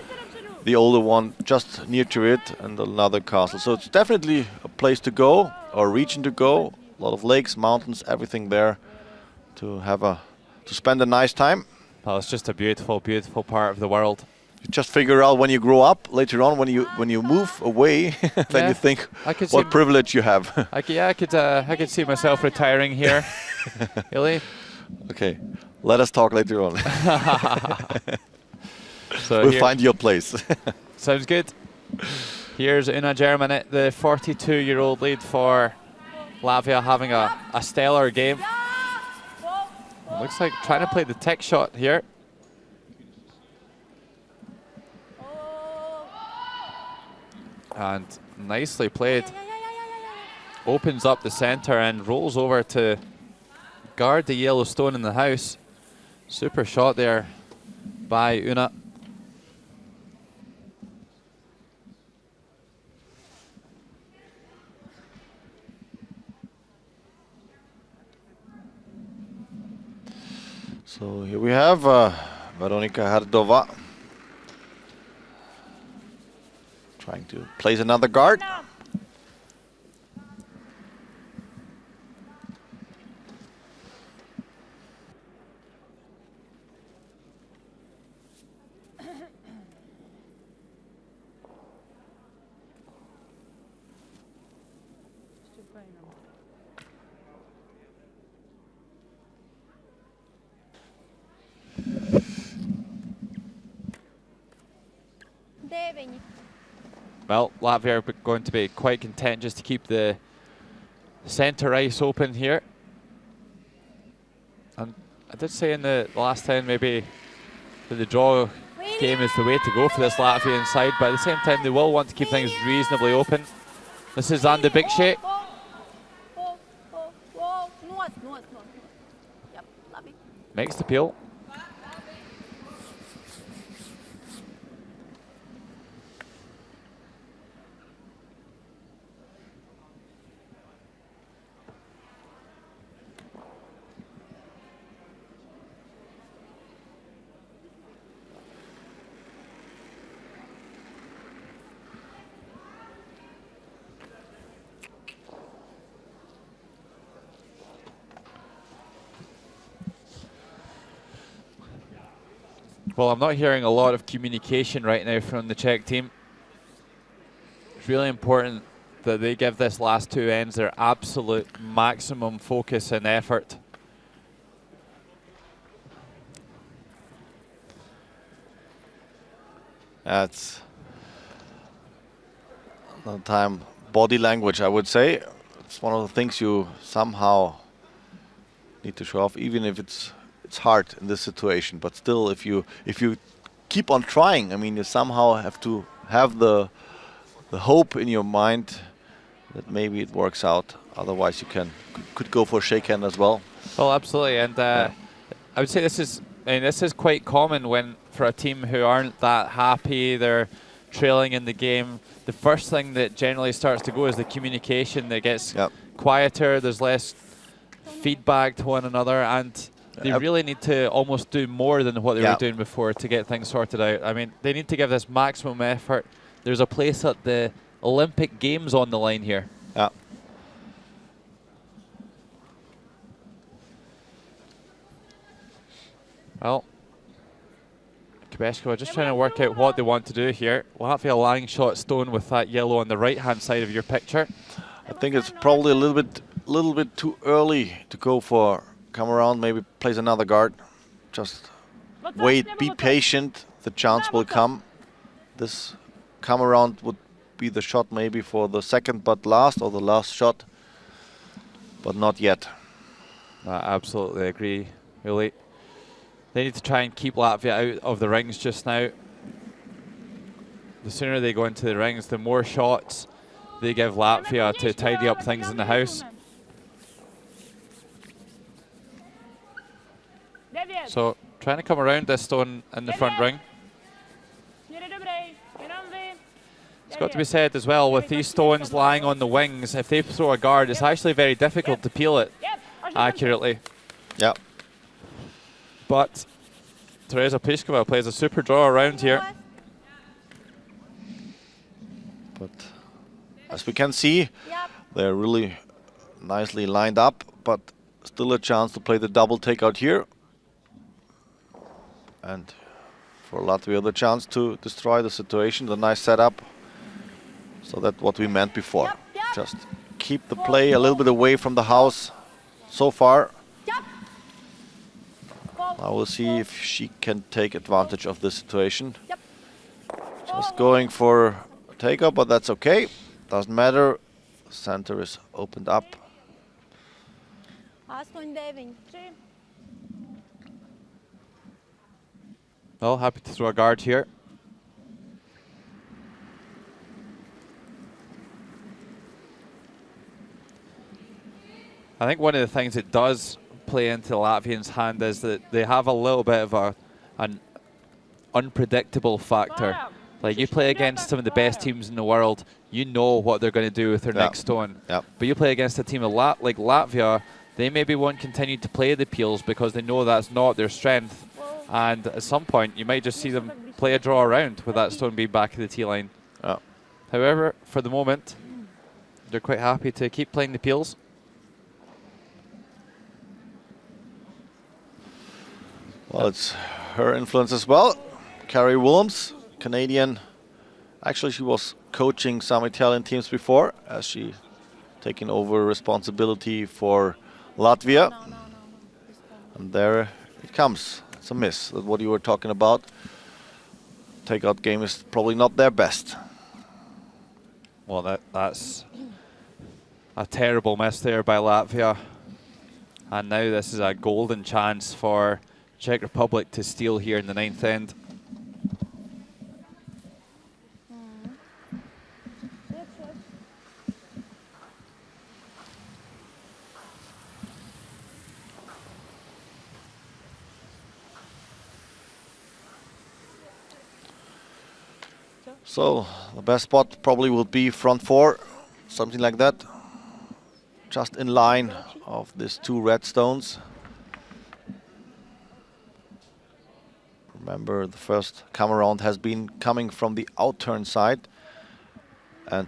the older one, just near to it, and another castle. So it's definitely a place to go, or a region to go. A lot of lakes, mountains, everything there to have to spend a nice time. Well, it's just a beautiful, beautiful part of the world. You just figure out when you grow up, later on, when you move away, then you think what privilege you have. I could see myself retiring here. Really? Okay, let us talk later on. So we'll find your place. Sounds good. Here's Una German at the 42-year-old lead for Latvia, having a stellar game. Looks like trying to play the tech shot here. And nicely played. Opens up the center and rolls over to guard the yellow stone in the house. Super shot there by Una. So here we have Veronika Hrdova trying to place another guard. Well, Latvia are going to be quite content just to keep the centre ice open here. And I did say in the last 10 maybe that the draw game is the way to go for this Latvian side, but at the same time they will want to keep things reasonably open. This is Andy Bigshea. Makes the peel. Well, I'm not hearing a lot of communication right now from the Czech team. It's really important that they give this last 2 ends their absolute maximum focus and effort. That's another time body language, I would say. It's one of the things you somehow need to show off, even if it's hard in this situation. But still, if you keep on trying, I mean, you somehow have to have the hope in your mind that maybe it works out. Otherwise, you could go for a shake hand as well. Well, absolutely, and I would say this is quite common when for a team who aren't that happy, they're trailing in the game. The first thing that generally starts to go is the communication that gets quieter. There's less feedback to one another, and they really need to almost do more than what they were doing before to get things sorted out. I mean, they need to give this maximum effort. There's a place at the Olympic Games on the line here. Yeah. Well, Quebec just trying to work out what they want to do here. Latvia lying shot stone with that yellow on the right-hand side of your picture. I think it's probably a little bit too early to go for come around. Maybe place another guard. Just wait, be patient. The chance will come. This come around would be the shot maybe for the second but last, or the last shot, but not yet. I absolutely agree, really. They need to try and keep Latvia out of the rings just now. The sooner they go into the rings, the more shots they give Latvia to tidy up things in the house. So trying to come around this stone in the front ring. It's got to be said as well, with these stones lying on the wings, if they throw a guard, it's actually very difficult to peel it accurately. Yeah. But Teresa Pliskova plays a super draw around here. But as we can see, they're really nicely lined up, but still a chance to play the double takeout here. And for Latvia, the chance to destroy the situation, the nice setup. So that's what we meant before. Just keep the play a little bit away from the house so far. Now we'll see if she can take advantage of this situation. Just going for a takeout, but that's okay. Doesn't matter. Center is opened up. Well, happy to throw a guard here. I think one of the things it does play into the Latvians' hand is that they have a little bit of an unpredictable factor. Like, you play against some of the best teams in the world, you know what they're going to do with their next stone. But you play against a team like Latvia, they maybe won't continue to play the peels because they know that's not their strength. And at some point, you might just see them play a draw around with that stone being back of the tee line. However, for the moment, they're quite happy to keep playing the peels. Well, it's her influence as well. Carrie Williams, Canadian. Actually, she was coaching some Italian teams before, as she taken over responsibility for Latvia. And there it comes. It's a miss. That's what you were talking about. Takeout game is probably not their best. Well, that's a terrible miss there by Latvia. And now this is a golden chance for Czech Republic to steal here in the ninth end. So the best spot probably will be front four, something like that. Just in line of these two red stones. Remember, the first come around has been coming from the outturn side. And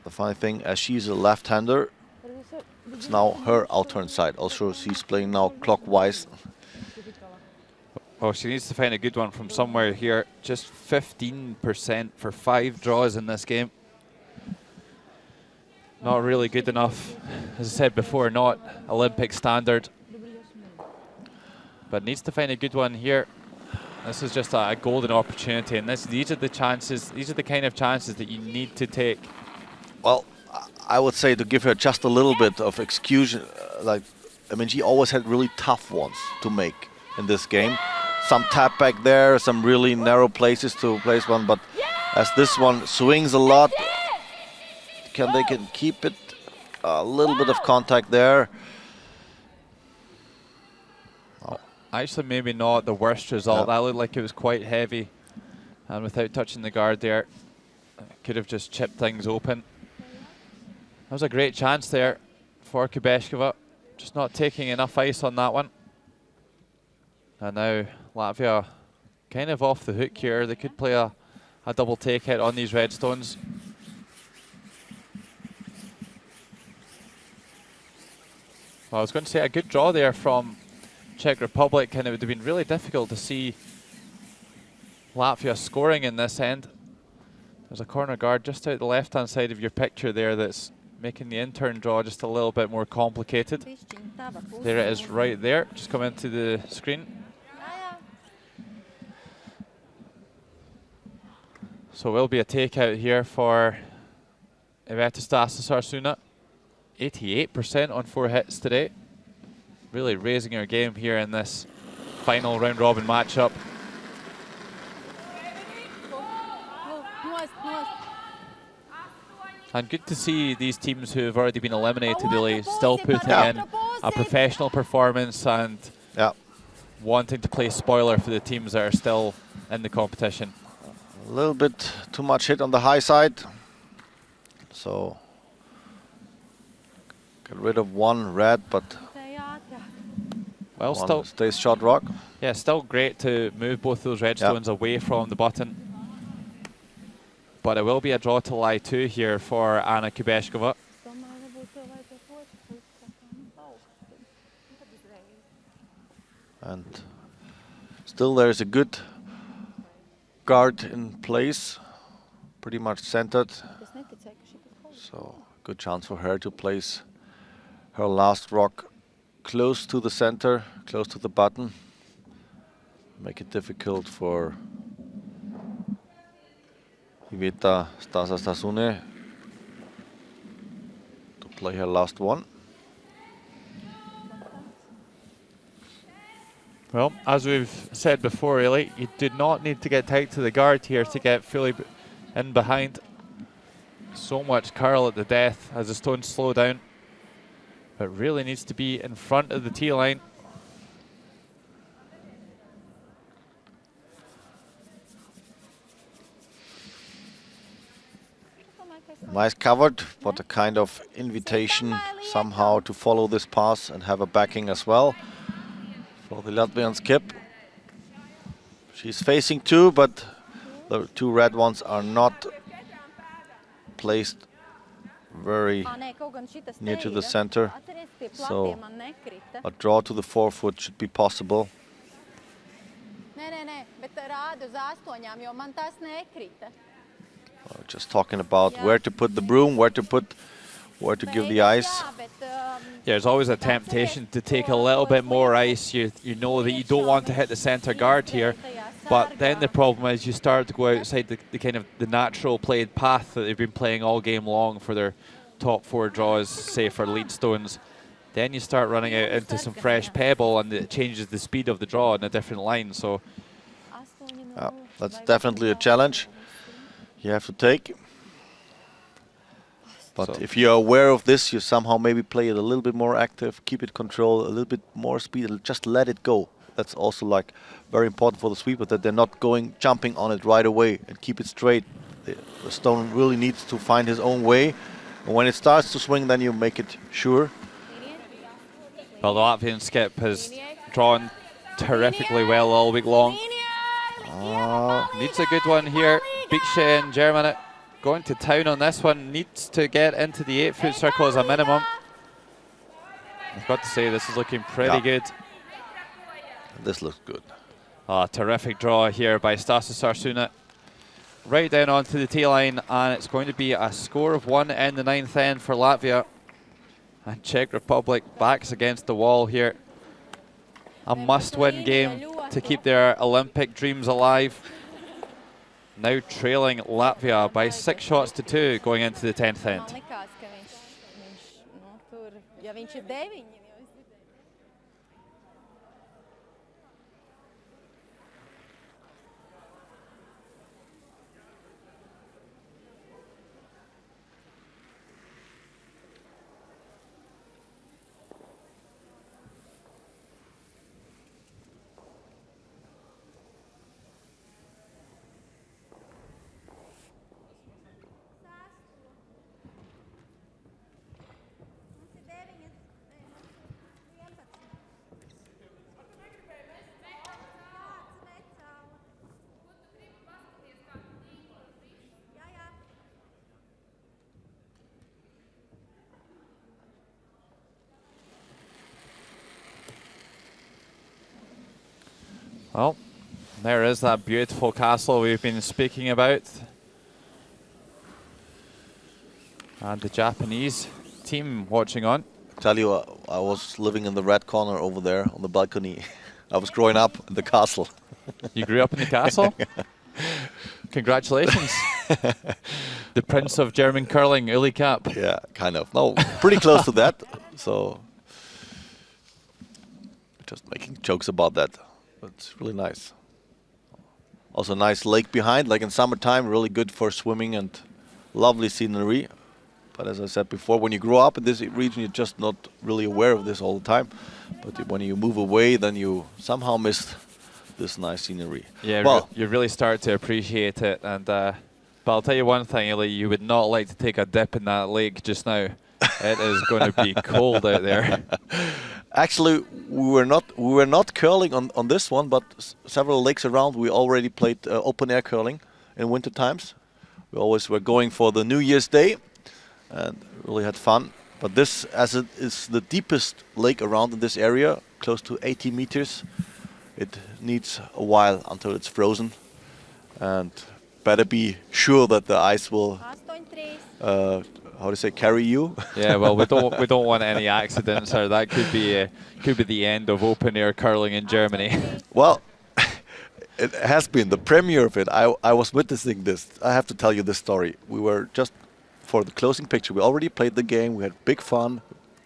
the funny thing, as she's a left-hander, it's now her outturn side. Also, she's playing now clockwise. Oh, she needs to find a good one from somewhere here. Just 15% for 5 draws in this game. Not really good enough. As I said before, not Olympic standard. But needs to find a good one here. This is just a golden opportunity, and these are the chances. These are the kind of chances that you need to take. Well, I would say to give her just a little bit of excuse. I mean, she always had really tough ones to make in this game. Some tap back there, some really narrow places to place one, but as this one swings a lot, they can keep it a little bit of contact there. Actually, maybe not the worst result. That looked like it was quite heavy, and without touching the guard there, could have just chipped things open. That was a great chance there for Kubeshkova. Just not taking enough ice on that one. And now Latvia kind of off the hook here. They could play a double take hit on these red stones. Well, I was going to say a good draw there from Czech Republic, and it would have been really difficult to see Latvia scoring in this end. There's a corner guard just out the left-hand side of your picture there that's making the in-turn draw just a little bit more complicated. There it is right there, just come into the screen. So it will be a takeout here for Iveta Stasas-Arsuna. 88% on 4 hits today. Really raising her game here in this final round-robin matchup. And good to see these teams who have already been eliminated really still putting in a professional performance and wanting to play spoiler for the teams that are still in the competition. A little bit too much hit on the high side. So get rid of one red, but well, one still stays shot rock. Yeah, still great to move both those red stones away from the button. But it will be a draw to lie 2 here for Anna Kubeshkova. And still there's a good guard in place, pretty much centered. So good chance for her to place her last rock close to the center, close to the button. Make it difficult for Iveta Stasas-Arsuna to play her last one. Well, as we've said before, really, you do not need to get tight to the guard here to get fully in behind. So much curl at the death as the stones slow down. But really needs to be in front of the tee line. Nice covered, but a kind of invitation somehow to follow this pass and have a backing as well for the Latvian skip. She's facing 2, but the 2 red ones are not placed very near to the center. So a draw to the 4-foot should be possible. Just talking about where to put the broom, where to give the ice. Yeah, there's always a temptation to take a little bit more ice. You know that you don't want to hit the center guard here, but then the problem is you start to go outside the kind of the natural played path that they've been playing all game long for their top 4 draws, say for lead stones. Then you start running out into some fresh pebble, and it changes the speed of the draw in a different line. So that's definitely a challenge you have to take. But if you're aware of this, you somehow maybe play it a little bit more active, keep it controlled, a little bit more speed, just let it go. That's also like very important for the sweeper, that they're not jumping on it right away, and keep it straight. The stone really needs to find his own way. And when it starts to swing, then you make it sure. Well, the Latvian skip has drawn terrifically well all week long. Needs a good one here. Bikche in Germany going to town on this one. Needs to get into the 8-foot circle as a minimum. I've got to say, this is looking pretty good. This looks good. Terrific draw here by Stasas-Arsuna. Right down onto the tee line, and it's going to be a score of 1 in the 9th end for Latvia. And Czech Republic backs against the wall here. A must-win game to keep their Olympic dreams alive. Now trailing Latvia by 6 shots to 2 going into the 10th end. Well, there is that beautiful castle we've been speaking about. And the Japanese team watching on. Tell you, I was living in the red corner over there on the balcony. I was growing up in the castle. You grew up in the castle? Congratulations. The Prince of German Curling, Uli Cap. Yeah, kind of. No, pretty close to that. So, just making jokes about that. But it's really nice. Also, nice lake behind, like in summertime, really good for swimming and lovely scenery. But as I said before, when you grow up in this region, you're just not really aware of this all the time. But when you move away, then you somehow miss this nice scenery. Yeah, well, you really start to appreciate it. And but I'll tell you one thing, Eli, you would not like to take a dip in that lake just now. It is going to be cold out there. Actually, we were not curling on this one, but several lakes around we already played open air curling in winter times. We always were going for the New Year's Day and really had fun. But this, as it is the deepest lake around in this area, close to 80 meters, it needs a while until it's frozen, and better be sure that the ice will how to say, carry you. Yeah, well, we don't want any accidents, or that could be the end of open air curling in Germany. Well, it has been the premiere of it. I was witnessing this. I have to tell you this story. We were just for the closing picture. We already played the game. We had big fun.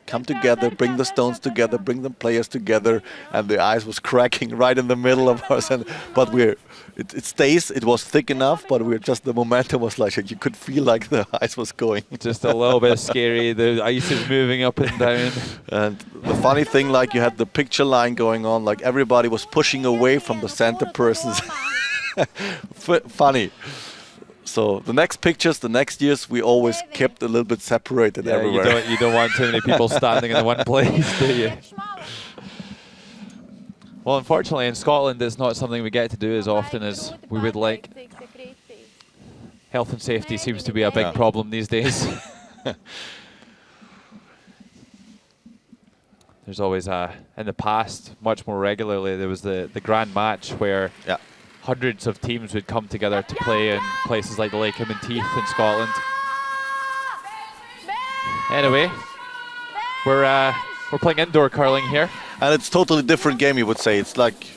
Come together, bring the stones together, bring the players together, and the ice was cracking right in the middle of us. But it stays. It was thick enough, but the momentum was like you could feel like the ice was going. Just a little bit scary. The ice is moving up and down. And the funny thing, like you had the picture line going on, like everybody was pushing away from the center persons. Funny. So the next pictures, the next years, we always kept a little bit separated everywhere. You don't want too many people standing in one place, do you? Well, unfortunately, in Scotland, it's not something we get to do as often as we would like. Health and safety seems to be a big problem these days. There's always in the past, much more regularly, there was the Grand Match where hundreds of teams would come together to play in places like the Lake Menteith in Scotland. Anyway, we're playing indoor curling here. And it's totally different game, you would say. It's like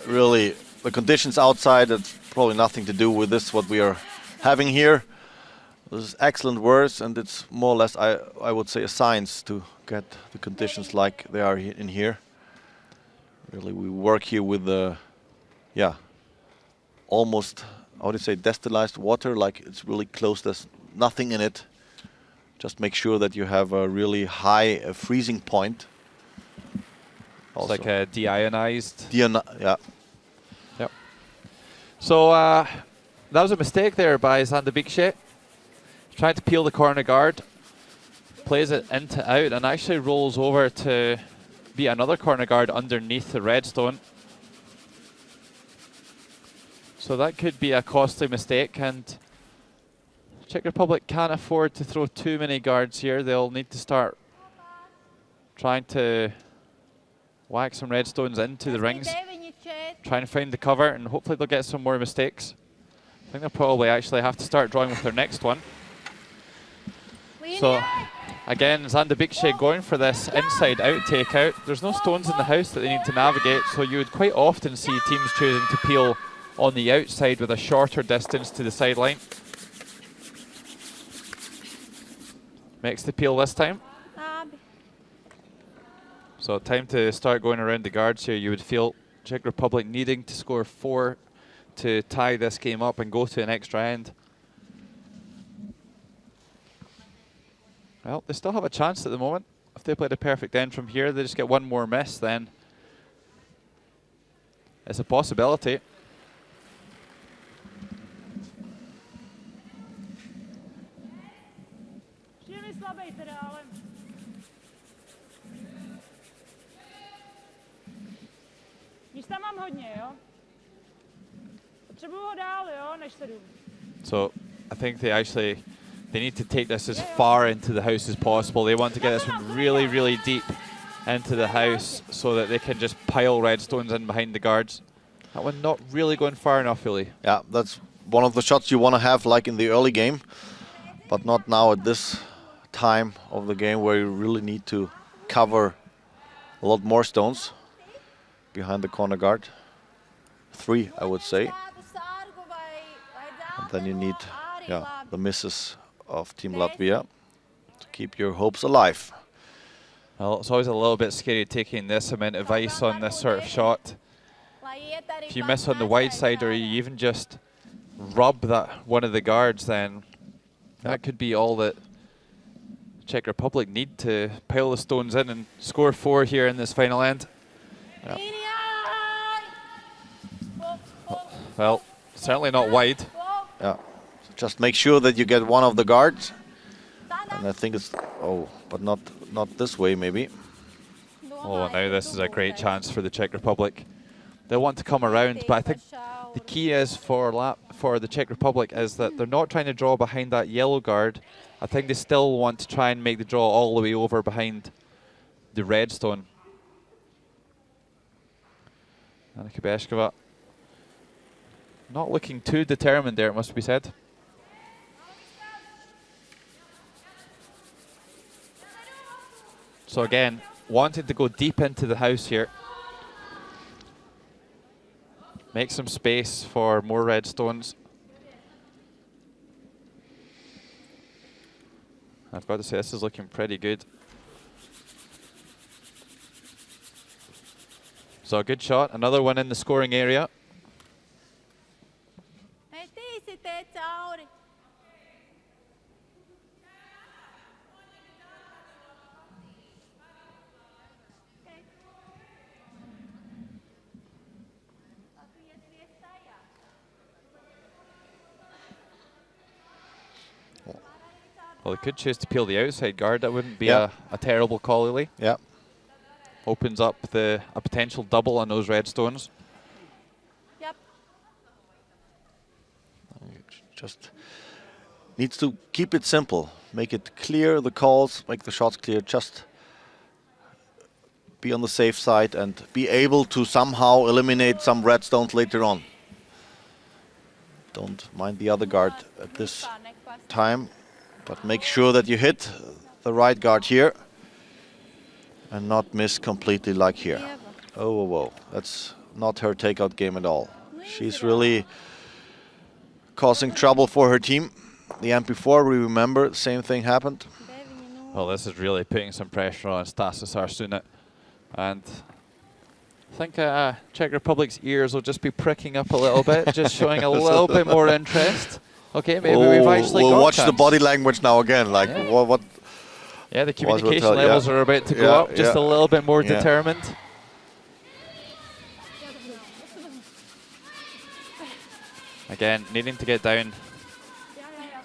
really the conditions outside, it's probably nothing to do with this, what we are having here. This is excellent words, and it's more or less, I would say, a science to get the conditions like they are in here. Really, we work here with the, almost, how do you say, distillized water, like it's really close, there's nothing in it. Just make sure that you have a really high freezing point. It's like a deionized. Yeah. Yep. So that was a mistake there by Sander Bikshe. Trying to peel the corner guard, plays it into out, and actually rolls over to be another corner guard underneath the redstone. So that could be a costly mistake, and Czech Republic can't afford to throw too many guards here. They'll need to start trying to whack some redstones into the rings, try and find the cover, and hopefully they'll get some more mistakes. I think they'll probably actually have to start drawing with their next one. So again, Sander Bikshe going for this inside out takeout. There's no stones in the house that they need to navigate, so you would quite often see teams choosing to peel on the outside with a shorter distance to the sideline. Makes the peel this time. So time to start going around the guards here. You would feel Czech Republic needing to score 4 to tie this game up and go to an extra end. Well, they still have a chance at the moment. If they played a perfect end from here, they just get one more miss, then it's a possibility. Místa mám hodně, jo? Potřebuju ho dál, jo, než 7. So I think they need to take this as far into the house as possible. They want to get this one really, really deep into the house so that they can just pile redstones in behind the guards. That one not really going far enough, really. Yeah, that's one of the shots you want to have like in the early game, but not now at this time of the game where you really need to cover a lot more stones behind the corner guard. 3, I would say. And then you need the misses of Team Latvia to keep your hopes alive. Well, it's always a little bit scary taking this amount of ice on this sort of shot. If you miss on the wide side or you even just rub that one of the guards, then that could be all that Czech Republic need to pile the stones in and score 4 here in this final end. Yeah. Well, certainly not wide. Yeah. So just make sure that you get one of the guards. And I think it's but not this way maybe. Oh, now this is a great chance for the Czech Republic. They want to come around, but I think the key is for the Czech Republic is that they're not trying to draw behind that yellow guard. I think they still want to try and make the draw all the way over behind the red stone. Annika Beskova not looking too determined there, it must be said. So again, wanted to go deep into the house here. Make some space for more red stones. I've got to say, this is looking pretty good. So a good shot, another one in the scoring area. Well, they could choose to peel the outside guard. That wouldn't be a terrible call, really. Yeah. Opens up a potential double on those red stones. Yep. Just needs to keep it simple. Make it clear, the calls, make the shots clear. Just be on the safe side and be able to somehow eliminate some red stones later on. Don't mind the other guard at this time, but make sure that you hit the right guard here and not miss completely like here. Oh, whoa, that's not her takeout game at all. She's really causing trouble for her team. The MP4, we remember, the same thing happened. Well, this is really putting some pressure on Stasys Arsunet. And I think Czech Republic's ears will just be pricking up a little bit, just showing a little bit more interest. Okay, maybe we've actually got we'll watch chance. the body language now again. Like what? Yeah, the communication levels are about to go up, just a little bit more determined. Again, needing to get down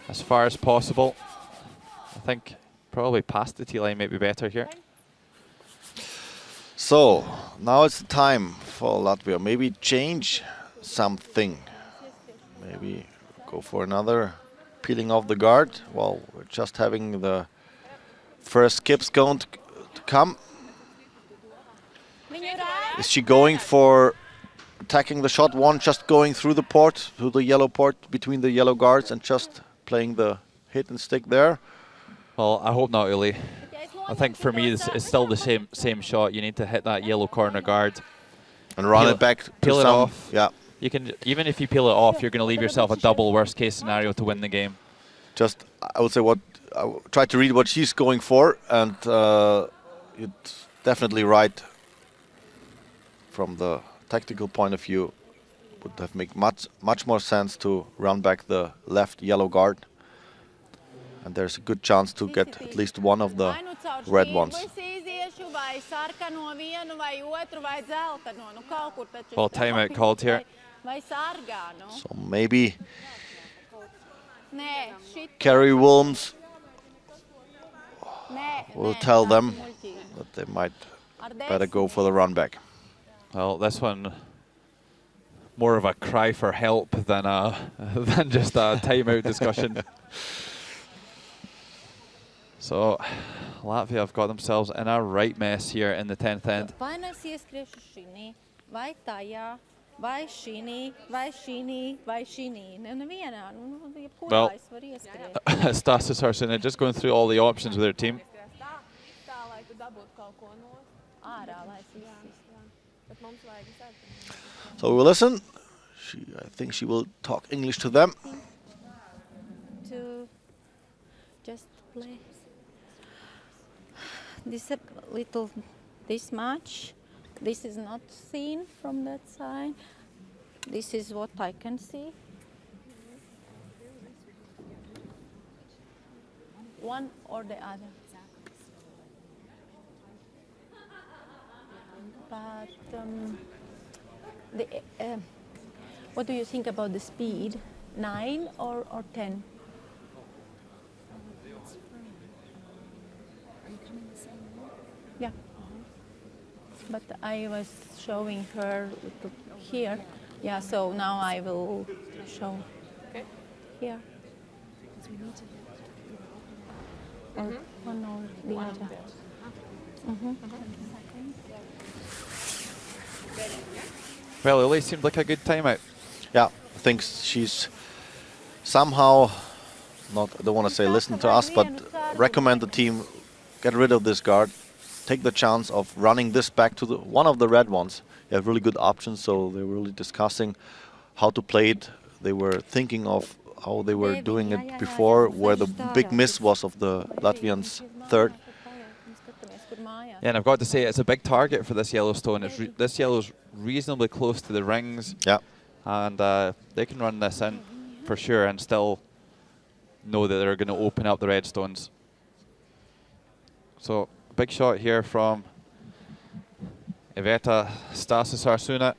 as far as possible. I think probably past the tee line might be better here. So now it's the time for Latvia. Maybe change something. Maybe go for another peeling off the guard. Well, we're just having the first skips going to come. Is she going for attacking the shot one, just going through the port, through the yellow port between the yellow guards and just playing the hit and stick there? Well, I hope not, Uli. I think for me it's still the same shot. You need to hit that yellow corner guard and run it back to peel it off. Yeah. You can, even if you peel it off, you're going to leave yourself a double worst case scenario to win the game. Just, I would say try to read what she's going for, and it's definitely right from the tactical point of view. Would have made much more sense to run back the left yellow guard, and there's a good chance to get at least one of the red ones. Well, timeout called here. So maybe Kerry Wilms will tell them that they might better go for the run back. Well, this one more of a cry for help than than just a timeout discussion. So Latvia have got themselves in a right mess here in the 10th end. vai šī, vai šī, vai šī. Nevienā, jebkurā Well, es varu ieskrēt. Stasys Harsina just going through all the options with her team. Tā, lai tu dabūtu kaut ko no. Ārā, lai es izsīstu. Bet mums vajag izsākt. So we'll listen. I think she will talk English to them. To just play this this much. This is not seen from that side. This is what I can see. One or the other. But what do you think about the speed? 9 or 10? Yeah. But I was showing her here. Yeah, so now I will show here. Or one or the other. Well, it at least seemed like a good timeout. Yeah, I think she's somehow, I don't want to say listen to us, but recommend the team get rid of this guard, take the chance of running this back to one of the red ones. They have really good options, so they were really discussing how to play it. They were thinking of how they were doing it before, where the big miss was of the Latvians' third. Yeah, and I've got to say, it's a big target for this Yellowstone. This yellow's reasonably close to the rings. Yeah. And they can run this in for sure and still know that they're going to open up the red stones. So, big shot here from Iveta Stasys Harsina.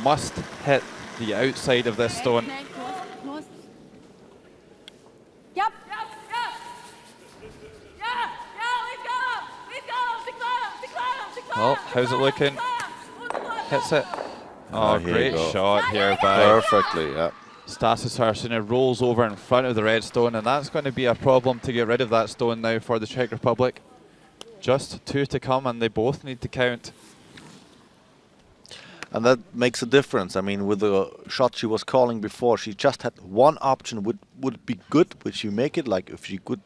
Must hit the outside of this stone. Yep. Well, how's it looking? Hits it. Oh, Here great you go. shot here by Perfectly, yeah. Stasys Harsina. Rolls over in front of the red stone, and that's going to be a problem to get rid of that stone now for the Czech Republic. Just 2 to come, and they both need to count. And that makes a difference. I mean, with the shot she was calling before, she just had one option would be good, which you make it, like if she could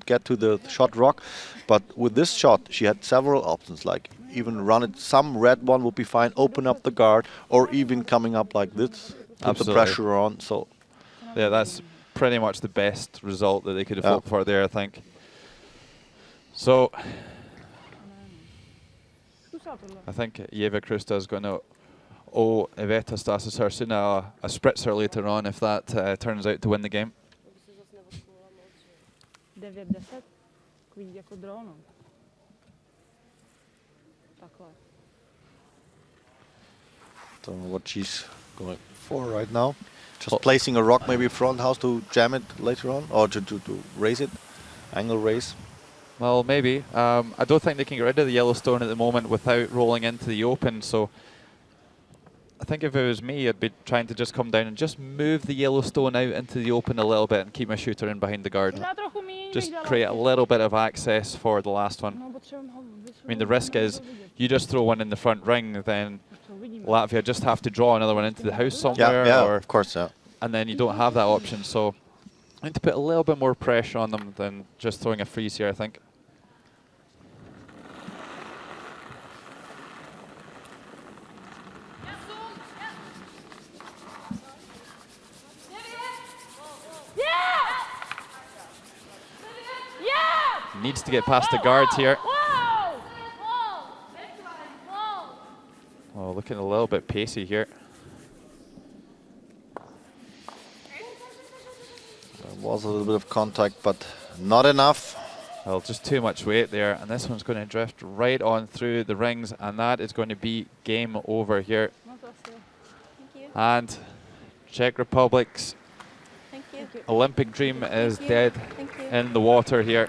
get to the shot rock. But with this shot, she had several options, like even run it. Some red one would be fine, open up the guard, or even coming up like this, put the pressure on. So, yeah, that's pretty much the best result that they could have hoped for there, I think. So, I think Jeva Krusta is going to owe Iveta Stasys Harsina a spritzer later on if that turns out to win the game. 9-10, takový jako dronu. Takhle. don't know what she's going for right now. Just placing a rock maybe front house to jam it later on, or to raise it, angle raise. Well, maybe. I don't think they can get rid of the Yellowstone at the moment without rolling into the open, so I think if it was me, I'd be trying to just come down and just move the Yellowstone out into the open a little bit and keep my shooter in behind the guard. Just create a little bit of access for the last one. I mean, the risk is you just throw one in the front ring, then Latvia just have to draw another one into the house somewhere. Yeah, or of course, yeah. And then you don't have that option, so I need to put a little bit more pressure on them than just throwing a freeze here, I think. Needs to get past the guards here. Oh, looking a little bit pacey here. There was a little bit of contact, but not enough. Well, just too much weight there, and this one's going to drift right on through the rings, and that is going to be game over here. And Czech Republic's Olympic dream is dead in the water here.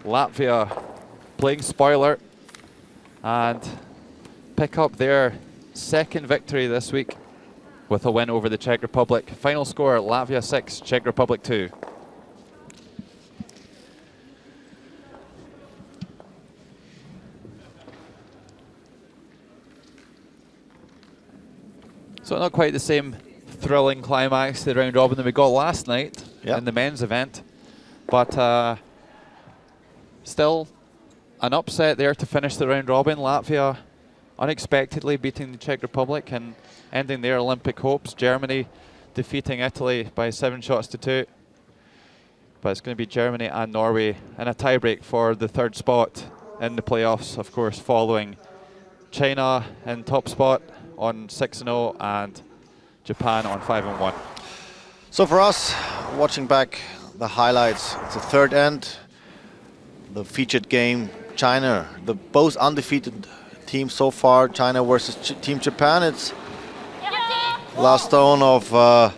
Latvia playing spoiler and pick up their second victory this week with a win over the Czech Republic. Final score, Latvia 6, Czech Republic 2. So not quite the same thrilling climax to the round robin that we got last night in the men's event, but still an upset there to finish the round robin. Latvia unexpectedly beating the Czech Republic and ending their Olympic hopes. Germany defeating Italy by 7 shots to 2. But it's going to be Germany and Norway in a tiebreak for the 3rd spot in the playoffs, of course, following China in top spot on 6-0 and Japan on 5-1. So for us, watching back the highlights, it's the 3rd end, the featured game, China, the both undefeated teams so far, China versus Team Japan. It's last stone of the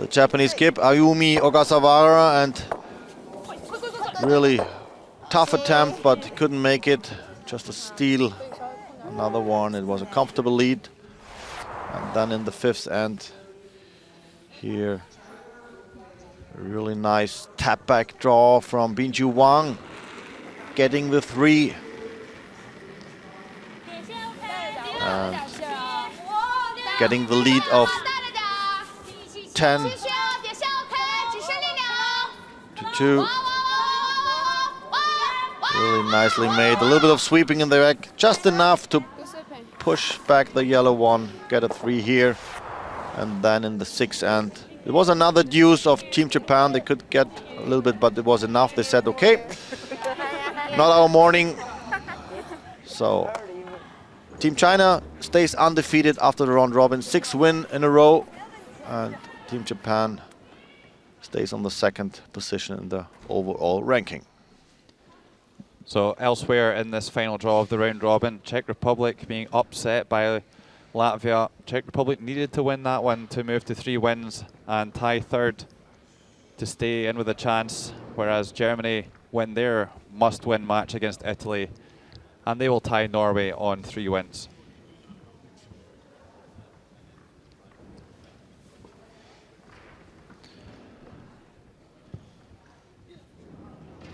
Japanese skip, Ayumi Ogasawara, and really tough attempt, but he couldn't make it. Just a steal, another one. It was a comfortable lead. And then in the 5th end, here, a really nice tap back draw from Binju Wang, getting the 3. And getting the lead of 10 to 2. Really nicely made. A little bit of sweeping in the back, just enough to push back the yellow one, get a 3 here. And then in the 6th end, it was another deuce of Team Japan. They could get a little bit, but it was enough. They said, okay, not our morning. So Team China stays undefeated after the round robin, 6 wins in a row. And Team Japan stays on the 2nd position in the overall ranking. So elsewhere in this final draw of the round robin, Czech Republic being upset by Latvia. Czech Republic needed to win that one to move to 3 wins and tie 3rd to stay in with a chance, whereas Germany win their must-win match against Italy, and they will tie Norway on 3 wins.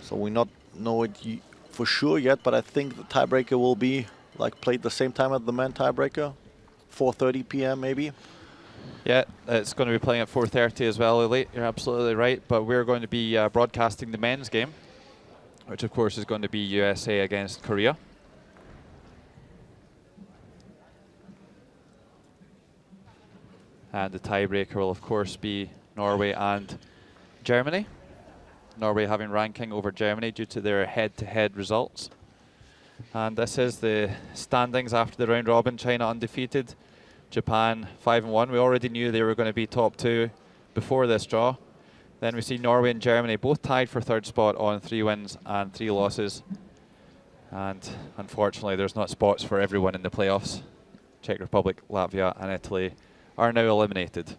So we not know it for sure yet, but I think the tiebreaker will be like played the same time as the men tiebreaker, 4:30 p.m. maybe. Yeah, it's going to be playing at 4:30 as well, Elite. You're absolutely right, but we're going to be broadcasting the men's game, which of course is going to be USA against Korea. And the tiebreaker will of course be Norway and Germany. Norway having ranking over Germany due to their head-to-head results. And this is the standings after the round robin. China undefeated, Japan 5-1. We already knew they were going to be top 2 before this draw. Then we see Norway and Germany both tied for 3rd spot on 3 wins and 3 losses. And unfortunately, there's not spots for everyone in the playoffs. Czech Republic, Latvia and Italy are now eliminated.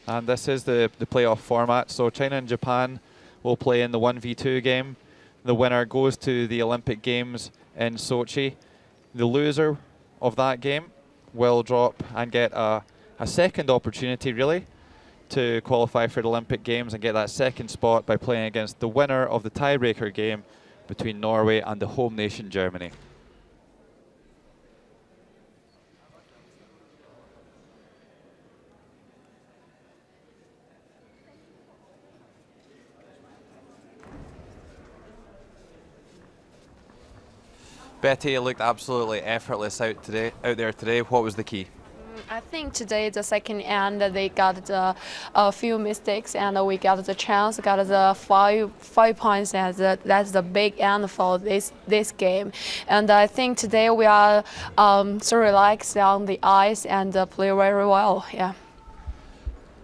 And this is the playoff format. So China and Japan will play in the 1v2 game. The winner goes to the Olympic Games in Sochi. The loser of that game will drop and get a second opportunity, really, to qualify for the Olympic Games and get that 2nd spot by playing against the winner of the tiebreaker game between Norway and the home nation, Germany. Betty, it looked absolutely effortless out there today. What was the key? I think today, the 2nd end, they got a few mistakes, and we got the chance, got the 5 points, and that's the big end for this game. And I think today we are so relaxed on the ice and play very well. Yeah.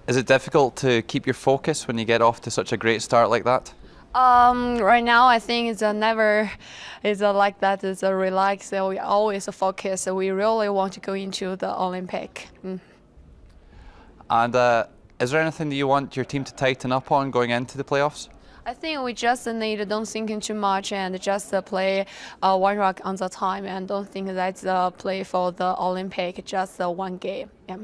Is it difficult to keep your focus when you get off to such a great start like that? Right now, I think it's never like that. It's a relax. We always focus. We really want to go into the Olympic. And is there anything that you want your team to tighten up on going into the playoffs? I think we just need don't think too much and just play 1 rock on the time and don't think that's play for the Olympic. Just 1 game. Yeah.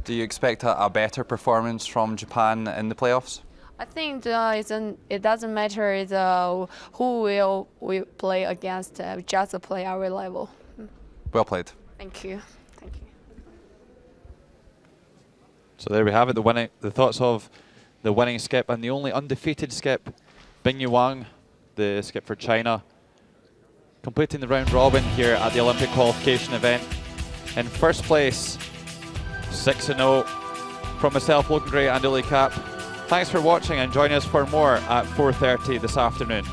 Do you expect a better performance from Japan in the playoffs? I think it doesn't matter who will we play against, just play our level. Well played. Thank you. Thank you. So there we have it, the thoughts of the winning skip and the only undefeated skip, Bingyu Wang, the skip for China, completing the round robin here at the Olympic qualification event. In first place, 6-0 from myself, Logan Gray and Uli Cap. Thanks for watching and join us for more at 4:30 this afternoon.